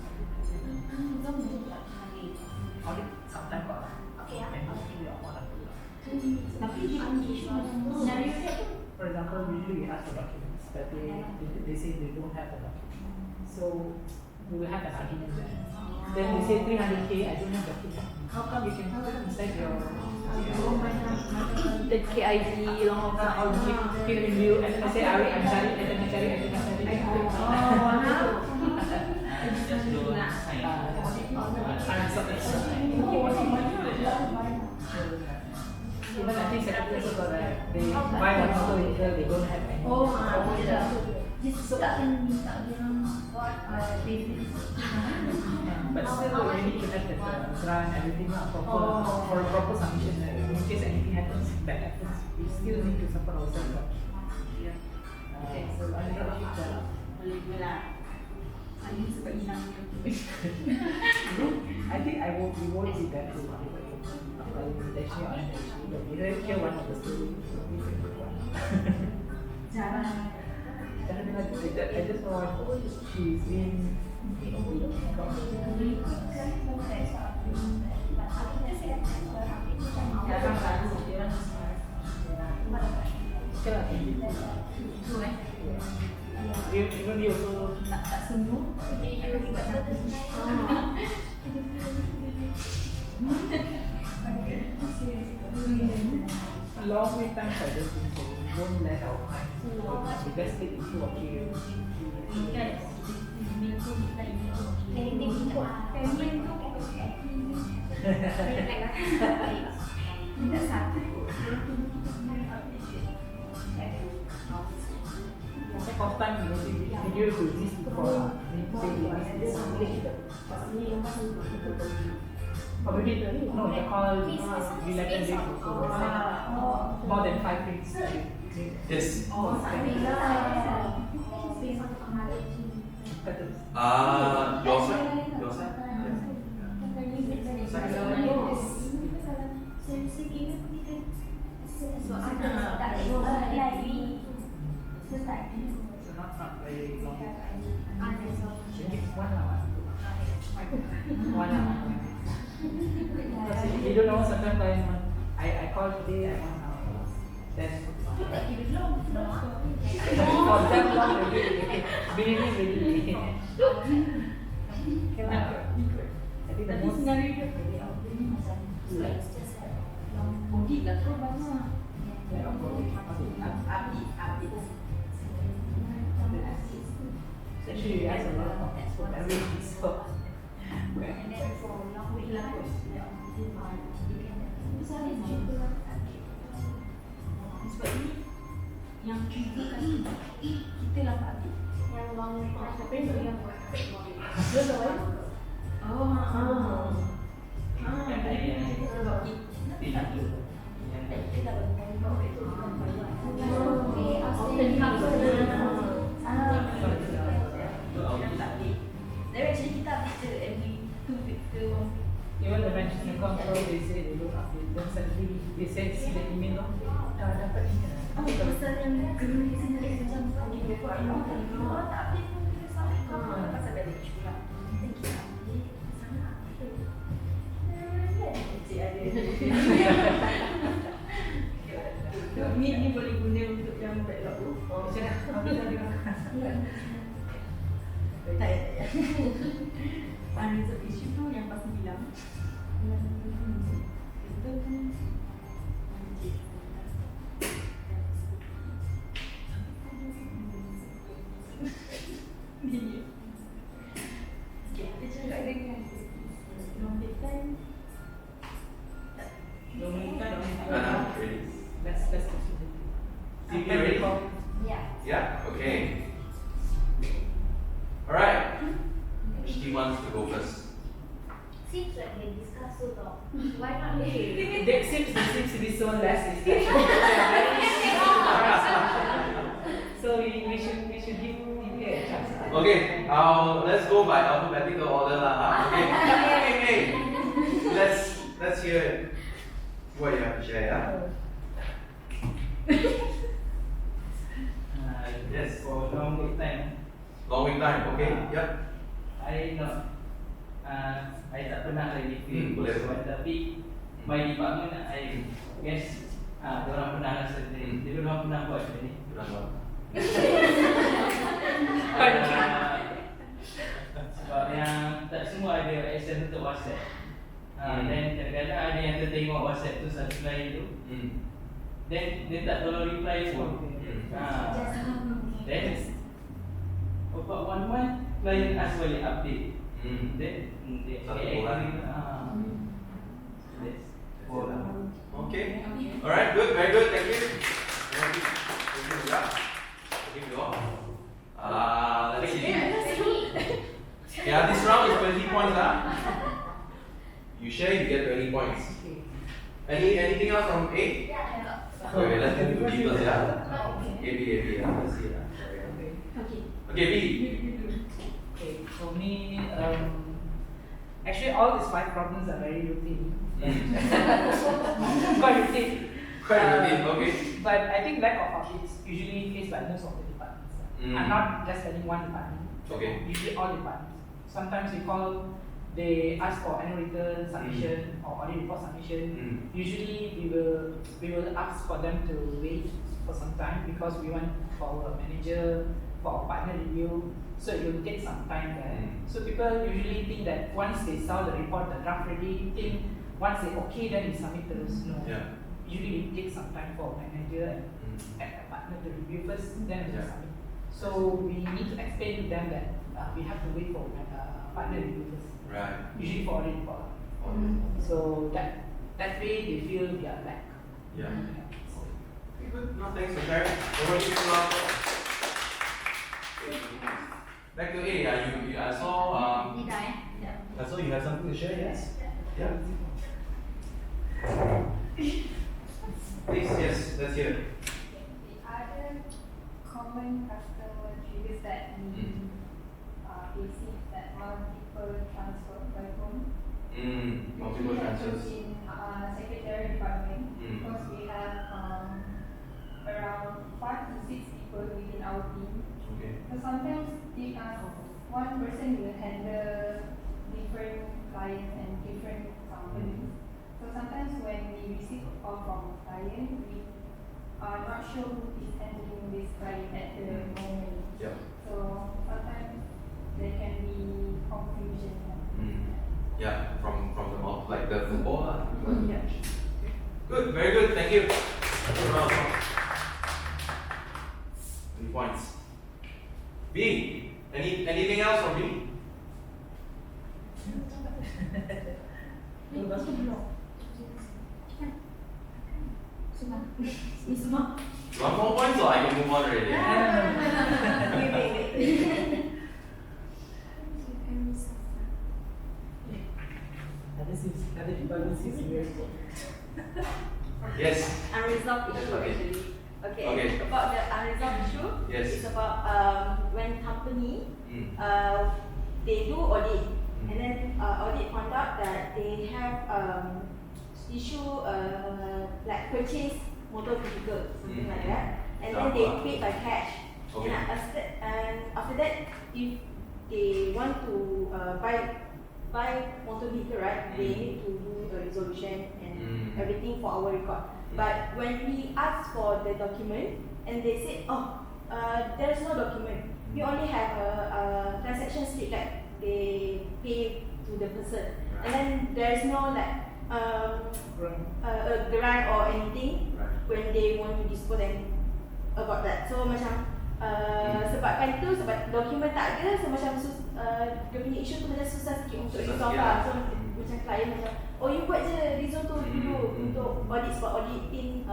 Audit sometimes got. Okay, And mostly we are one or two. tapi scenario dia tu For example, usually we ask for documents, but they say they don't have the documents. So we will have an argument there. Then they say 300K, I don't have document. How come you can put it inside your The KID long all give review and I say I'm sorry, I don't cari. Even I think secretary also got right. They buy one motor vehicle, they don't have any. so takkan minta dia buat business. But still, we need to have the grant, everything for a proper submission. In case anything happens, bad happens, we still need to support ourselves. So I don't know if I think we won't be that too. Actually, unintentionally, but we don't hear one of the stories. I just know she's been. Even you also tak semua. long wait times, I don't think so. We don't let our clients. We just take issue of period. Kan minggu kita ini training training tu kita satu Most of time, you know, the video to these people need to say this English. Or maybe no, they call 11 days more than 5 days. Yes. Your side? Your side? So not very long. It's 1 hour. 1 hour. You don't know, sometimes I call today, I 1 hour. Then for that long already, really. I think the most actually we ask a lot of expert every so and then for long week lah sebab ni yang triggerkan kita lah Pak Abid yang long week tapi yang even the management control, they say they don't update. Then suddenly they say see the email, dapat email. pasal yang guru di sini dia macam pergi buat tak update pun kita sampai pasal balik juga thank you sangat cik ada Meet ni boleh guna untuk yang backlog tu Macam mana? tak ya unresolved issue tu yang pasal bilang kita cakap dengan long time Ready. Let's continue. TV ready? yeah Yeah, okay. Alright. Which team wants to go first? seems like they discuss so long why not they There seems to be so less discussion. So we should give TV a chance. Okay, let's go by alphabetical order lah. Okay. Let's hear what you have to share. Yeah? Yes. For long wait time. Long week time. Okay. Yep. I tak pernah lagi boleh. tapi my department I guess diorang pernah rasa diorang pernah buat macam ni. Sebab yang tak semua ada access untuk WhatsApp. Dan kadang-kadang ada yang tertengok WhatsApp tu satu lain tu. Then dia tak tolong reply pun. Then about 1 month client ask balik update. Then they agree. That's all. Okay. Alright, good, very good, thank you. Thank you. Yeah. Thank you all. Let's see. Yeah, this round is 20 points. You share, you get 20 points. Anything else from A? Okay, let's move to B first, yeah? A, B, yeah. Let's see. Okay, B. Okay, for me, actually all these 5 problems are very routine. Quite routine. Okay. But I think lack of updates usually faced by most of the departments. I'm not just telling one department. Okay. Usually all departments. Sometimes we call, they ask for annual return submission or audit report submission. Usually we will ask for them to wait for some time because we want for our manager, for our partner review. So it will take some time there. So people usually think that once they saw the report, the draft ready, think once they okay then we submit the no. Yeah. usually it takes some time for manager and a partner to review first, then we Yeah. submit. So we need to explain to them that we have to wait for partner review first. Right. Usually for audit report. So that way they feel they are back. Yeah. So, Okay, good. No, thanks for sharing. Over to you, Mark. Back to A. I saw. I saw you have something to share. Yes. Yeah. Please, yes. Let's hear. The other common customer triggers that we facing is that multiple transfer by phone. Multiple transfers. In secretary department, Mm. because we have around 5 to 6 people within our team. Okay. So sometimes one person will handle different clients and different companies. So sometimes when we receive a call from a client, we are not sure who is handling this client at the moment. Yeah. So sometimes there can be confusion. Yeah. From the mouth, like the football. Yeah. Good. Very good. Thank you. Any points? B. Anything else from B? One more point, so I can move on already. Wait. Other departments is very good. Yes. Unresolved issue Okay. actually. Okay. Okay. About the unresolved issue, Yes. it's about when company they do audit and then audit found out that they have issue like purchase motor vehicle, something like that, and then they pay by cash. Okay. And after that, if they want to buy motor vehicle, right, they need to do a resolution and everything for our record. But when we ask for the document and they say, there is no document, we only have a transaction slip like they pay to the person, and then there is no like a grant or anything when they want to dispose and about that. So macam sebabkan itu, sebab dokumen tak ada, so macam dia punya isu tu macam susah sikit untuk resolve lah. So macam klien macam, oh you buat je risotto dulu untuk audit, sebab audit team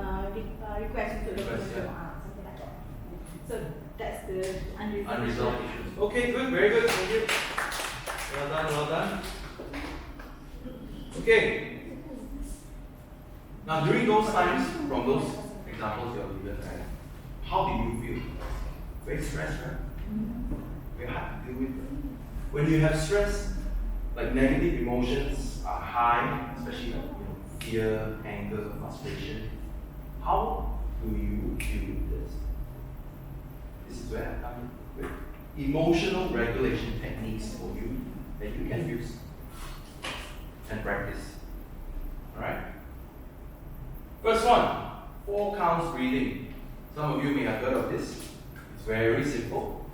request untuk dokumen tu. Something like that. So that's the Unresolved issues. Okay, good, very good, thank you. Well done, well done. Okay. Now during those times, from those examples you have given, right, how did you feel? Very stressed, right? Very hard to deal with. When you have stress, like negative emotions are high, especially like, fear, anger, frustration. How do you deal with this? This is where I come in with emotional regulation techniques for you that you can use and practice. Alright? First one, 4 counts breathing. Some of you may have heard of this. It's very simple.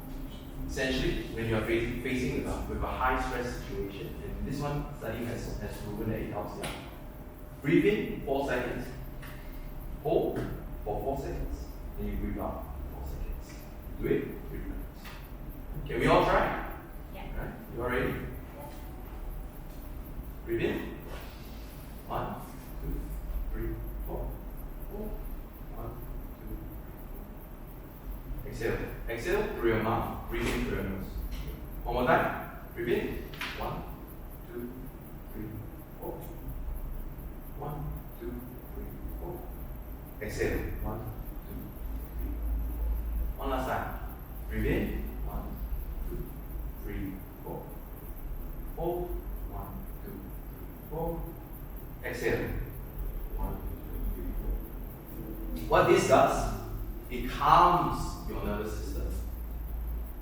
Essentially, when you are facing with a high stress situation, and this one study has proven that it helps you. Breathe in 4 seconds. Hold for 4 seconds. Then you breathe out 4 seconds. Do it 3 minutes. Can we all try? Yeah. Right? You all ready? Breathe in. 1, 2, 3, 4. 1, 2, 3. Exhale. Exhale through your mouth. Breathe in through your nose. One more time. Breathe in. 1, 2, 3, 4. 1, 2, 3, 4. Exhale. 1, 2, 3. One last time. Breathe in. 1, 2, 3, 4. Hold. 1, 2, 3, 4. Exhale. 1, 2, 3, 4. What this does, it calms your nervous system,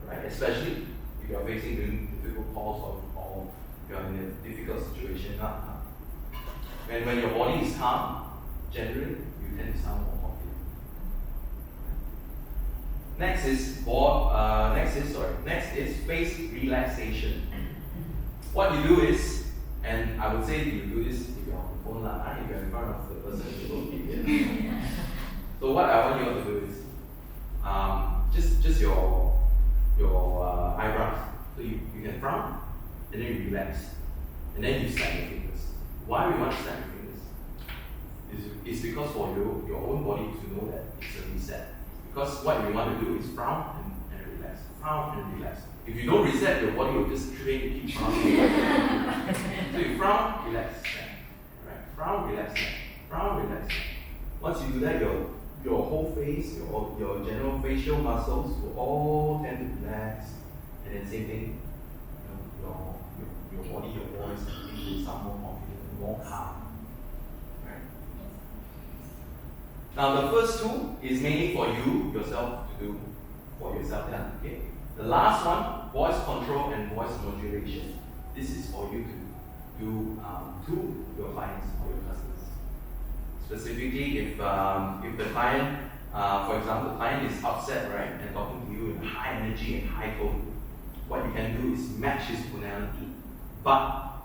right? Especially if you are facing difficult calls or you are in a difficult situation. When your body is calm, generally you tend to sound more confident. Next is face relaxation. What you do is, and I would say you do this if you're on the phone lah, right? If you're in front of the person, you don't keep it. So what I want you all to do is just your eyebrows. So you can frown and then you relax. And then you snap your fingers. Why we want to snap your fingers? It's because for your own body to know that it's a reset. Because what you want to do is frown and relax. Frown and relax. If you don't reset, your body will just train to keep frowning. So you frown, relax, snap. Right? Frown, relax, snap. Frown, relax, snap. Once you do that, your whole face, your general facial muscles will all tend to relax. And then same thing, your body, your voice, will sound more confident, more calm. Right? Now the first two is mainly for you yourself to do for yourself. Yeah? Okay. The last one, voice control and voice modulation. This is for you to do to your clients or your customers. Specifically, if the client, for example, the client is upset, right, and talking to you in high energy and high tone, what you can do is match his tonality, but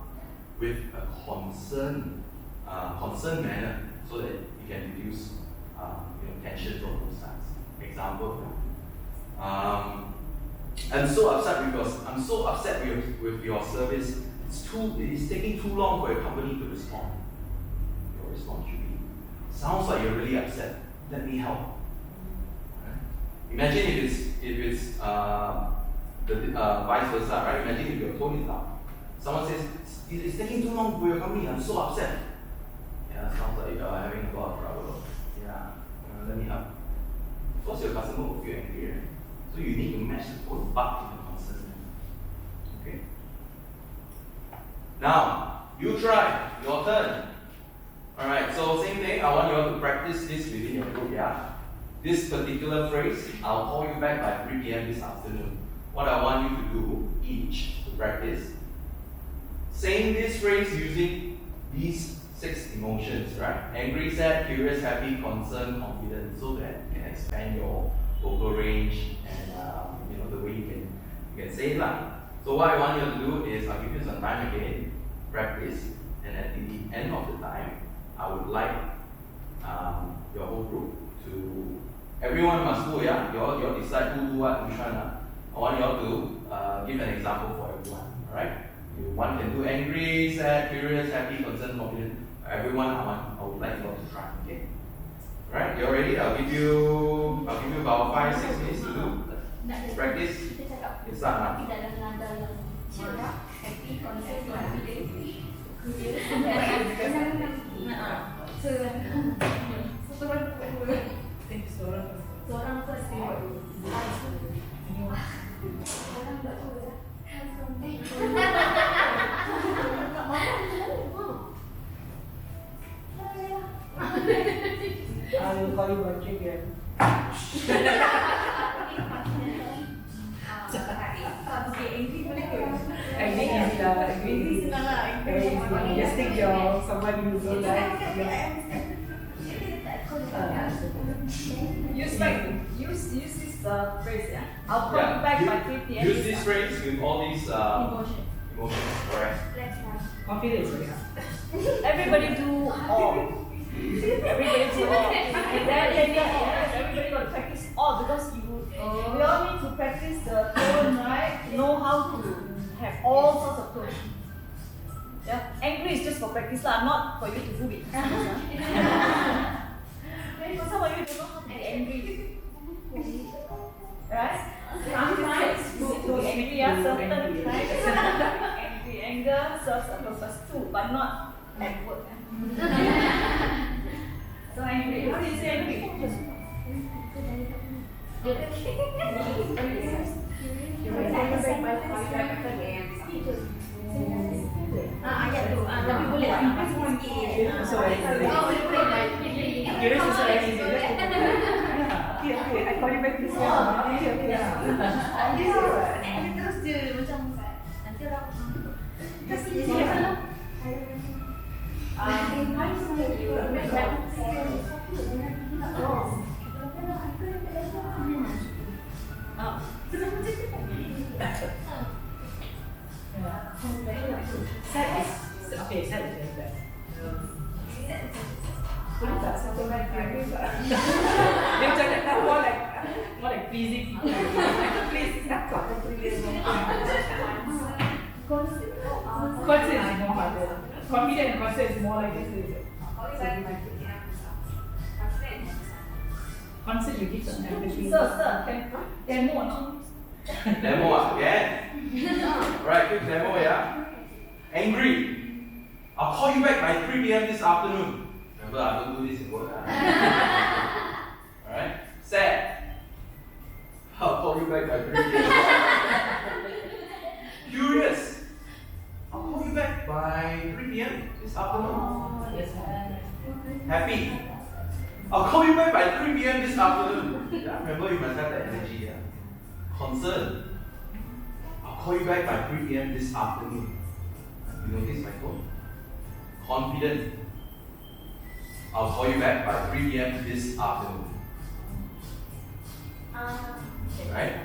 with a concerned manner, so that you can reduce tension from both sides. Example, I'm so upset with your service. It's taking too long for your company to respond. Your response should be, sounds like you're really upset. Let me help. Right? Imagine if it's the vice versa, right? Imagine if your tone is up. Someone says, it's taking too long for your company. I'm so upset. Yeah, sounds like you're having a lot of trouble. Yeah, let me help. Of course, your customer will feel angry, right? So you need to match the tone back to the concern. Okay. Now you try. Your turn. All right. So same thing. I want you all to practice this within your group. Yeah. This particular phrase, I'll call you back by 3 p.m. this afternoon. What I want you to do each to practice, saying this phrase using these 6 emotions, right? Angry, sad, curious, happy, concerned, confident, so that you can expand your vocal range and the way you can say it lah. So what I want you to do is I'll give you some time again, practice, and at the end of the time, I would like your whole group to, everyone must do, yeah? You all decide who do what, which one. I want you all to give an example for everyone, alright? One can do angry, sad, curious, happy, concerned, confident. Everyone, I would like you all to try, okay? Alright, you all ready? I'll give you about 5-6 minutes to do. Practice. It's not Tapi dalam nada yang marah, happy, concern, confident. Seorang first. Seorang tak tahu ya. I will call you back again. Angry is angry senang lah. Very easy. Just take your someone you don't like. Use this phrase, yeah? I'll call you back by 3 p.m. Use this phrase with all these emotions, correct? Confidence, yeah. Everybody do all. Everybody do all. And then everybody got to practice all because we all need to practice the tone, right? To know how to have all sorts of tones. Yeah, angry is just for practice lah, not for you to do it. For some of you don't know how to be angry. Right? Sometimes to be angry, certain times angry anger serves a purpose too, but not at work. So angry, how do you say angry? Ayat tu, tapi boleh lah impress more sikit. So curious is very easy. Okay, I call you back this one. Okay. Terus je macam nanti orang Kasi Sad is very bad. Boleh tak satu lagi habis tak? Dia macam nak more like pleasing people. Please, cakap apa please. Concern is more harder. Confident and concern is more like this. Concern you give some empathy. Demo. Demo again. Alright, quick demo, yeah. Angry. I'll call you back by 3 p.m. this afternoon. Remember, I don't do this in work. Alright. Sad. I'll call you back by 3 p.m. Curious. I'll call you back by 3 p.m. this afternoon. Happy. I'll call you back by 3 p.m. this afternoon. Yeah, remember, you must have that energy. Yeah. Concern. I'll call you back by 3 p.m. this afternoon. You notice my tone? Confident. I'll call you back by 3 p.m. this afternoon. Right?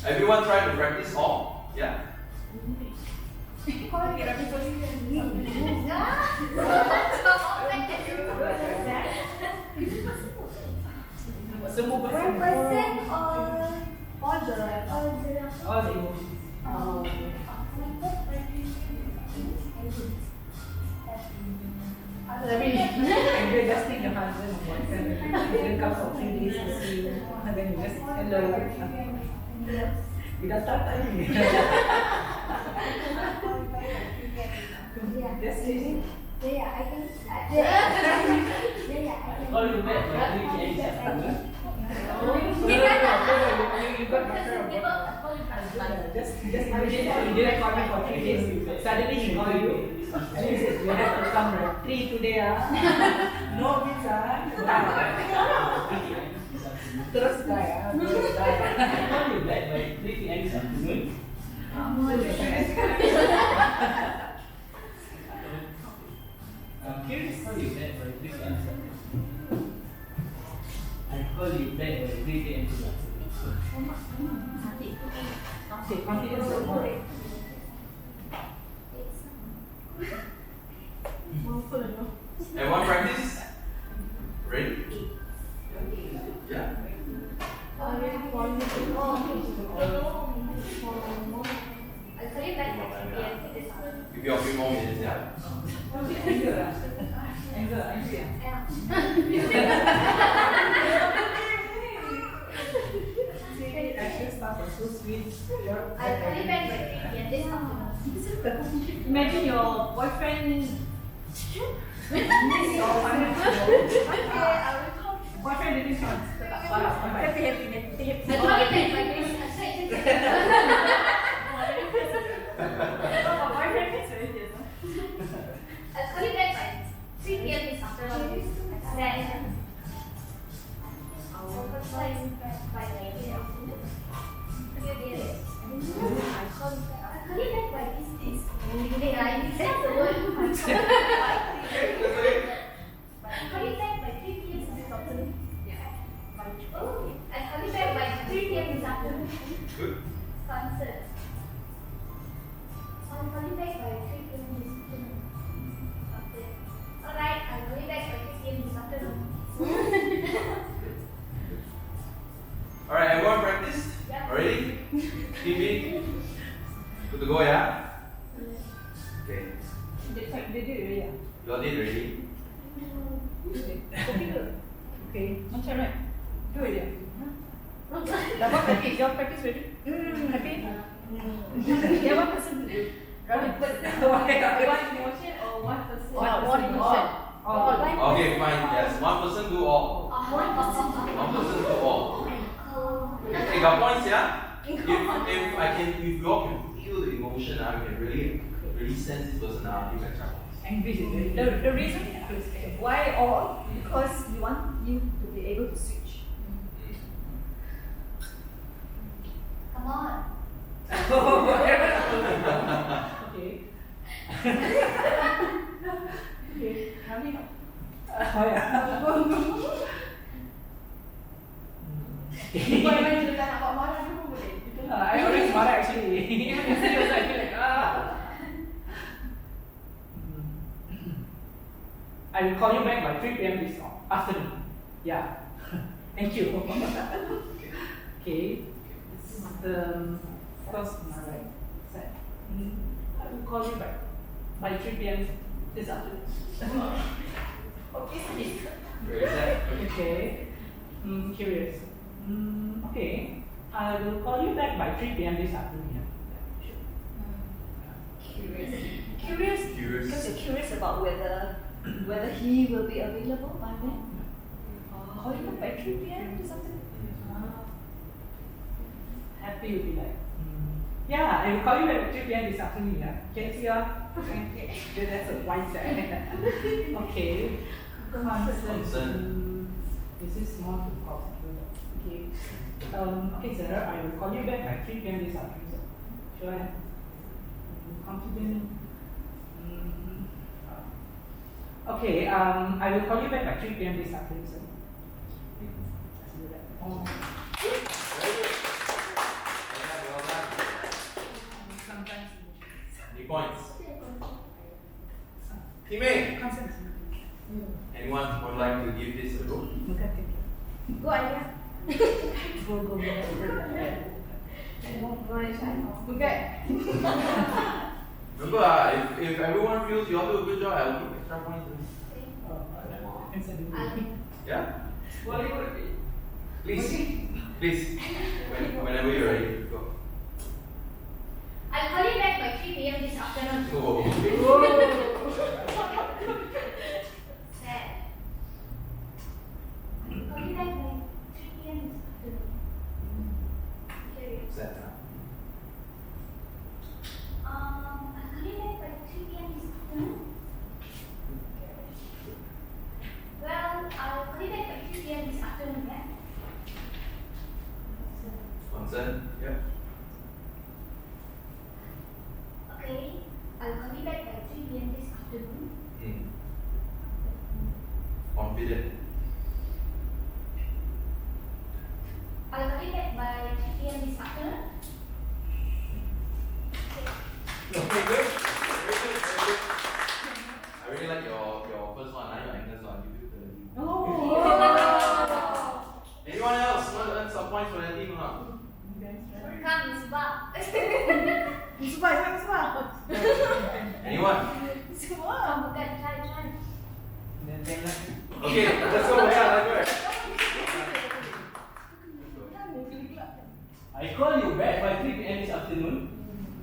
Everyone try to practice all? Yeah? Semua Represent all the emotions. Tapi dia just think the husband or boyfriend then come for 3 days to see you and then you just hello. You datang tak ni? Just kidding. I can. All you met by 3 p.m. this afternoon. You got just imagine you didn't call me for 3 days. Suddenly he call you and he says you have to come at 3 today No pizza. Terus dah terus dah. Call you back by 3 p.m. this afternoon. Curious how you met by 3 p.m. this afternoon. I call you back by 3 p.m. this afternoon. Okay, confidence is more. Everyone practice? Ready? Yeah. Give you a few more minutes, yeah? So sweet. I'll call you back by 3 p.m. this afternoon. Imagine your boyfriend. Boyfriend didn't come. Happy. I'll call you back by 3 p.m. I'll call you back by 3 p.m. this afternoon. I'll call you back by 9 p.m. I'll call you back by this day. That's the word. I'll call you back by 3 p.m. this afternoon. Oh, I'll call you back by 3 p.m. this afternoon. Good. Concert. I'll call you back by 3 p.m. this afternoon. Okay. Alright, I'll call you back by 3 p.m. this afternoon. Alright, everyone practice? Yeah. Ready? TV? Good to go, yeah? Okay. They did it already. You all did already? Okay, macam right? Do it ya. Dapat practice, you practice ready? Happy? Yeah, one person to do. One motion or one person? One motion. Okay, fine. Yes, one person do all. One person. One person do all. Okay, got points, yeah? If you all can feel the emotion, I can really sense this personality better. Angry is very The reason why all, because we want you to be able to switch. Come on. Okay. Okay, kami no. Oh ya. Bukan main cerita nak buat marah dulu boleh. Kita me. Seriously, I feel like, ah. I will call you back by 3 p.m. this afternoon. Yeah. Thank you. Okay. This is the first one, right? Set. I will call you back by 3 p.m. this afternoon. Okay. Where is that? Okay. Curious. Okay. I will call you back by 3 p.m. this afternoon. Yeah. Sure. Curious Curious. because you're curious about whether he will be available by then. Call you back by 3 p.m. or something. Happy will be like, yeah, I will call you back at 3 p.m. this afternoon. Yeah. Okay, see ya. Okay. That's a wise set. Okay. Concern. This is more to possible. Okay. Okay, sir, I will call you back by 3 p.m. this afternoon, sir. Sure. Confident. Okay, I will call you back by 3 p.m. this afternoon, sir. Oh. Sometimes. Any points? Teammate, anyone would like to give this a go? Go aja. Go. Okay. Remember, if everyone feels you all do a good job, I'll give extra points. Yeah? Please. Whenever you're ready, go. I'll call you back by 3 p.m. this afternoon. Go. Sad. I'll call you back by 3 p.m. this afternoon. Curious. Set, huh? I'll call you back by 3 p.m. this afternoon. Well, I'll call you back by 3 p.m. this afternoon, yeah? Concern? Yeah. Okay, I'll call you back by 3 p.m. this afternoon. Confident. I'll call you back by 3 p.m. this afternoon. Okay, good. Very good. I really like your first one, your Agnes one. You did the Anyone else want to earn some points for their team or not? Come, Isba. Anyone? Come, bukan, try. Okay, let's go. Yeah, let's go. I call you back by 3 p.m. this afternoon.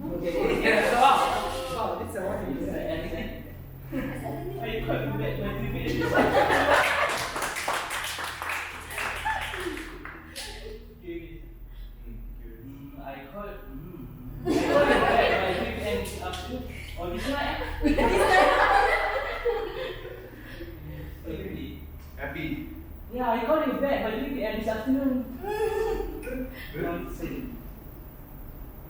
Okay. Yeah, wow, this is what you said. I call you back by 3 p.m. this afternoon. I call you back by 3 p.m. this afternoon. Oh, this one? Happy. Yeah, I call you back by 3 p.m. this afternoon. Good.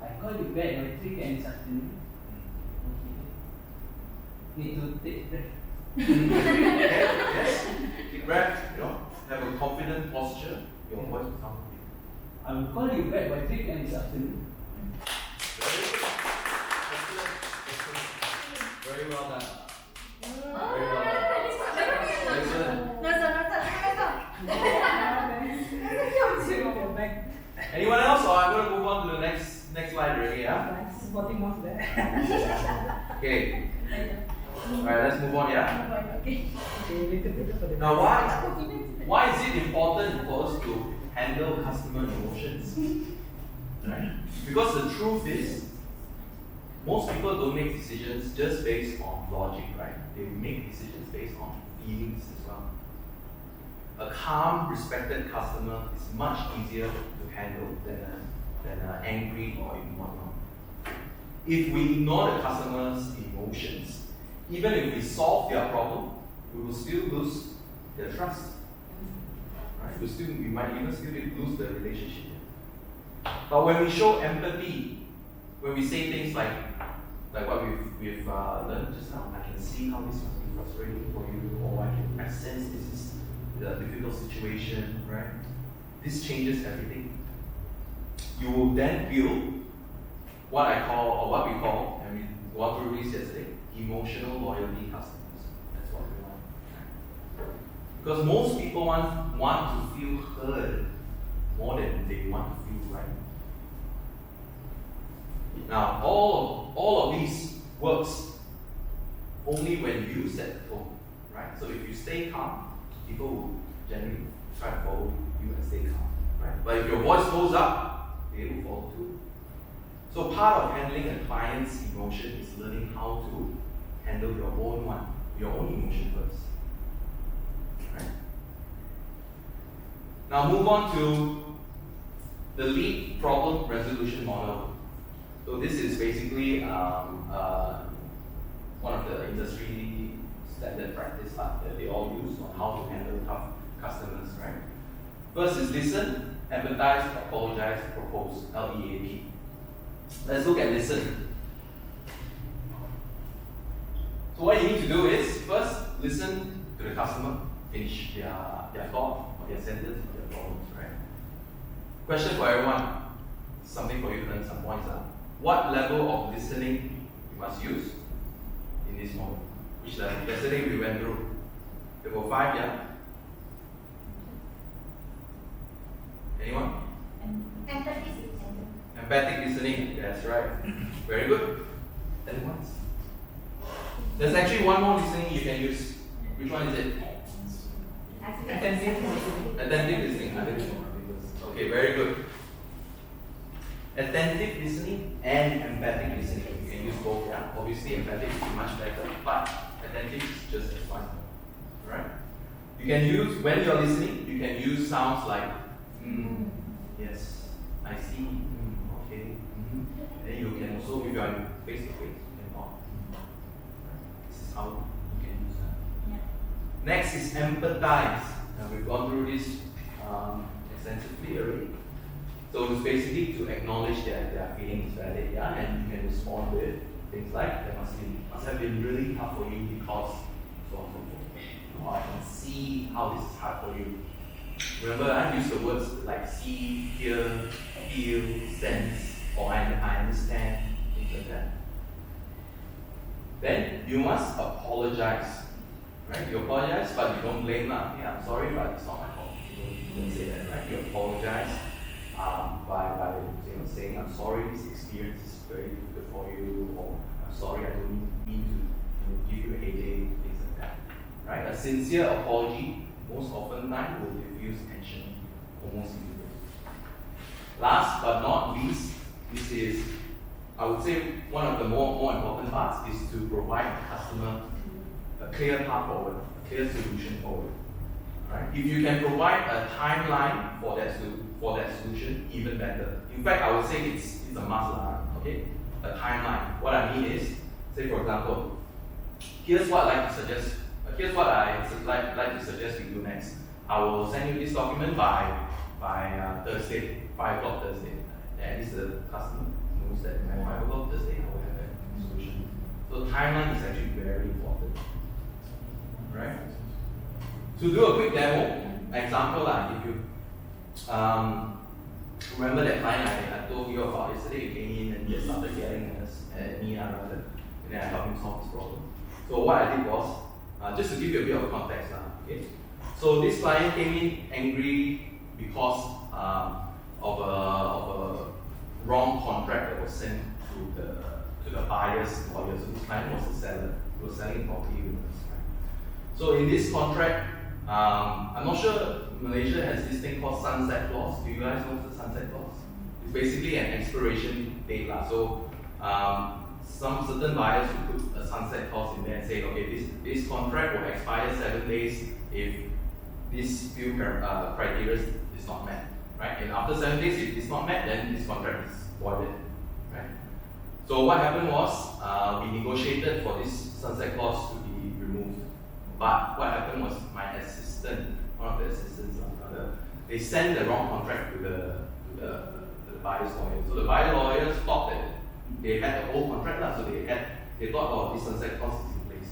I call you back by 3 p.m. this afternoon. Okay. Need to take breath. Yes. Deep breath, have a confident posture. Your voice will sound big. I will call you back by 3 p.m. this afternoon. Very good. Excellent. Very well done. Very well done. Excellent. Anyone else? Or I'm going to move on to the next slide already, yeah? Okay. Alright, let's move on, yeah? Now, why is it important for us to handle customer emotions? Right? Because the truth is, most people don't make decisions just based on logic, right? They make decisions based on feelings as well. A calm, respected customer is much easier to handle than an angry or ignored one. If we ignore the customer's emotions, even if we solve their problem, we will still lose their trust. Right? We might even still lose the relationship. But when we show empathy, when we say things like what we've learned just now, I can see how this must be frustrating for you, or I sense this is a difficult situation, right? This changes everything. You will then build what I call, or what we call, and we went through this yesterday, emotional loyalty customers. That's what we want. Because most people want to feel heard more than they want to feel right. Now, all of these works only when you set the tone, right? So if you stay calm, people will generally try to follow you and stay calm, right? But if your voice goes up, they will follow too. So part of handling a client's emotion is learning how to handle your own emotion first, right? Now move on to the lead problem resolution model. So this is basically one of the industry standard practice that they all use on how to handle tough customers, right? First is listen, empathize, apologize, propose, LEAP. Let's look at listen. So what you need to do is first listen to the customer, finish their thought or their sentence or their problems, right? Question for everyone, something for you to learn some points. What level of listening you must use in this model? Which level? Yesterday we went through level 5, yeah? Anyone? Empathy is Empathic listening, that's right. Very good. Anyone? There's actually one more listening you can use. Which one is it? Attentive listening. Okay, very good. Attentive listening and empathic listening. You can use both, yeah. Obviously, empathic is much better, but attentive is just as fine. Right? You can use, when you're listening, you can use sounds like, yes, I see, okay, And then you can also, if you're face to face, you can nod. This is how you can use that. Yeah. Next is empathize. Now we've gone through this extensively already. So it's basically to acknowledge that their feeling is valid, yeah, and you can respond with things like that must have been really tough for you because so on and so forth. Or I can see how this is hard for you. Remember, I use the words like see, hear, feel, sense, or I understand, things like that. Then you must apologize. Right? You apologize, but you don't blame them. Yeah, I'm sorry, but it's not my fault. You don't say that, right? You apologize by saying, I'm sorry, this experience is very difficult for you, or I'm sorry, I don't mean to give you a headache, things like that. Right? A sincere apology most often time will diffuse tension almost immediately. Last but not least, this is, I would say, one of the more important parts is to provide the customer a clear path forward, a clear solution forward. Right? If you can provide a timeline for that solution, even better. In fact, I would say it's a must, okay? A timeline. What I mean is, say for example, here's what I like to suggest. Here's what I like to suggest we do next. I will send you this document by Thursday, 5 o'clock Thursday. At least the customer knows that by 5 o'clock Thursday I will have a solution. So timeline is actually very important. Right? To do a quick demo, example, if you remember that client I told you about yesterday, he came in and he started yelling at me rather, and then I helped him solve this problem. So what I did was, just to give you a bit of context, okay? So this client came in angry because of a wrong contract that was sent to the buyer's lawyer. So this client was the seller. He was selling property with us. So in this contract, I'm not sure Malaysia has this thing called sunset clause. Do you guys know the sunset clause? It's basically an expiration date. So some certain buyers will put a sunset clause in there and say, okay, this contract will expire 7 days if this few criteria is not met. Right? And after 7 days, if it's not met, then this contract is voided. Right? So what happened was, we negotiated for this sunset clause to be removed. But what happened was my assistant, one of the assistants, they sent the wrong contract to the buyer's lawyer. So the buyer lawyers thought that they had the whole contract, so they thought, oh, this sunset clause is in place.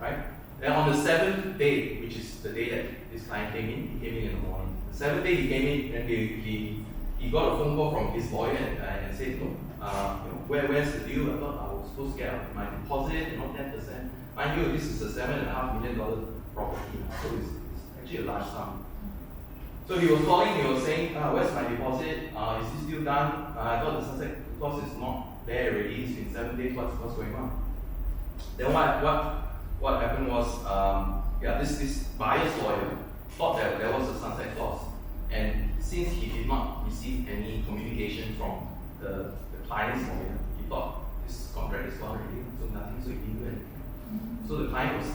Right? Then on the 7th day, which is the day that this client came in, he came in the morning. The 7th day he came in and he he got a phone call from his lawyer and said, no, where's the deal? I thought I was supposed to get my deposit, 10%. Mind you, this is a $7.5 million property, so it's actually a large sum. So he was calling, he was saying, where's my deposit? Is this deal done? I thought the sunset clause is not there already. It's been 7 days. What's going on? Then what happened was, this buyer's lawyer thought that there was a sunset clause, and since he did not receive any communication from the client's lawyer, he thought this contract is gone already, so nothing, so he didn't do anything. So the client was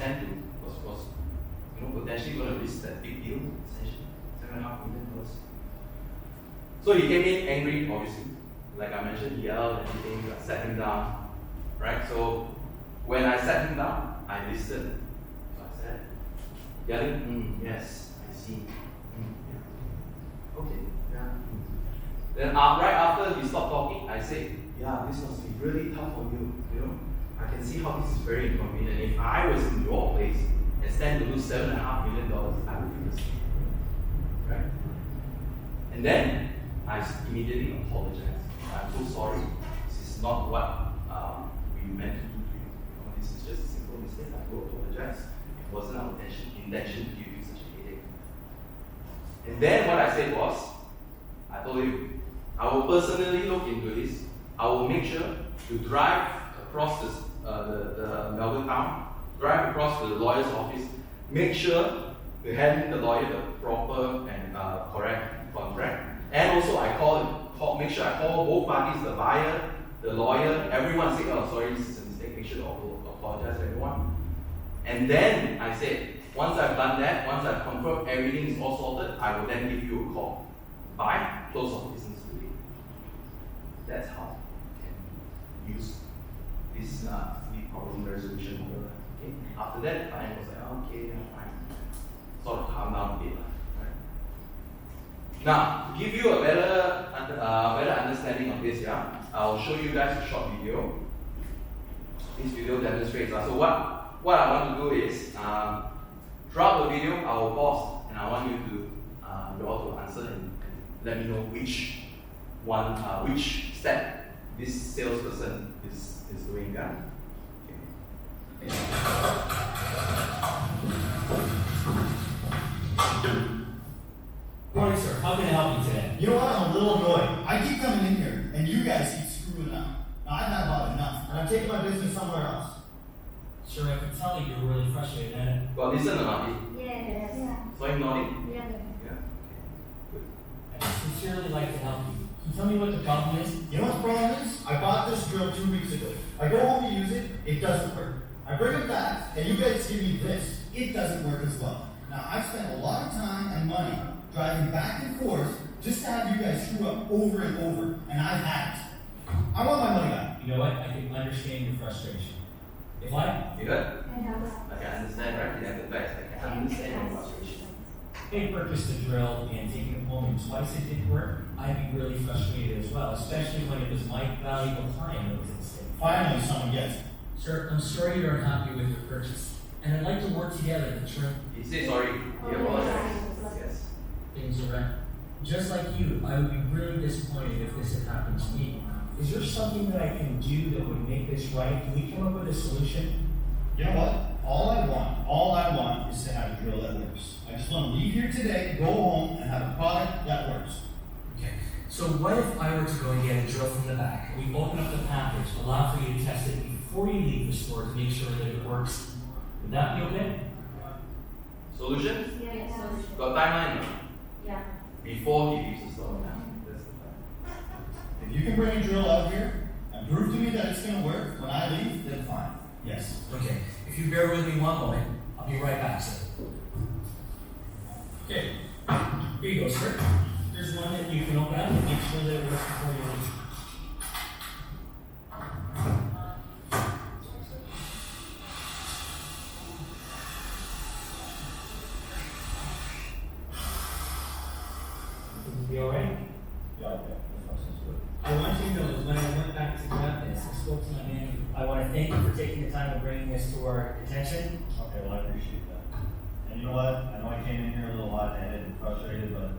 potentially going to risk that big deal, essentially $7.5 million. So he came in angry, obviously. Like I mentioned, he yelled and everything. I sat him down, right? So when I sat him down, I listened. So I said, yelling, yes, I see. Yeah. Okay, yeah. Then right after he stopped talking, I said, yeah, this must be really tough on you. I can see how this is very inconvenient. If I was in your place and stand to lose $7.5 million, I would feel the same. Right? And then I immediately apologized. I'm so sorry. This is not what we meant to do to you. This is just a simple mistake. I do apologize. It wasn't our intention to give you such a headache. And then what I said was, I told you, I will personally look into this. I will make sure to drive across the Melbourne town, drive across to the lawyer's office, make sure to hand the lawyer the proper and correct contract. And also make sure I call both parties, the buyer, the lawyer, everyone say, oh sorry, this is a mistake, make sure to apologize to everyone. And then I said, once I've done that, once I've confirmed everything is all sorted, I will then give you a call by close of business today. That's how you can use this lead problem resolution model. Okay. After that, the client was like, oh, okay, I'm fine. Sort of calm down a bit. Right? Now, to give you a better understanding of this, I'll show you guys a short video. This video demonstrates. So what I want to do is, throughout the video, I will pause and I want you all to answer and let me know which step this salesperson is doing. Morning, sir. How can I help you today? You know what? I'm a little annoyed. I keep coming in here, and you guys keep screwing up. Now, I've had about enough, and I'm taking my business somewhere else. Sir, I can tell you're really frustrated at it. Got listen or not? Yes. Yeah. So I'm nodding? Yeah. Yeah. Good. I'd sincerely like to help you. Can you tell me what the problem is? You know what the problem is? I bought this drill 2 weeks ago. I go home to use it, it doesn't work. I bring it back, and you guys give me this. It doesn't work as well. Now, I've spent a lot of time and money driving back and forth just to have you guys screw up over and over, and I've had it. I want my money back. You know what? I can understand your frustration. If I You good? I can understand, right? You have the facts. I can understand your frustration. purchased the drill and taken it home and twice it didn't work, I'd be really frustrated as well, especially when it was my valuable client that was at stake. Finally, someone gets it. Sir, I'm sorry you're unhappy with your purchase, and I'd like to work together to trim He said sorry. He apologized. Yes. things around. Just like you, I would be really disappointed if this had happened to me. Is there something that I can do that would make this right? Can we come up with a solution? You know what? All I want is to have a drill that works. I just want to leave here today, go home, and have a product that works. Okay, so what if I were to go and get a drill from the back? We open up the package, allow for you to test it before you leave the store to make sure that it works. Would that be okay? Solution? Yes. Got timeline? No? Yeah. Before he leaves the store. That's the time. If you can bring a drill out here and prove to me that it's going to work when I leave, then fine. Yes. Okay, if you bear with me one moment, I'll be right back, sir. Okay, here you go, sir. There's one that you can open up and make sure that it works before you leave. Be all right? Yeah, okay. That sounds good. I want you to know that when I went back to grab this, I spoke to my manager. I want to thank you for taking the time and bringing this to our attention. Okay, well, I appreciate that. And you know what? I know I came in here a little hot-headed and frustrated, but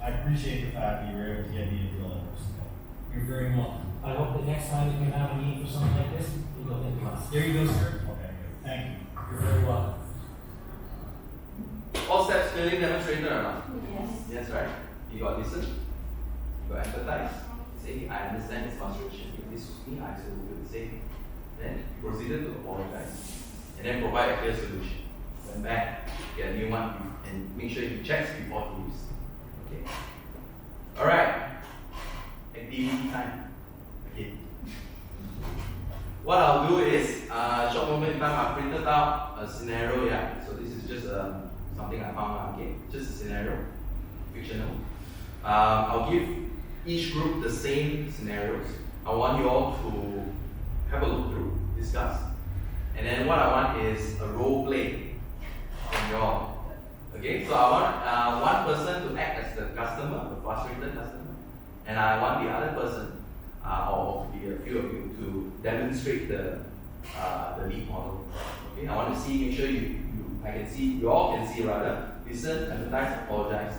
I appreciate the fact that you were able to get me a deal at first. You're very welcome. I hope the next time that you have a meeting for something like this, you'll think of us. There you go, sir. Okay, good. Thank you. You're very welcome. All steps clearly demonstrated or not? Yes. Yes, right? You got listen, you got empathize, say, I understand this frustration. If this was me, I still would do the same. Then you proceeded to apologize. And then provide a clear solution. Went back, get a new one, and make sure you check before to use. Okay. Alright. Activity time. Okay. What I'll do is, short moment in time, I printed out a scenario, yeah. So this is just something I found, okay. Just a scenario, fictional. I'll give each group the same scenarios. I want you all to have a look through, discuss. And then what I want is a role play from you all. Okay, so I want one person to act as the customer, the frustrated customer. And I want the other person, or be a few of you, to demonstrate the lead model. Okay, I want to see, make sure you all can see rather, listen, empathize, apologize,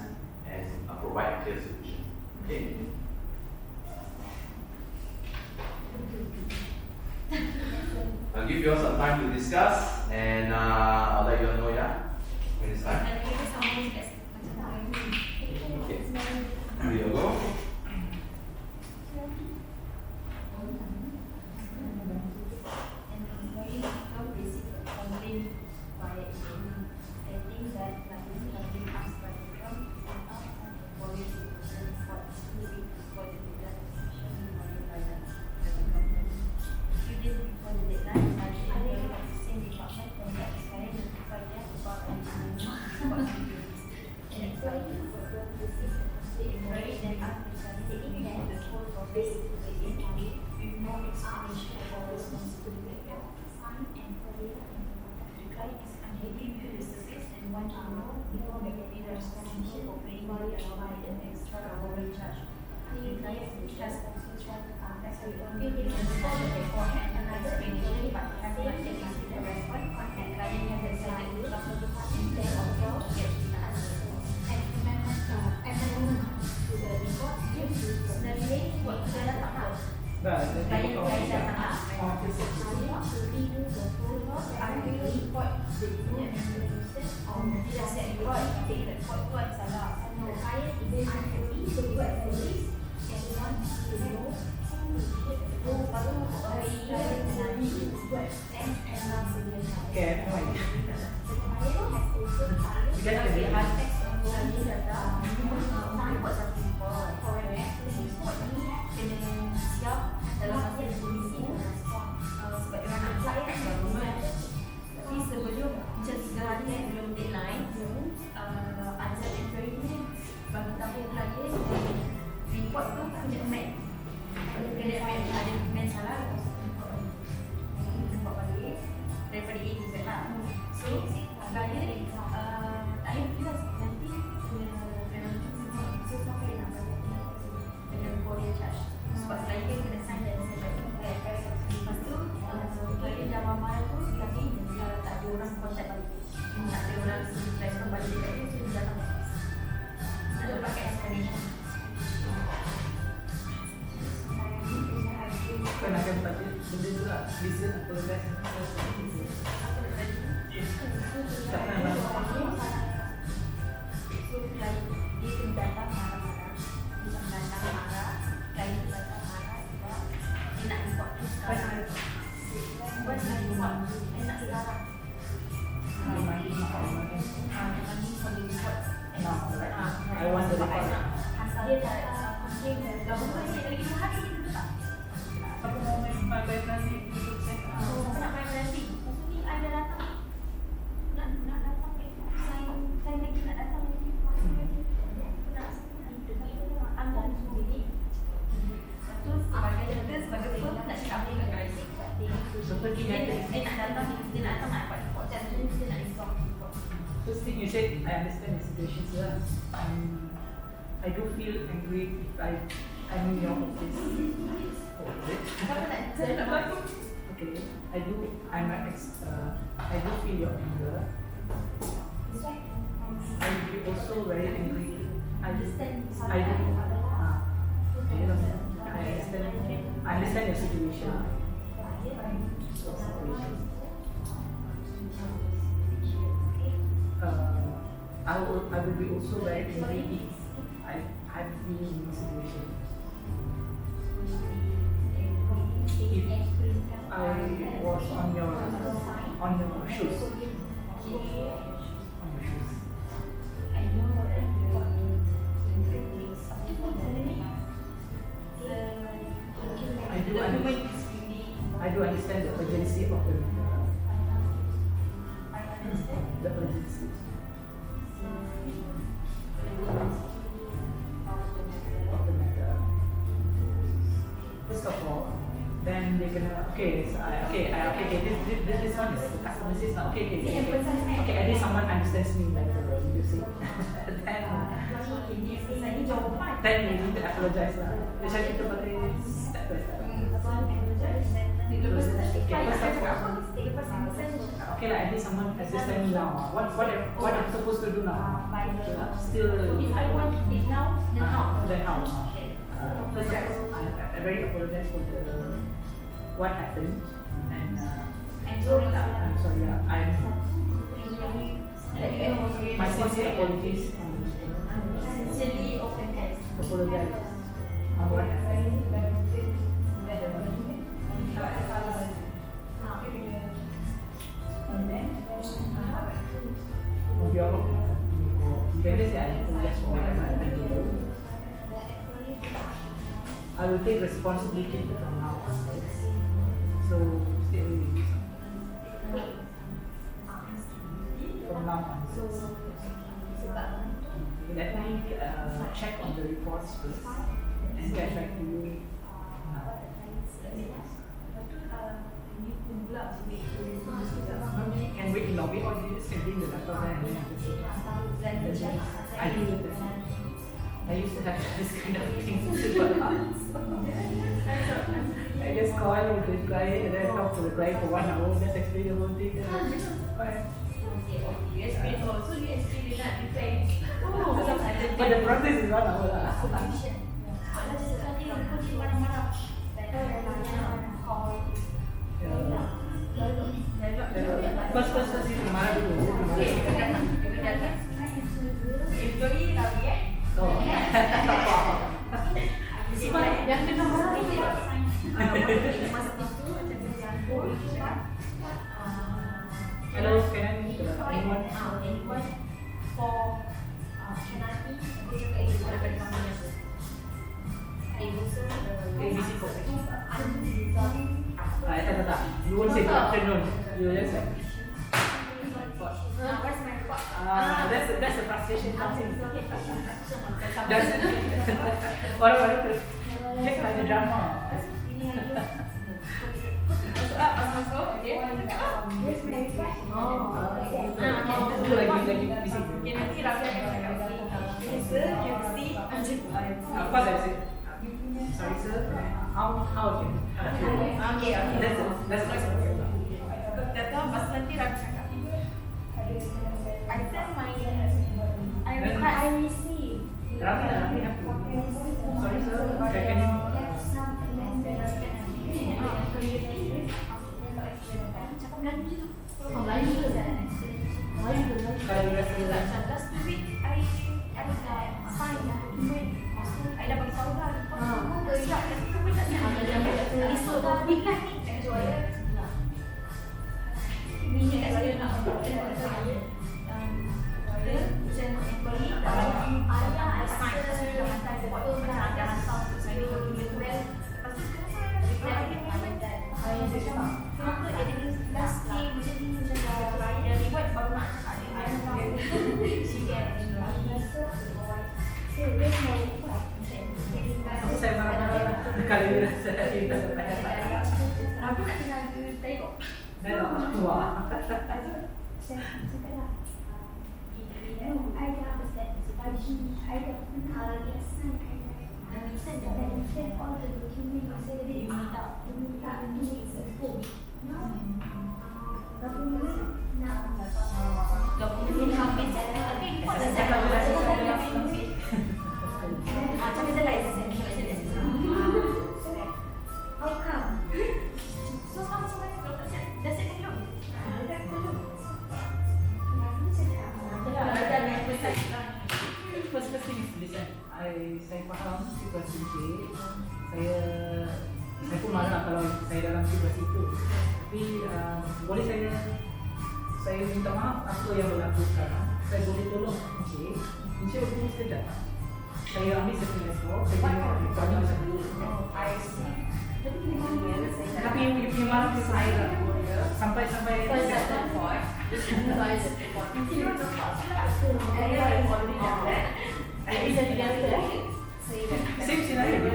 and provide a clear solution. Okay. I'll give you all some time to discuss, and I'll let you all know, yeah, when it's time. Okay. Here you go. First thing you said, I understand the situation, sir. I do feel angry if I'm in your office. Oh, is it? Okay, I do feel your anger. I will be also very angry understand your situation. I will be also very angry if I've been in this situation. If I was on your shoes. I do understand the urgency of the urgency. Of the matter. First of all, then they're gonna this one is the customer says now okay, at least someone understands me better, you see. then you need to apologize lah. Macam kita pakai step by step. Okay lah, at least someone understands me now. What I'm supposed to do now? Still. If I want it now, then how? First of all, I very apologize for what happened, and I'm sorry. My sincere apologies. Apologize on what happened. I will take responsibility from now on. So stay with me. From now on. Let me check on the reports first and get back to you now. Can wait in lobby or you just can bring the laptop there and then I used to have this kind of thing I just call with the client and then talk to the client for 1 hour, just explain the whole thing. But the process is 1 hour lah. First itu marah dulu. Oh. Yang kena marah dulu. Hello, can I meet anyone? For ABC Coffee. You won't say good afternoon. You will just say. Where's my report? That's the frustration comes in. That's what just like the drama. Of course I say. Sorry sir. How again? Okay. That's my story. I sent my I received. Sorry sir. Can you? Last week I signed document. I dapat tahu dah. Saya marah-marah kali ini saya tidak Aku nak tengok. Wah. kalau saya dalam situasi itu. Tapi boleh saya minta maaf apa yang berlaku sekarang. Saya boleh tolong Encik untuk saya datang. Saya ambil satu laptop, saya tengok rekodnya macam dulu. I see. Tapi you punya malam ke saya sampai First second point. same scenario.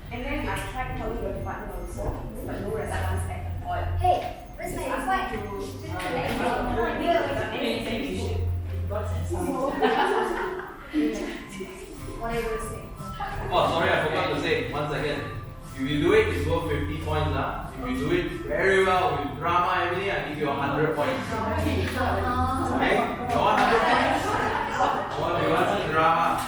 And then I tried calling your department also, but no response at all. Hey, where's my report? What are you going to say? Oh, sorry, I forgot to say. Once again, if you do it, it's worth 50 points. If you do it very well with drama and everything, I give you 100 points. Okay? You want 100 points? You want some drama?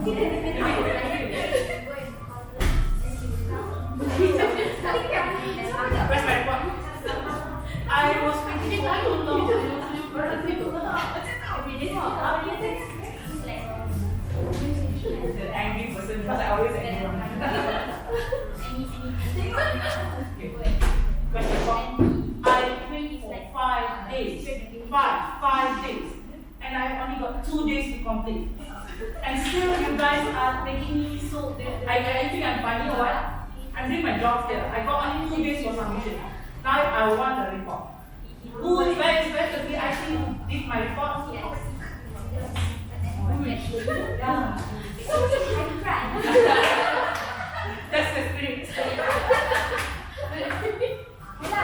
Where's my report? Where's my report? I was thinking, I don't know. The angry person, because I always angry. Question 4. I waited for 5 days. 5 days. And I only got 2 days to complete. And still you guys are making me so, I think I'm funny or what? I'm doing my job still. I got only 2 days for submission. Now I want the report. Where is the PIC who did my report? Yeah. That's the spirit. Hello,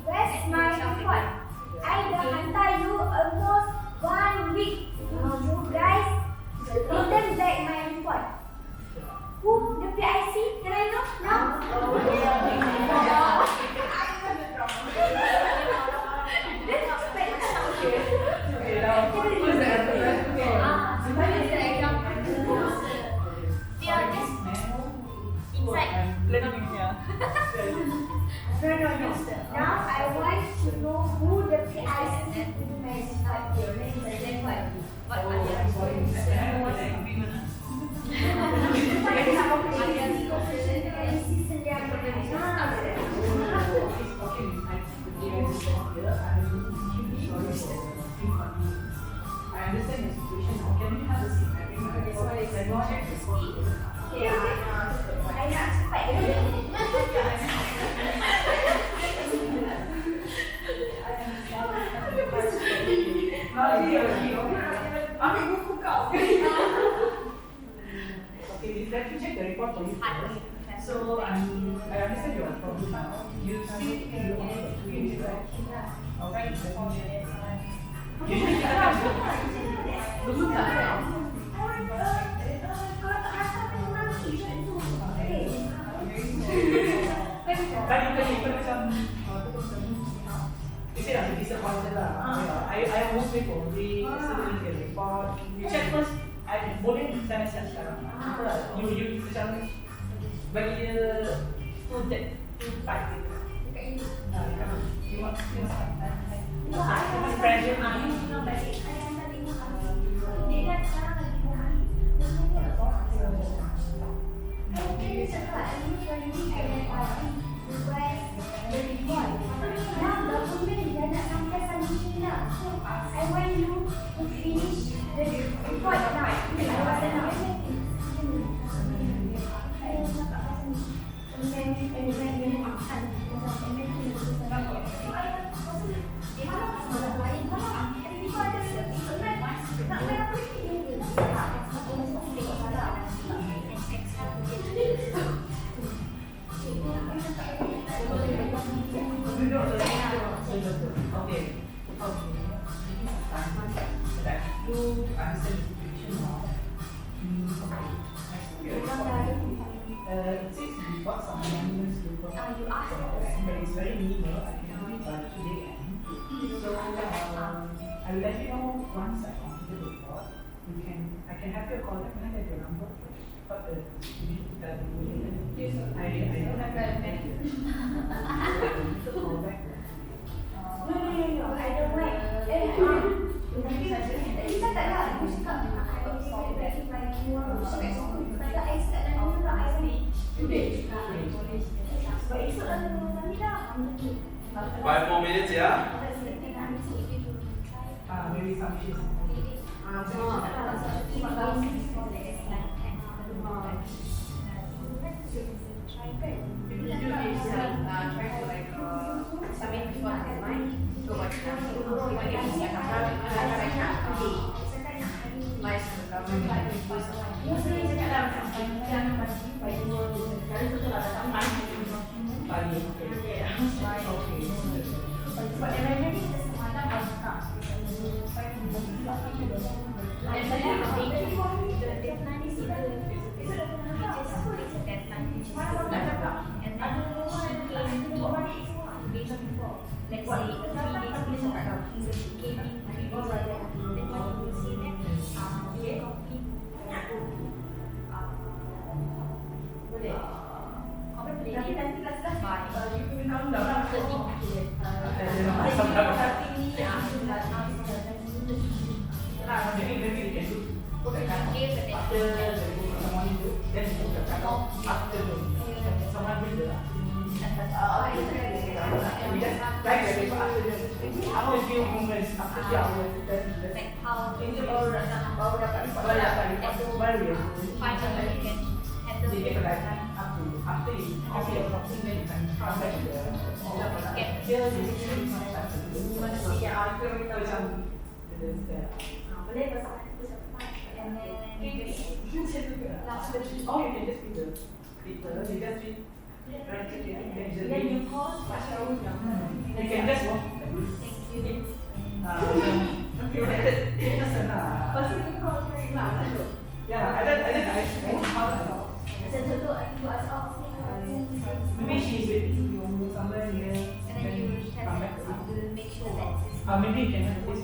where's my report? I dah hantar you almost 1 week. Now you guys return back my report. Who? The PIC? Can I know? No? Now I want to know who the PIC who has got your name and what are I understand the situation. Can we have a seat? I think I want to speak. I nak cepat. Ambil buku kau. Okay, let me check the report for you first. So, I understand your problem now. You speak in your own language, right? Alright, usually kita akan belum tak. Tadi macam it's a disappointed lah. I almost wait for the report. You check first. I boleh saya sekarang. You macam bagi dia two type. You want pressure I want you to finish the report now. You understand the situation now. It says we got some amendments to the but it's very minimal. I can do it by today end. So I'll let you know once I complete the report. I can have your call. Can I get your number? What the? I don't have that. No, I don't like. Kita tak nak. Aku cakap I will be back by tomorrow. So tak expect dan aku nak I will today. But esok dah nanti dah. 5 more minutes, yeah? Maybe some cheese. Maybe she's with you somewhere near. And then you have to make sure that Maybe you can have this.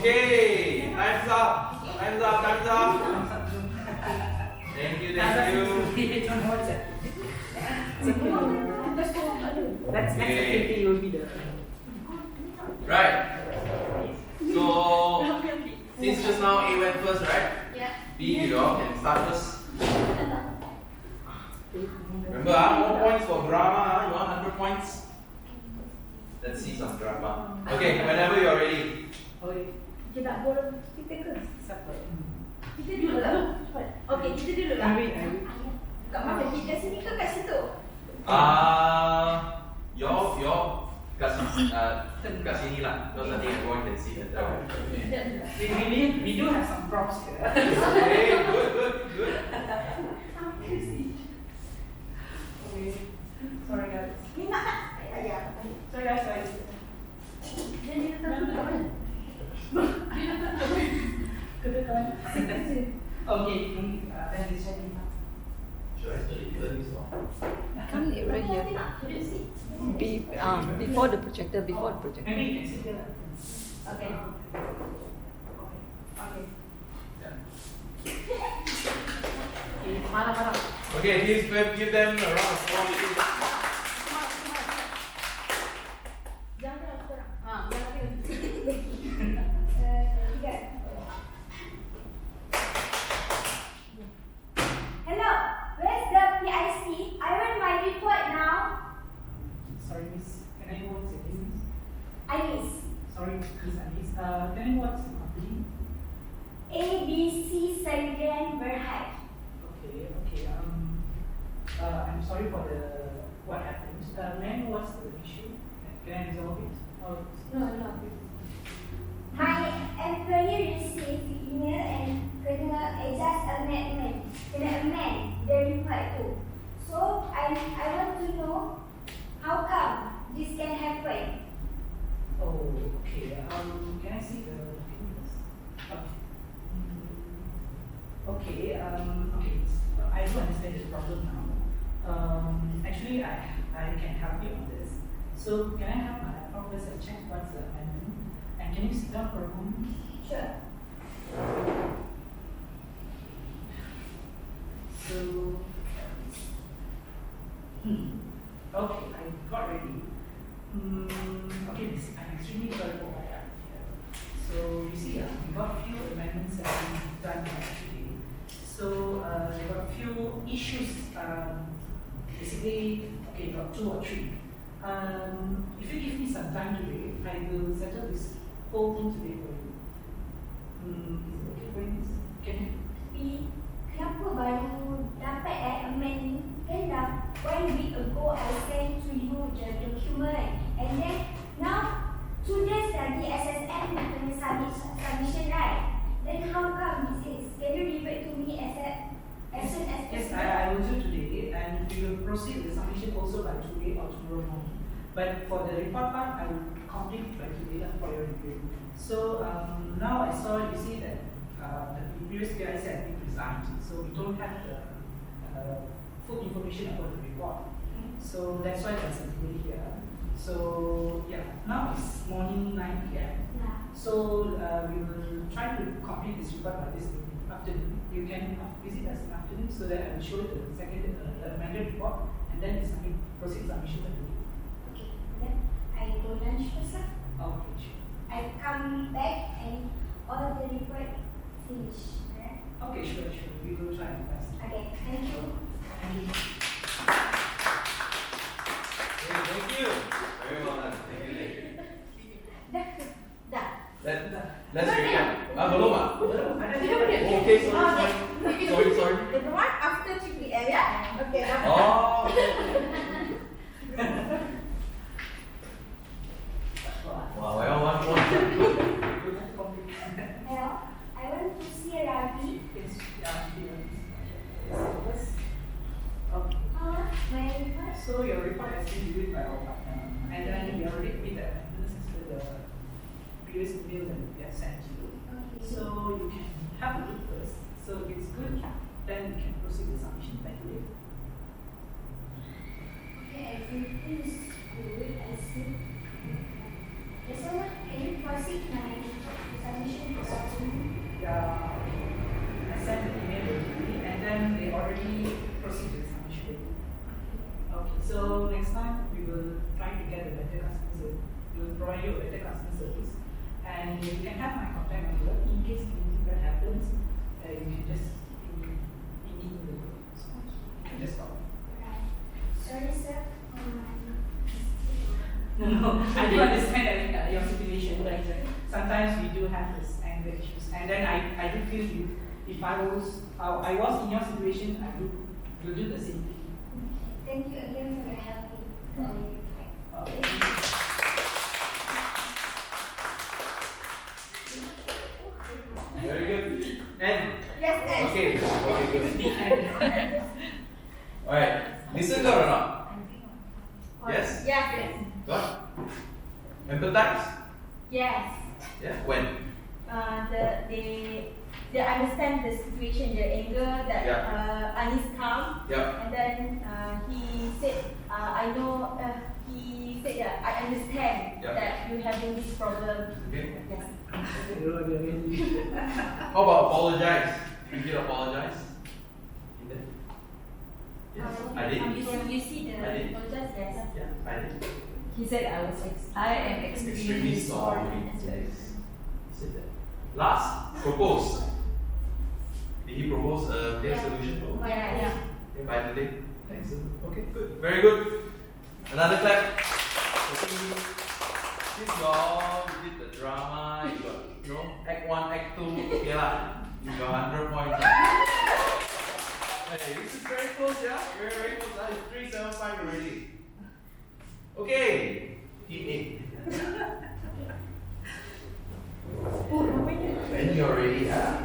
Okay, time's up. Time's up. Time's up. Thank you. Thank you. That's next activity will be the. Right. So, since just now A went first, right? Yeah. B, you all can start first. Remember, more points for drama. You want 100 points? Let's see some drama. Okay, whenever you're ready. Kita tak boleh kita ke? Siapa? Kita dulu lah. Okey, kita dulu lah. Kat mana? Kita sini ke kat situ? Your kat sini lah. Because I think everyone can see the drama. We do have some props here. Okay, good. Okay. Sorry guys. Ni nak tak? Ya. Sorry guys. Jadi kita dulu kat mana? Okay, then this one. Should I study this one? Can't it right here? can not? Can you see? Before the projector, Maybe you can sit here. Okay. Okay. Okay, please give them a round of applause. Hello, where's the PIC? I want my report now. Sorry, miss. Can I know what's your name, miss? Iris. Sorry, miss Alice. Can I know what's the company? ABC Sarian Berhad. Okay. I'm sorry for what happened. May I know what's the issue? Can I resolve it? No. My employer received email and kena adjust amendment. Kena amend the report too. So I want to know how come this can happen. Oh, okay. Can I see the documents? Okay. I do understand the problem now. Actually, I can help you on this. So, can I have my professor check what's the amendment? And can you sit down for a moment? Sure. So, okay, I got ready. Okay, miss, I'm extremely sorry for what happened here. So, you see, we got a few amendments that have been done today. So, we got a few issues, basically, okay, got 2 or 3. If you give me some time today, I will settle this whole thing today for you. Is it okay for you? Can you? Kenapa baru dapat amend? Kan dah 1 week ago I sent to you the document, and then now 2 days lagi SSM punya submission, right? Then how come this is? Can you revert to me as soon as Yes, possible? I will do today, and we will proceed with the submission also by today or tomorrow morning. But for the report part, I will complete by today for your review. So now I saw you see that the previous guy said he resigned, so we don't have the full information about the report. So that's why there's a delay here. So yeah, now it's morning 9 p.m. Yeah. So we will try to complete this report by this afternoon. You can visit us in the afternoon so that I will show the the amended report, and then proceed submission by today. Okay. Then I go lunch first lah. Okay, sure. I come back and all the report finish. Right? Okay, sure. We will try our best. Okay. Thank you. Thank you. Thank you. Very well done. Thank you. Dah. Let's recap. Belum ah? Okay, sorry. The one after 3 p.m. yeah? Okay. Oh. Wow, well, one. Hello. I want to see Ravi. Yes, yeah, here. Okay. My report. So your report has been reviewed by our partner, and then we already made the amendments to the previous email that we have sent you. Okay. So you can have a look first. So if it's good, then we can proceed with submission by today. Okay, everything is good. I see. Yes, so can you proceed my submission this afternoon? Yeah, I sent the email already, and then they already proceeded with submission. Okay, so next time we will try to get a better customer service. We will provide you a better customer service, and you can have my contact number in case anything that happens. You can just immediately the group. So you can just call. Right. Sorry, sir. No, I do understand that your situation, but sometimes we do have this anger issues, and then I do feel you. If I was in your situation, I will do the same thing. Thank you again for your help. Very good. And Yes, okay, good. Alright, listen got or not? Yes? Yes. Got? Empathize? Yes. Yeah, when? they understand the situation, the anger that Anis come. Yeah. And then he said, I know. He said that I understand that you having this problem. Okay. Yes. How about apologize? You did apologize? You did? Yes, I did. You see the I did. apologize? Yes. Yeah, I did. He said I am extremely sorry. Yes. He said that. Last, propose. Did he propose a clear solution? Yeah. Okay, by today. Excellent. Okay, good. Very good. Another clap. Since y'all did the drama, you got act 1, act 2, okay lah. You got 100 points. Hey, this is very close, yeah? Very, very close. It's 375 already. Okay. Team 8. When you're ready, huh?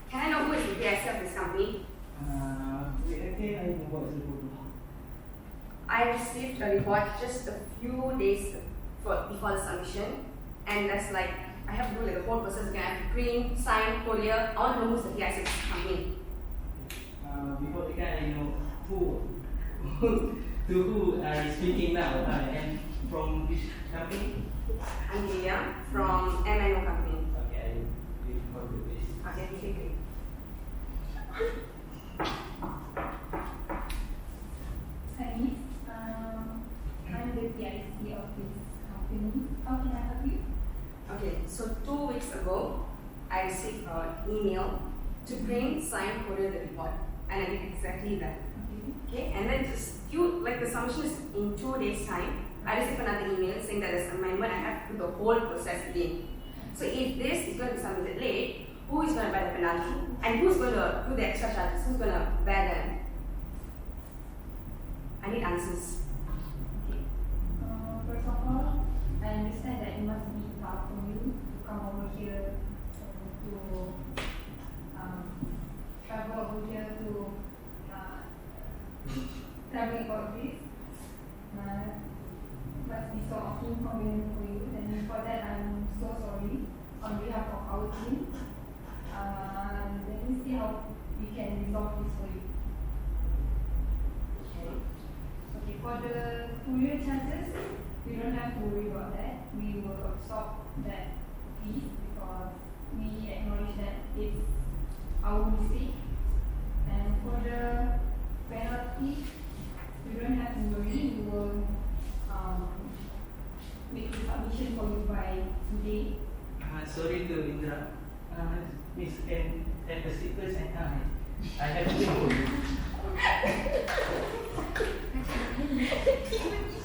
Can I know who is the PSL of this company? I received a report just a few days before the submission, and that's like I have to do like the whole process again. I have to print, sign, courier. I want to know who's the PSL of this company. Before the guy, I know who are you speaking now, and from which company? I'm Yeong from MNO company. Okay, I will call you this. Okay, thank you. Hi, Miss. I'm the PIC of this company. How can I help you? Okay, so 2 weeks ago, I received an email to print, sign, courier the report, and I did exactly that. Okay, and then just the submission is in 2 days' time. I received another email saying that there's amendment. I have to do the whole process again. So if this is going to be submitted late, who is going to bear the penalty? And who's going to do the extra charges? Who's going to bear them? I need answers. Okay. First of all, I understand that it must be tough for you to come over here to travel over here to tell me about this. It must be sort of inconvenient for you, and for that I'm so sorry on behalf of our team. Let me see how we can resolve this for you. Okay, for the courier charges, you don't have to worry about that. We will absorb that piece because we acknowledge that it's our mistake. And for the penalty, you don't have to worry. We will make the submission for you by today. Sorry to interrupt. Miss, can have a seat first and I have to go.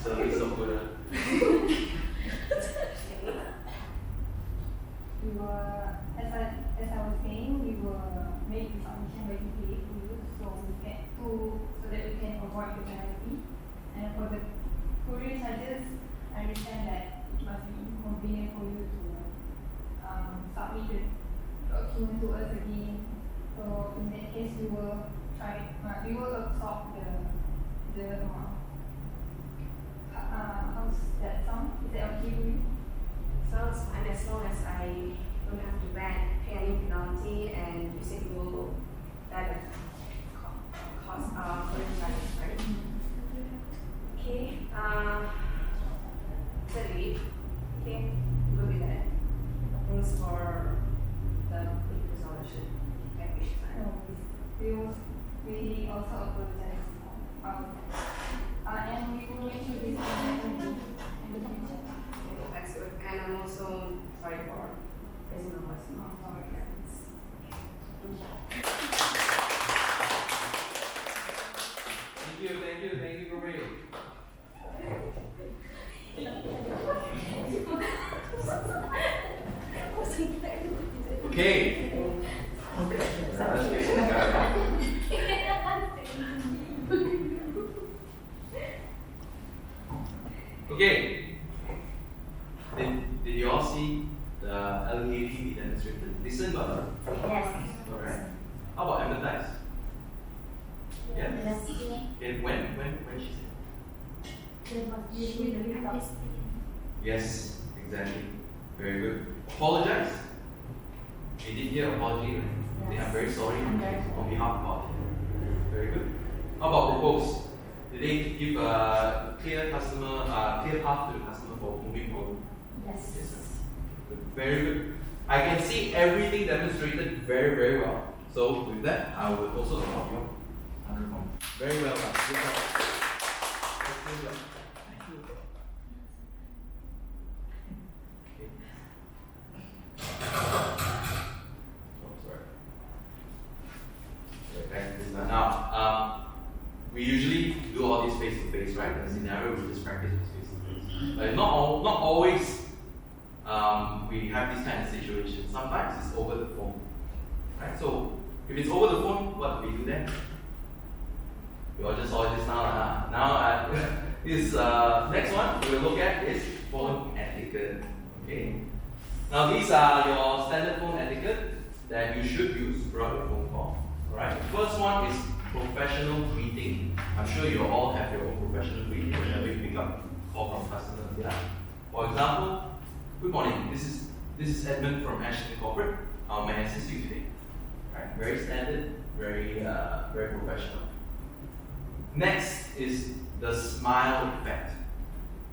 Sorry, so good. We will, as I was saying, we will make the submission by today for you, so that we can avoid the penalty. And for the courier charges, I understand that it must be inconvenient for you to submit the document to us again. So in that case, we will absorb the amount. How's that sound? Is that okay with you? Sounds fine as long as I don't have to pay any penalty, and you said you will bear the cost for the charges, right? Okay. Sorry. Okay, we'll be there. Thanks for the quick resolution. I appreciate that. No, we also apologize and we will make sure this happens in the future. That's good. And I'm also sorry for raising my voice. Our parents. Thank you, Guru. Yes, exactly. Very good. Apologize. You did hear apology, right? Yes. I'm very sorry on behalf of all. Very good. How about propose? Did they give a clear path to the customer for moving forward? Yes. Yes, sir. Good. Very good. I can see everything demonstrated very, very well. So with that, I will also award you 100 points. Very well done. Good job. Excellent job. Thank you. Now, we usually do all this face to face, right? The scenario we just practice face to face. But not always. We have this kind of situation. Sometimes it's over the phone, right? So if it's over the phone, what do we do then? You all just saw this now. Now, this next one we will look at is phone etiquette. Okay. Now these are your standard phone etiquette that you should use throughout your phone call. Alright. First one is professional greeting. I'm sure you all have your own professional greeting whenever you pick up a call from customers. Yeah. For example, good morning. This is Edmond from Ashton Corporate. How may I assist you today? Right. Very standard, very professional. Next is the smile effect.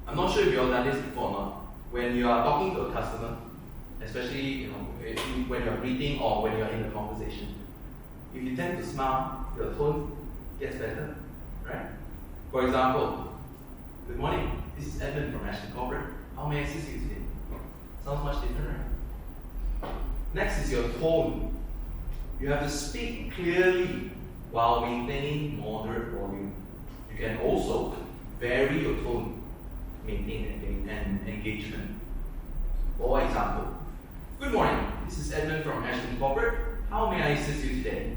I'm not sure if you all done this before or not. When you are talking to a customer, especially when you're greeting or when you're in a conversation, if you tend to smile, your tone gets better, right? For example, good morning. This is Edmond from Ashton Corporate. How may I assist you today? Sounds much different, right? Next is your tone. You have to speak clearly while maintaining moderate volume. You can also vary your tone, maintain engagement. For example, good morning. This is Edmond from Ashton Corporate. How may I assist you today?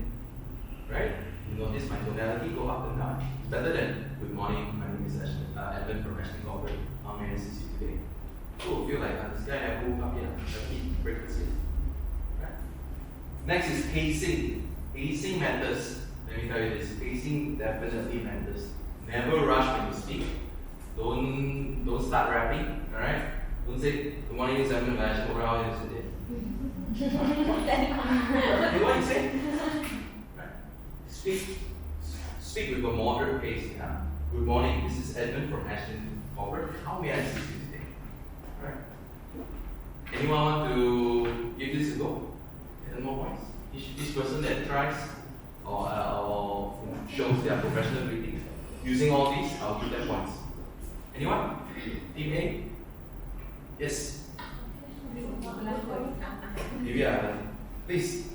Right? You notice my tonality go up and down. It's better than good morning. My name is Edmond from Ashton Corporate. How may I assist you today? Oh, feel like this guy I woke up here. Let me eat breakfast here. Right? Next is pacing. Pacing matters. Let me tell you this. Pacing definitely matters. Never rush when you speak. Don't start rapping. All right? Don't say good morning, Miss Edmond. How are you today? Okay, what you say? Right. Speak with a moderate pace. Yeah. Good morning. This is Edmond from Ashton Corporate. How may I assist you today? Right. Anyone want to give this a go? 10 more points. Each person that tries or shows their professional greeting using all these, I'll give them points. Anyone? Team A? Yes. Divya, please.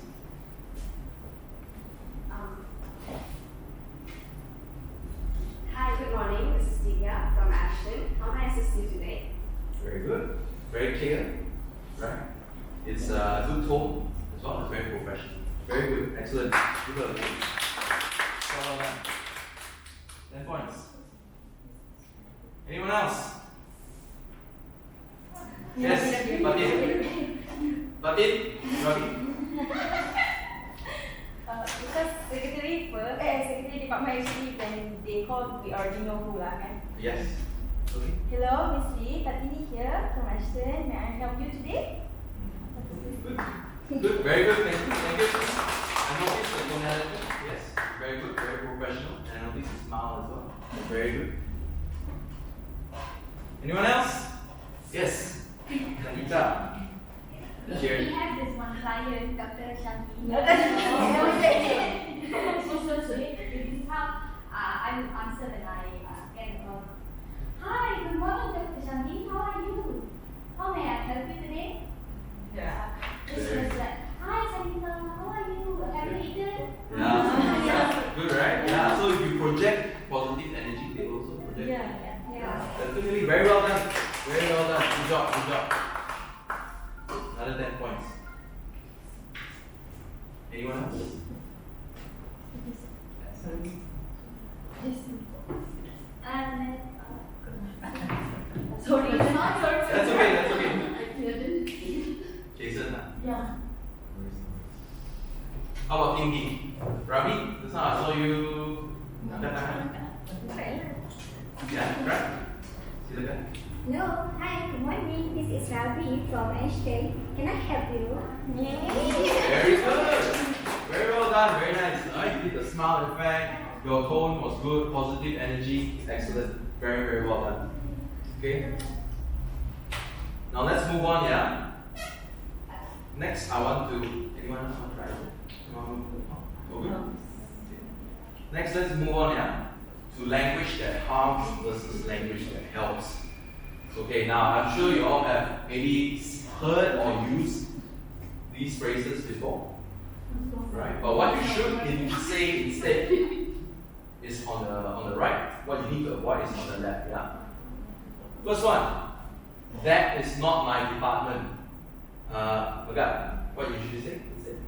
Hi, good morning. This is Divya from Ashton. How may I assist you today? Very good. Very clear. Right? It's a good tone as well as very professional. Very good. Excellent. Good work. Well done. 10 points. Anyone else? Yes, Batin, Ravi. Because secretary department actually when they call we already know who lah kan. Yes. Okay. Hello, Miss Lee, Tatini here from Ashton. May I help you today? Good. Good. Very good. Thank you. Thank you. I noticed the tonality. Yes. Very good. Very professional. And I noticed the smile as well. Very good. Anyone else? Yes. Anita. We have this one client, Dr. Shanti. So this is how I will answer when I get a call. Hi, good morning, Dr. Shanti. How are you? How may I help you today? Yeah. This is like, hi, Sanita. How are you? Have you eaten? Yeah. Good, right? Yeah. So if you project positive energy, they also project. Yeah. Definitely. Very well done. Very well done. Good job. Good job. Another 10 points. Anyone else? Sorry. That's okay. That's okay. Jason. Yeah. How about Team B? Ravi, just now I saw you angkat tangan. Yeah, right? Silakan. Hello, hi, good morning. This is Ravi from Ashton. Can I help you? Very good. Very well done. Very nice. You did the smile effect. Your tone was good. Positive energy. Excellent. Very, very well done. Okay. Now let's move on, yeah? Next, I want to. Anyone else want to try it? Okay. Next, let's move on, yeah? To language that harms versus language that helps. Okay, now I'm sure you all have maybe heard or used these phrases before, right? But what you should say instead is on the right. What you need to avoid is on the left. Yeah. First one, that is not my department. What you should say instead?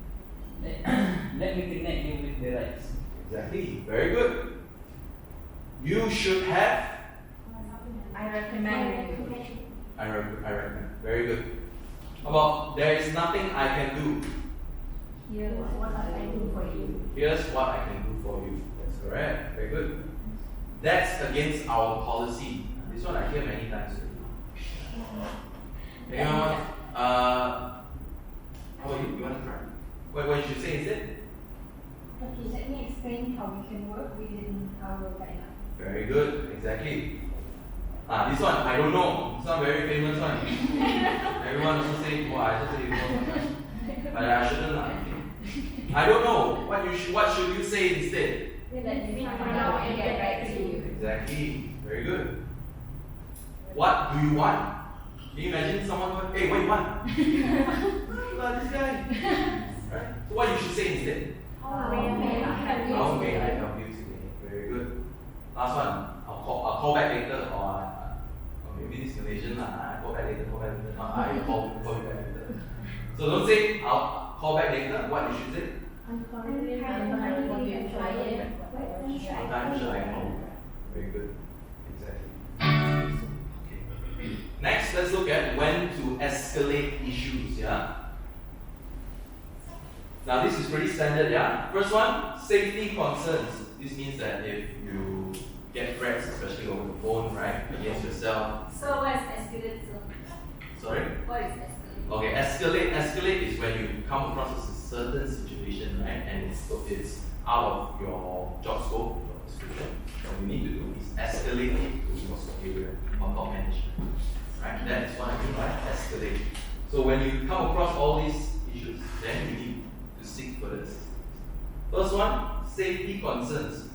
Let me connect you with the rights. Exactly. Very good. You should have. I recommend you. I recommend. Very good. How about there is nothing I can do? Here's what I can do for you. Here's what I can do for you. That's correct. Very good. That's against our policy. This one I hear many times already. Anyone want? How about you? You want to try? What you should say instead? Okay, let me explain how we can work within our guidelines. Very good. Exactly. This one I don't know. This one very famous one. Everyone also say, "Oh, I also say it." But I shouldn't. I don't know. What should you say instead? Let me find out and get back to you. Exactly. Very good. What do you want? Can you imagine someone going, "Hey, what do you want?" This guy. Right? So what you should say instead? How may I help you? How may I help you today? Very good. Last one. I'll call back later, or maybe this Malaysian call back later. I call you back later. So don't say I'll call back later. What you should say? I'm currently on the client. What time should I call? Very good. Exactly. Okay. Next, let's look at when to escalate issues. Yeah. Now this is pretty standard. Yeah. First one, safety concerns. This means that if you get threats, especially over the phone, right, against yourself. So what is escalate? Sorry. What is escalate? Okay, escalate is when you come across a certain situation, right, and it's out of your job scope, job description. What you need to do is escalate it to your superior or top management, right? That's what I mean by escalate. So when you come across all these issues, then you need to seek further assistance. First one, safety concerns.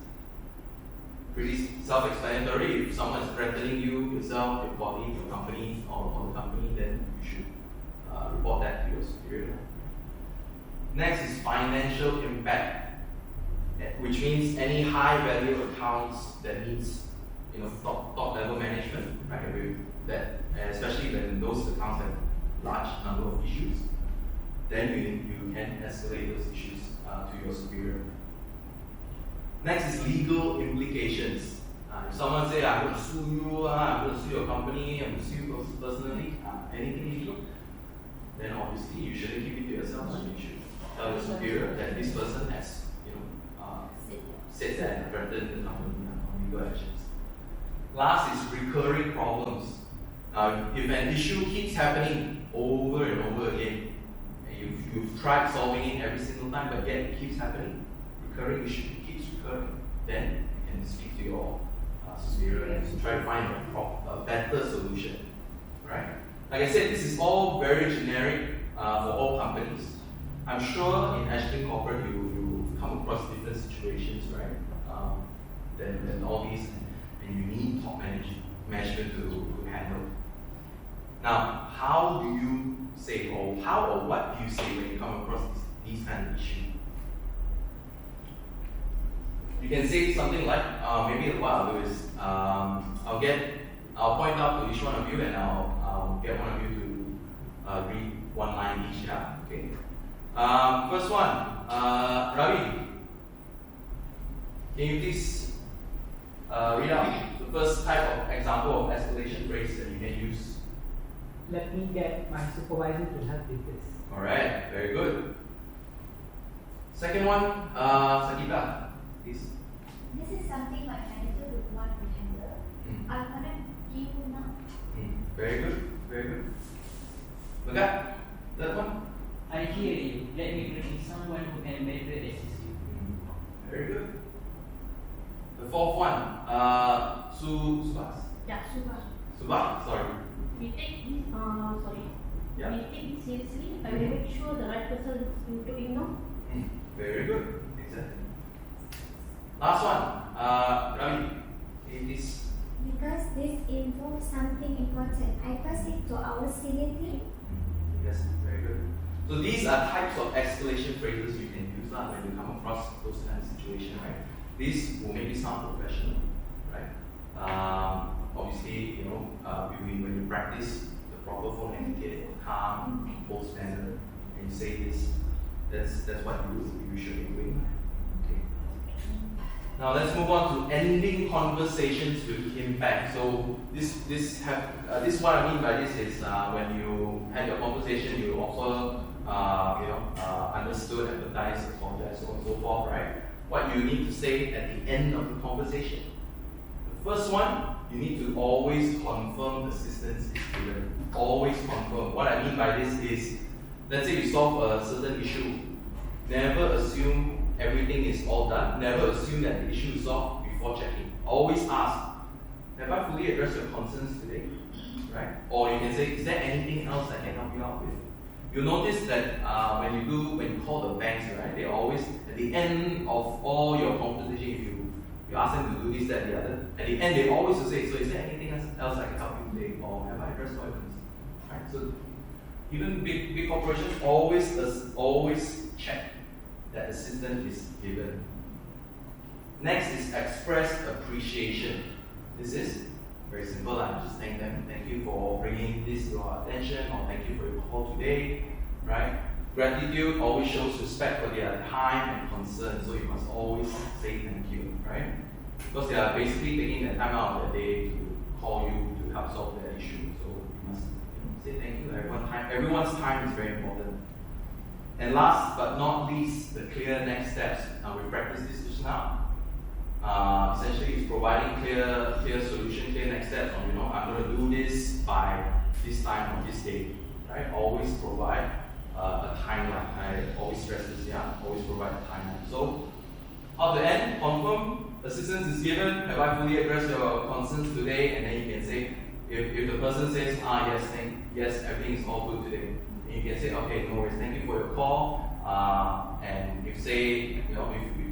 Pretty self-explanatory. If someone is threatening you, yourself, your colleague, your company, or the company, then you should report that to your superior. Next is financial impact, which means any high-value accounts that needs, top level management. Right? With that, especially when those accounts have large number of issues, then you can escalate those issues to your superior. Next is legal implications. If someone say, "I'm going to sue you, I'm going to sue your company, I'm going to sue you personally," anything legal, then obviously you shouldn't keep it to yourself. You should tell your superior that this person has, said that and threatened the company on legal actions. Last is recurring problems. Now, if an issue keeps happening over and over again, and you've tried solving it every single time, but yet it keeps happening, recurring issue keeps recurring, then you can speak to your superior and try to find a better solution. Right? Like I said, this is all very generic for all companies. I'm sure in Ashton Corporate you come across different situations, right? Than all these, and you need top management to handle. Now, how do you say, or what do you say when you come across these kind of issues? You can say something like, maybe what I'll do is, I'll point out to each one of you, and I'll get one of you to read one line each. Yeah, okay. First one, Ravi, can you please read out the first type of example of escalation phrase that you can use? Let me get my supervisor to help with this. All right, very good. Second one, Sakita, please. This is something my manager would want to handle. I'm gonna give you now. Very good, very good. Megat, that one? I hear you. Let me bring someone who can better assist you. Very good. The fourth one, Subhas. Yeah, super. Subhas, sorry. We take this, sorry. Yeah. We take it seriously and we make sure the right person to ignore. Very good, exactly. Last one, Ravi. It is. Because this involves something important, I pass it to our senior team. Yes, very good. So these are types of escalation phrases you can use when you come across those kind of situations, right? These will make you sound professional, right? Obviously, when you practice the proper phone etiquette, calm, composed manner, and you say this, that's what you should be doing. Okay. Now let's move on to ending conversations with impact. So this what I mean by this is when you had your conversation, you offer understood, empathize, apologize, so on and so forth, right? What you need to say at the end of the conversation. The first one, you need to always confirm assistance is given. Always confirm. What I mean by this is, let's say you solve a certain issue. Never assume everything is all done. Never assume that the issue is solved before checking. Always ask, have I fully addressed your concerns today? Right? Or you can say, is there anything else I can help you out with? You'll notice that when you call the banks, right, they always, at the end of all your conversation, if you ask them to do this, that, the other, at the end they always will say, so is there anything else I can help you today? Or have I addressed all your concerns? Right? So even big corporations always check that assistance is given. Next is express appreciation. This is very simple. Just thank them. Thank you for bringing this to our attention, or thank you for your call today. Right? Gratitude always shows respect for their time and concern. So you must always say thank you. Right? Because they are basically taking the time out of their day to call you to help solve their issue. So you must say thank you. Everyone's time is very important. And last but not least, the clear next steps. We practiced this just now. Essentially, it's providing clear solution, clear next steps on, I'm going to do this by this time or this date. Right? Always provide a timeline. I always stress this, always provide a timeline. So, at the end, confirm, assistance is given, have I fully addressed your concerns today? And then you can say, if the person says, yes, everything is all good today. And you can say, okay, no worries, thank you for your call. And if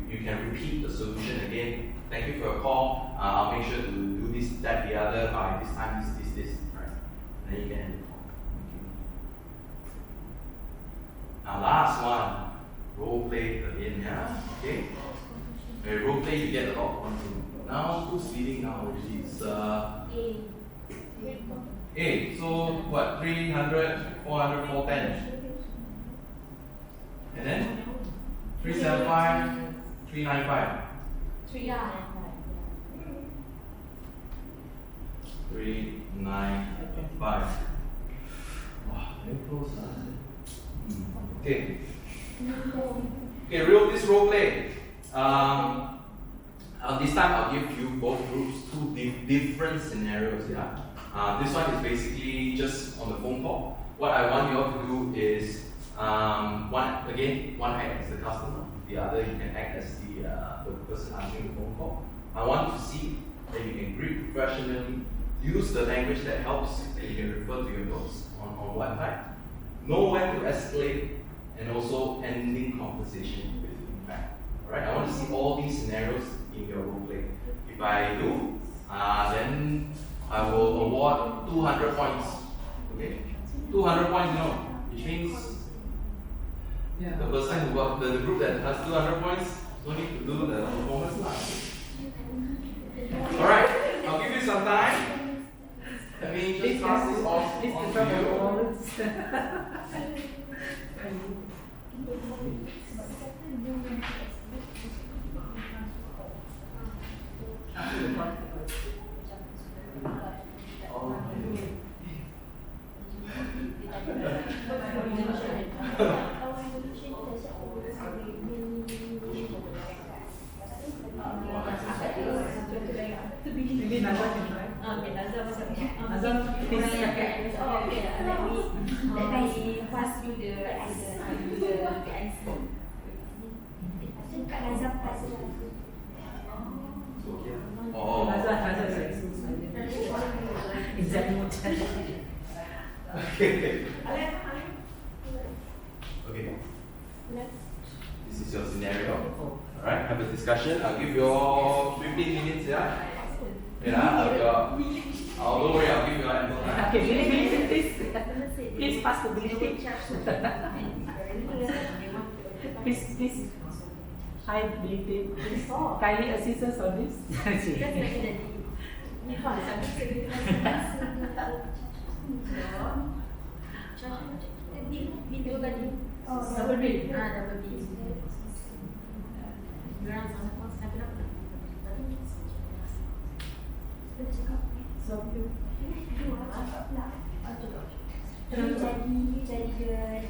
if you can repeat the solution again, thank you for your call. I'll make sure to do this, that, the other by this time, this, right? And then you can end the call. Now last one, role play again, okay? Role play, you get a lot of points. Now who's leading now? It's A. So what? 300, 400, 410. And then 375, 395. 395. Wow, very close. Okay. Okay, this role play. This time I'll give you both groups two different scenarios. This one is basically just on the phone call. What I want you all to do is one act as the customer, the other you can act as the person answering the phone call. I want to see that you can greet professionally, use the language that helps, and you can refer to your notes on what type. Know when to escalate, and also ending conversation with impact. Alright, I want to see all these scenarios in your role play. If I do, then I will award 200 points. Okay? 200 points, which means the person who got the group that has 200 points don't need to do the performance line. Alright, I'll give you some time. Let me just pass this off to you. Maybe Nazar can try. Nazar, please. Okay. Okay. This is your scenario. Alright, have a discussion. I'll give you all 15 minutes, yeah? Don't worry, I'll give you all ample time. Okay, Billy, please pass the Billy. Please. Hi, Billy, please kindly assist us on this. Double B. Double B. You jadi the right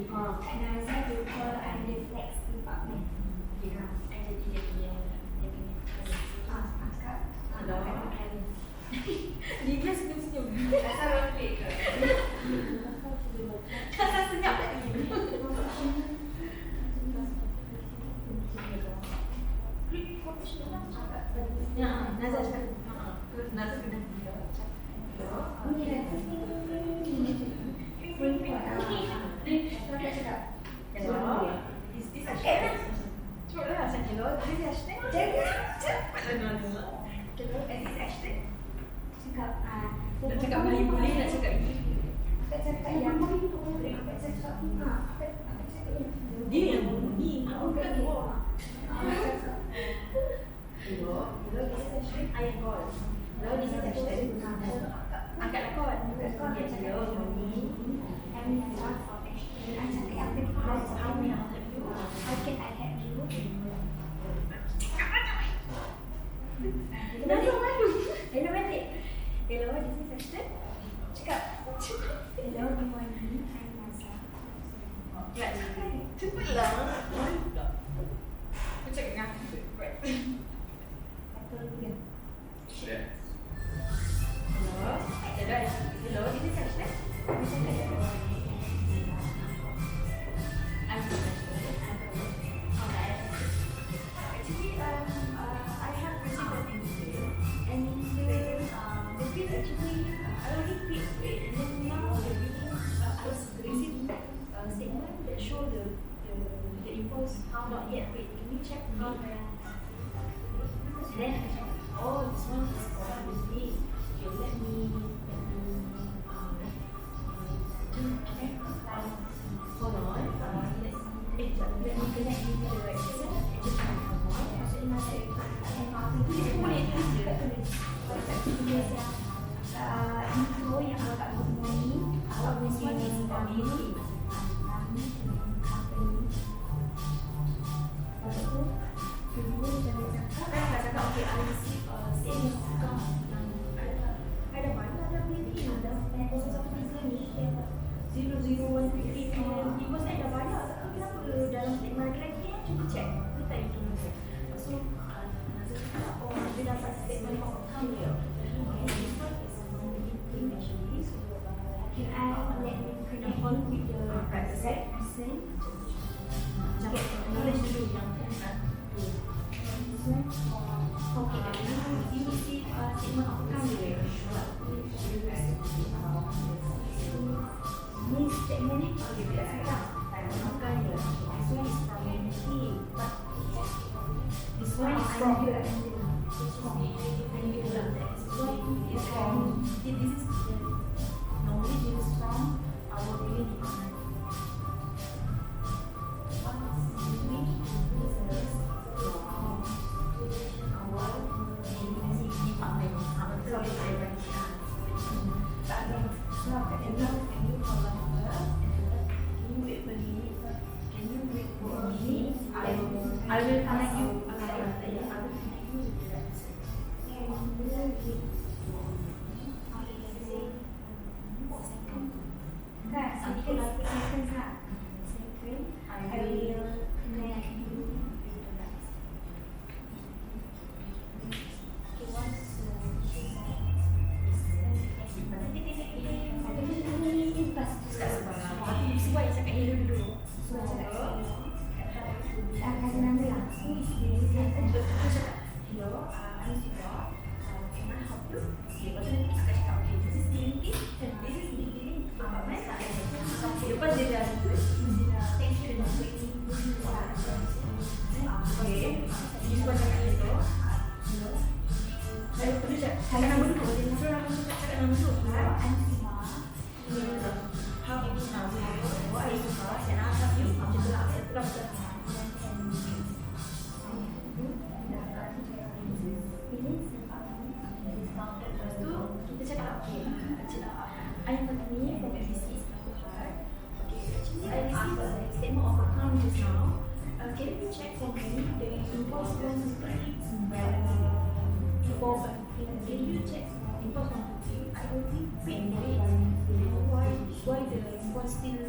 one. And I said to call under flex department. I jadi dia Dia senyum-senyum. Rasa roti ke? Rasa senyap lagi. Ya, Nazar cakap. Nazar kena. Nak cakap Melayu boleh, nak cakap dia yang bunyi. Ayah call. Hello, this is Ashton. Angkat call. Hello, morning. I'm Sarah from Ashton. I cakap apa kita how may I help you? How can I help you? Hello, balik. Hello, this is Ashton. Cakap. Hello, good morning. I'm Nasa. Cepatlah. Aku cakap dengan aku. Yeah. Hello, this is Ashton. I'm alright. Actually, I have received an email, and the bill actually I already paid for it, and then now the billing I was receiving a statement that show the invoice how not yet paid. Can you check how? And then I check. Oh, this one is for the bill. Okay, let me hold on. Let me connect you to the right person. Maksudnya masa itu boleh info yang awak hubungi ni, awak mesti kami ni. Lepas tu, kedua jangan cakap. Kan cakap okay, I receive savings account yang ada banyak dah beli ada 013 ni yang 00133 invoice ada banyak. Kenapa dalam statement lagi-lagi cuba check. Kita itu macam. So, oh, dia dapat statement of account dia. This one is actually. So, can I let me connect on with the right person? Okay, knowledge dulu yang okay, you see statement of account dia. Ni statement ni dia tidak cakap account dia. So it's from NT, but this one is from you. This is normally this is from our billing department. I will connect you. This is Hi, I'm Sima. How many houses you have? What are you supposed to ask you? How to do it? Lepas tu kita cakap okay, I'm Fatmi from ABC Islahul. Okay, actually I received a statement of account just now. Can you check for me the invoice 153? Can you check invoice 153? I already paid for it. Why the invoice still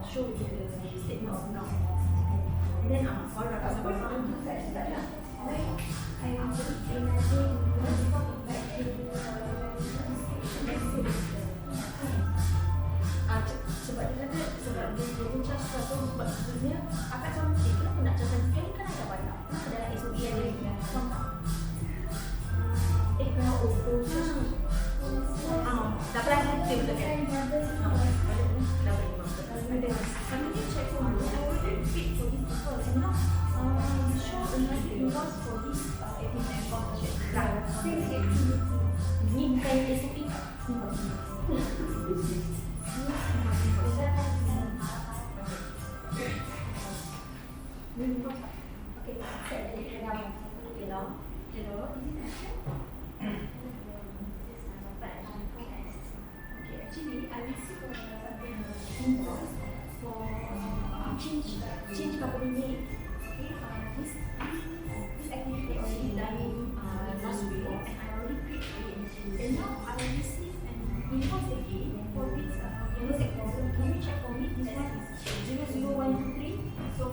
show the statement of account? And then all the customers want to fetch that lah. I am just imagine sebab dia kata sebab dia charge satu sebab sebenarnya akak cantik kenapa nak charge satu kali kan ada banyak dalam SOP ada faham tak? Kalau auto charge tak pernah kita betul kan? Dah boleh ada kami ni check for me I already paid for this before and now show another invoice for this activity account check same activity ni bukan SOP Okay, hello, is it Ashton? Okay, actually, I received something invoice for change company name. Okay, this activity already done last week, and I already paid for it. And now I received an invoice again for this activity. Can you check for me? This one is 00123. So,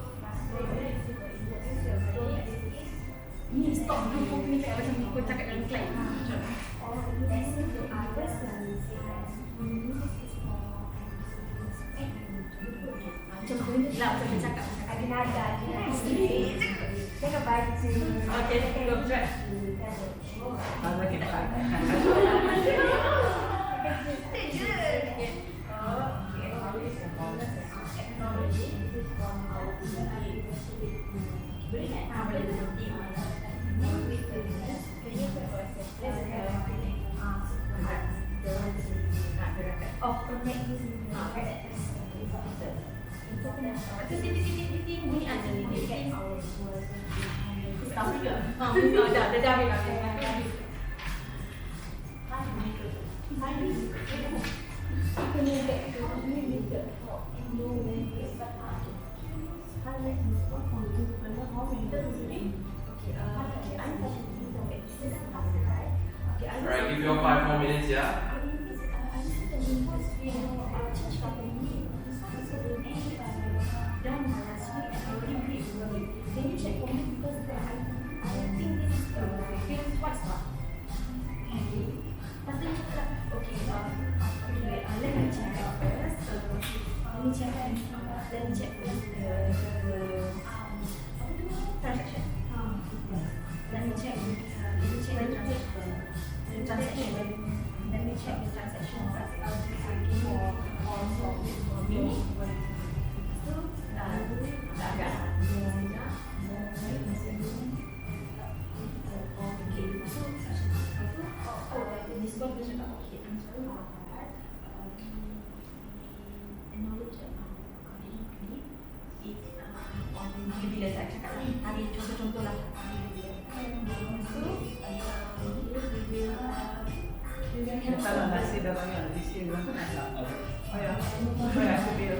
ni stop dulu kau punya cakap macam kau cakap dengan client. Macam kau ni lah macam cakap ada nada cakap baca. Okay, go try. Mana kita tak? Oh, connect this titik bunyi ada titik kan? Tahu juga? Dah Alright, give you 5 more minutes, yeah? Can you check for me because I think this is feels twice lah. Lepas tu cakap, okay, let me check first. Let me check first the transaction. Let me check the transaction. Let me check the transaction first. For me. So, agak. This one dia cakap okay, I'm sorry about that. Acknowledge it bila saya cakap hari contoh-contoh lah. Kalau nasi dah banyak di sini dah nak. Oh ya, aku biar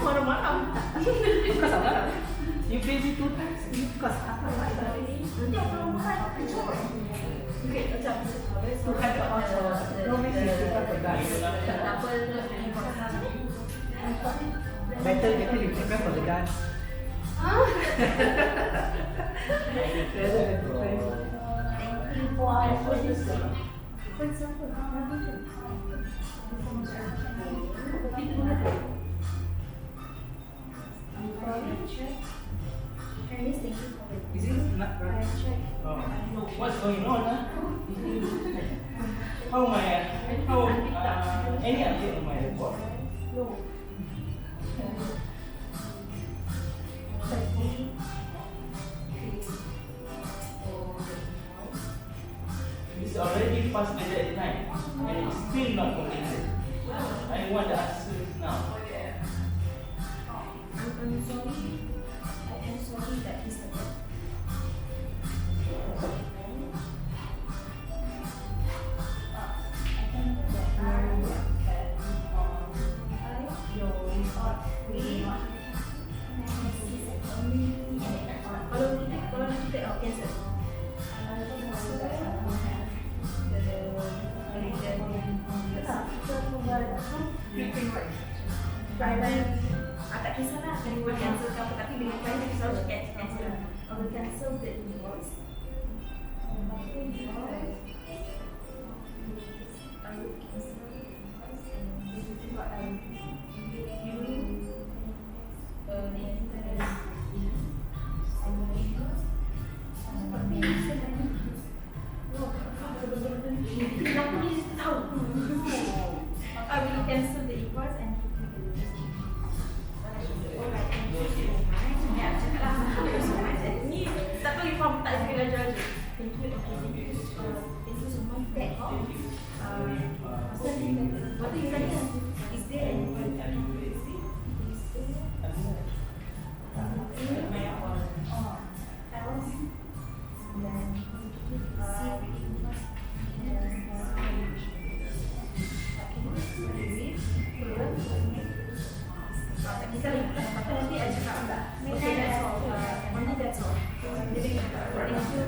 Marah-marah. Bukan sabar. You pay me 2 times. Because apa lagi? Nanti aku makan kacau. Okay, macam Tuhan tak macam. Normally kita pegang. apa Better you prepare for the dance. Is it not right? Oh. What's going on? How am I? Any update on my report? No. It's already already passed the deadline and it's still not completed. I want the answers now. I'm sorry. I am sorry that this happened. I can know that I was upset because your report will not kalau kita cancel. Tak kisahlah kena buat cancel ke apa, tapi dengan klien kita selalu cancel. I will cancel the invoice. I will cancel the invoice and this is what I will give you I will cancel the invoice and alright, thank you so much. Ya, cakap lah, thank you so much. Ni satu reform tak sekali ajar je. Thank you, thank you so much. That all. What do you think? Is there any? Nanti I cakap enggak. Okay, that's all. Only that's all. Thank you.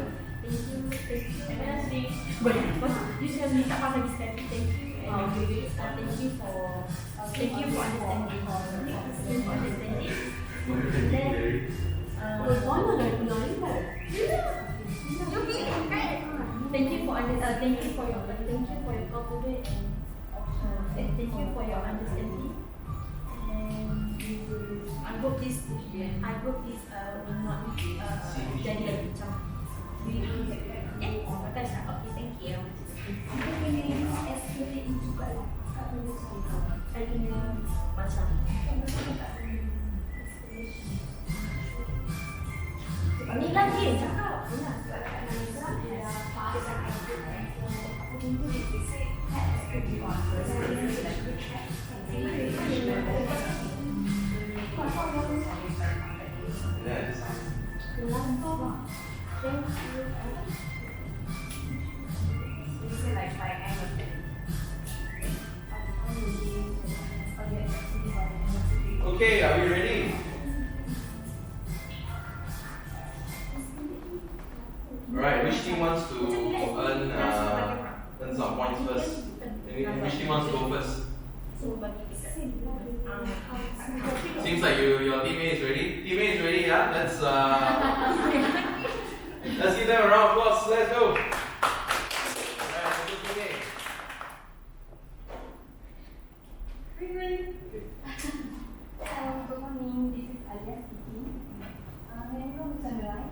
Boleh. You just minta pas lagi sekali. Thank you. Thank you for understanding. Then, mana dah penari kan? You bilang kan? Thank you for your compliment and thank you for your understanding. I hope this will not jadi lagi macam makan tak? Okay, thank you. Kita kena escalate juga lah. I kena macam ni lagi cakap. Okay, are we ready? Alright, which team wants to earn some points first? Which team wants to go first? Seems like your teammate is ready. Teammate is ready, yeah? Let's give them a round of applause. Let's go. Alright, let's go teammate. Good morning, this is Alia speaking. May I know who's on the line?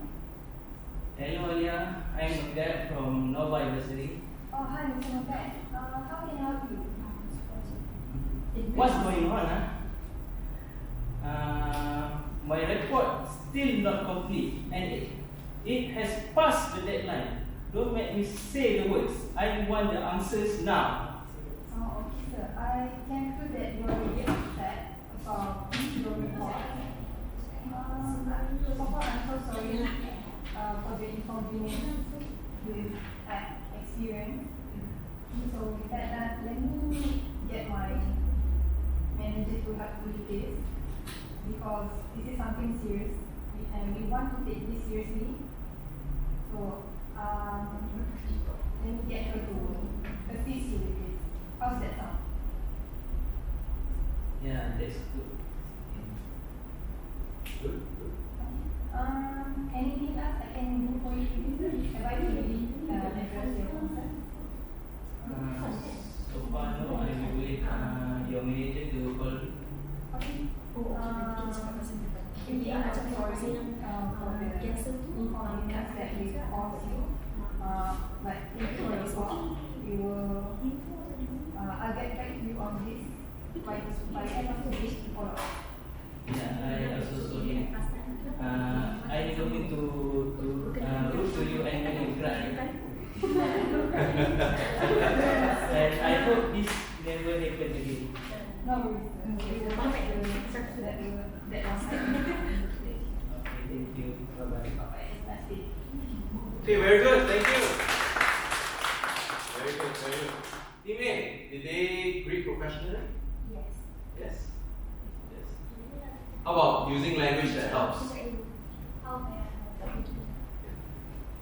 Hello Alia, I'm Magdad from Nova University. Oh, hi, Mr. Magdad. How can I help you? What's going on? My report still not complete and it has passed the deadline. Don't make me say the words. I want the answers now. Oh, okay, sir. I can feel that you are really upset about your report. So far, I'm so sorry for the inconvenience with that experience. So with that, let me get my manager to help with this because this is something serious and we want to take this seriously. So let me get her to assist you with this. How's that sound? Yeah, that's good. Anything else I can do for you? Have I really addressed your concern? So far, no, I will wait your manager to call me. Okay. We are sorry for the inconvenience that we caused you. But thank you for your support. We will. I'll get back to you on this by end of the week to follow up. Yeah, I also sorry. I don't mean to rude to you and make you cry. And I hope this never happen again. No worries. We will contact the church that last time. Okay, thank you. Bye-bye. Okay, very good. Thank you. Very good. Very good. Team A, did they greet professionally? Yes. Yes. Yes. How about using language that helps?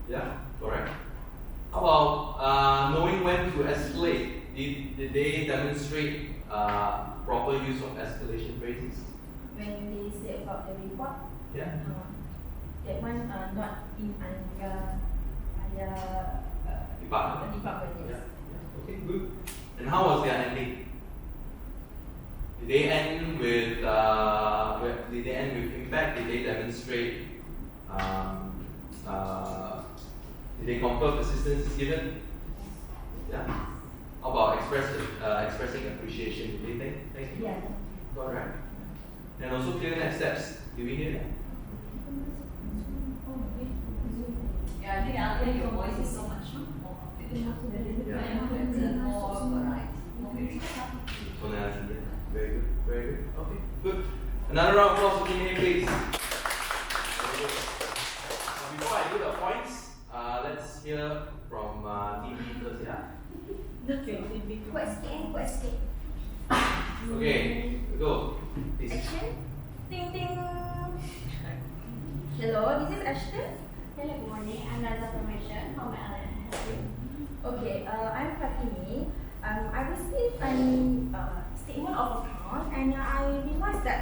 Yeah, correct. How about knowing when to escalate? Did they demonstrate proper use of escalation phrases? When they say about the report, Yeah. that one not in under Department. department, Yeah. yes. Yeah. Okay, good. And how was their ending? Did they end with impact? Did they demonstrate? Did they confirm persistence is given? Yeah. How about expressing appreciation? Did they thank you? Yeah. Correct. And also clear next steps. Did we hear that? Yeah, I think your voice is so much more confident. More variety. Tonality. Yeah. Very good. Very good. Okay. Good. Another round of applause for Team A, please. Very good. Before I do the points, let's hear from Team B first. Yeah. Question. Okay. Go. Please. Action. Ding ding. Hello, this is Ashton. Hello, good morning. I'm Raza Formation. How may I help you? Okay, I'm Fatini. I received a statement of account and I realized that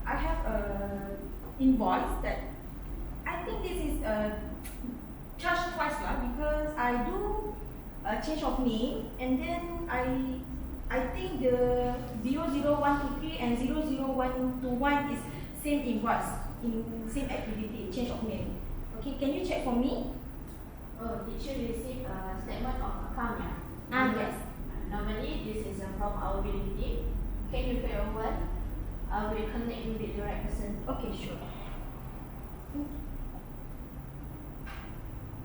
I have a invoice that I think this is charged twice because I do a change of name and then I think the 00123 and 00121 is same invoice in same activity, change of name. Okay, can you check for me? Oh, did you receive a statement of account? Yes. Normally, this is from our billing team. Can you pay over? I will connect you with the right person. Okay, sure.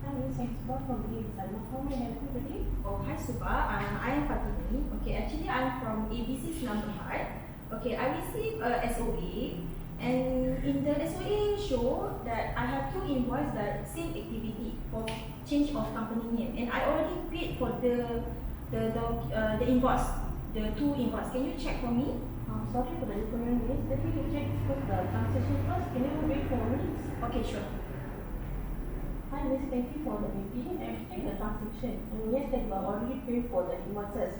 Hi, Miss Suba from Ibisana. How may I help you today? Oh, hi Suba. I am Fatini. Okay, actually I'm from ABC's number heart. Okay, I received a SOA and in the SOA show that I have two invoices that same activity for change of company name and I already paid for the invoice, the two invoice. Can you check for me? Sorry for the inconvenience. Let me check first the transaction first. Can you wait for a minute? Okay, sure. Hi, Miss. Thank you for the meeting. I've checked the transaction. And yes, they were already paid for the invoices.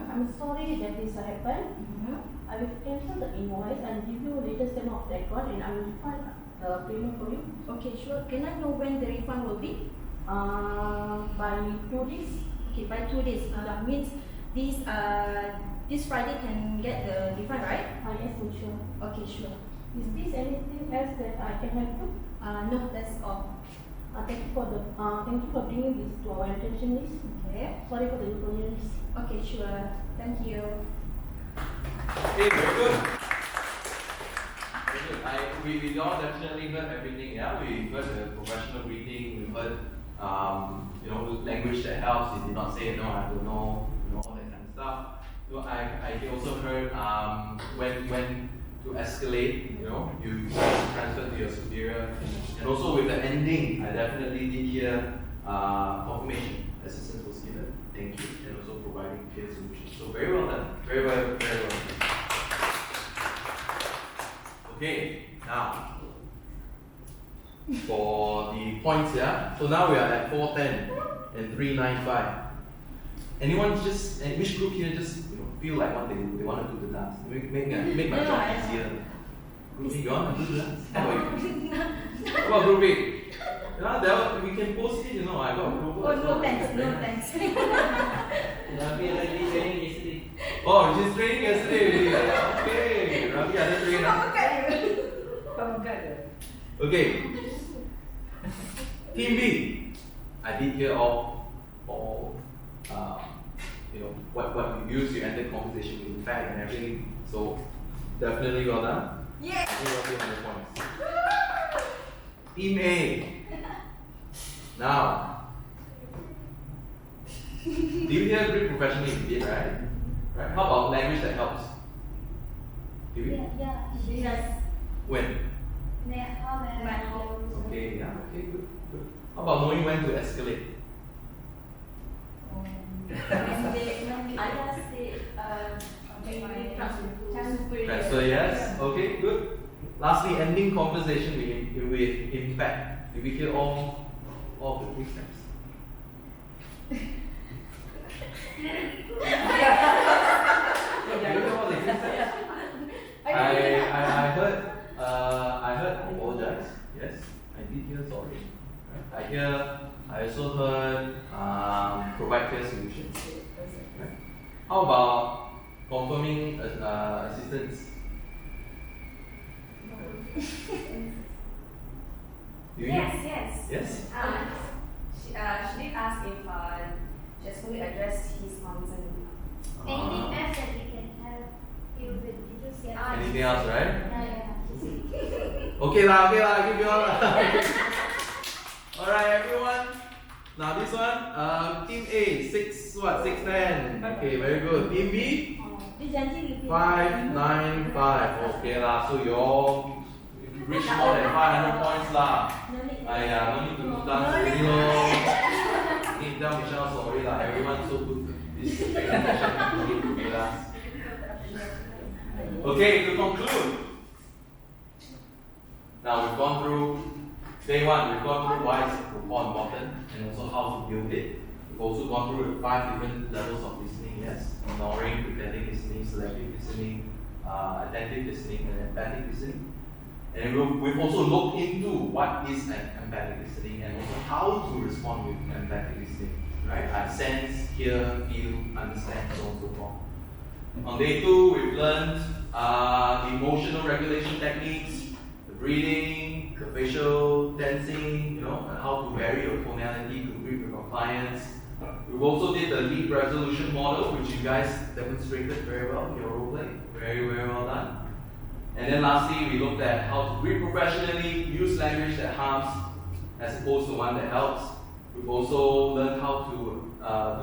I'm sorry that this happened. I will cancel the invoice and give you latest statement of record and I will refund the payment for you. Okay, sure. Can I know when the refund will be? By 2 days. Okay, by 2 days. That means this Friday can get the refund, right? Yes, for sure. Okay, sure. Is this anything else that I can help you? No, that's all. Thank you for bringing this to our attention, Miss. Okay. Sorry for the inconvenience. Okay, sure. Thank you. Okay, very good. Very good. We all definitely heard everything. Yeah, we heard the professional greeting. We heard language that helps. They did not say no, I don't know, all that kind of stuff. So I also heard when to escalate, you transfer to your superior, and also with the ending, I definitely did hear confirmation assistance was given. Thank you, and also providing clear solutions. So very well done. Very well done. Okay, now for the points, yeah. So now we are at 410 and 395. Anyone which group here just feel like what they want to do the dance? Make my job easier. Group B, you want to do the dance? How about you? How about Group B? We can post it, I got approval. Oh, no thanks, no thanks. Ravi already training yesterday. Oh, she's training yesterday. Okay, Ravi ada train. Okay. Team B. I did hear all what you use, you ended conversation with fact and everything. So definitely well done. Yeah. I think you'll get 100 points. Team A. Now. Do you hear great professionally? You did, right? Right. How about language that helps? Do you? Yeah. Yes. When? Okay, yeah, okay, good, good. How about knowing when to escalate? Transfer, yes. Okay, good. Lastly, ending conversation with impact. Did we hear all the three steps? Do you know what the three steps? I heard apologize. Yes, I did hear sorry. I also heard provide clear solutions. Right. How about confirming assistance? Do you Yes. Yes. She did ask if just fully address his concern. Anything else that we can help you with? Did you see? Anything else, right? Yeah. Okay lah, give you all lah. Alright, everyone. Now this one, team A, 6'10". Okay, very good. Team B, 5'9'5". Okay lah, so you all reach more than 500 points lah. No need to dance already lor. Need to tell Michelle sorry lah. Everyone so good. This presentation no need to be last. Okay, to conclude. Now we've gone through day one, we've gone through why is report important and also how to build it. We've also gone through the 5 different levels of listening, yes. Ignoring, pretending listening, selective listening, attentive listening, and empathic listening. And we've also looked into what is an empathic listening and also how to respond with empathic listening. Right? I sense, hear, feel, understand, so on and so forth. On day 2, we've learned the emotional regulation techniques, the breathing, the facial tensing, and how to vary your tonality to greet with our clients. We've also did the lead resolution model, which you guys demonstrated very well in your role play. Very, very well done. And then lastly, we looked at how to greet professionally, use language that harms as opposed to one that helps. We've also learned how to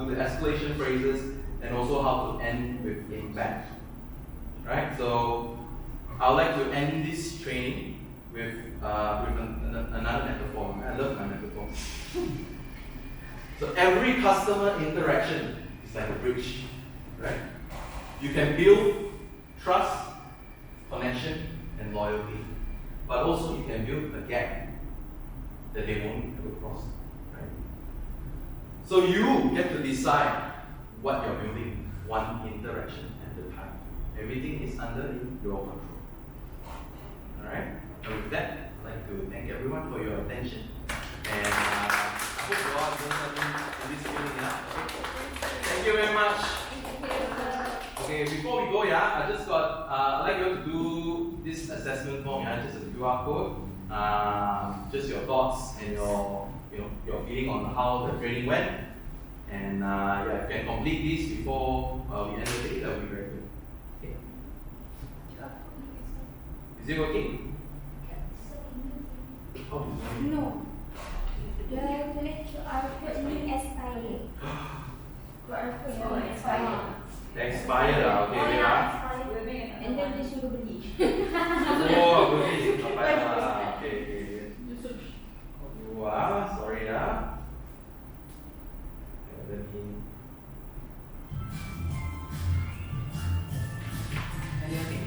do the escalation phrases and also how to end with impact. Right? So I would like to end this training with another metaphor. I love my metaphors. So every customer interaction is like a bridge, right? You can build trust, connection, and loyalty, but also you can build a gap that they won't ever cross, right? So you get to decide what you're building, one interaction at a time. Everything is under your control. Alright? And with that, I'd like to thank everyone for your attention. And I hope you all learned something in this meeting. Thank you very much. Okay, before we go, I just got, I'd like you to do this assessment form, just a QR code. Just your thoughts and your feeling on how the training went. And if you can complete this before we end the day, that would be very good. Okay. Is it working? Oh, No. The lecture I put in expired. Expired, okay, wait. And then they should beli. Oh, beli. Okay. Sorry Let me. Anything?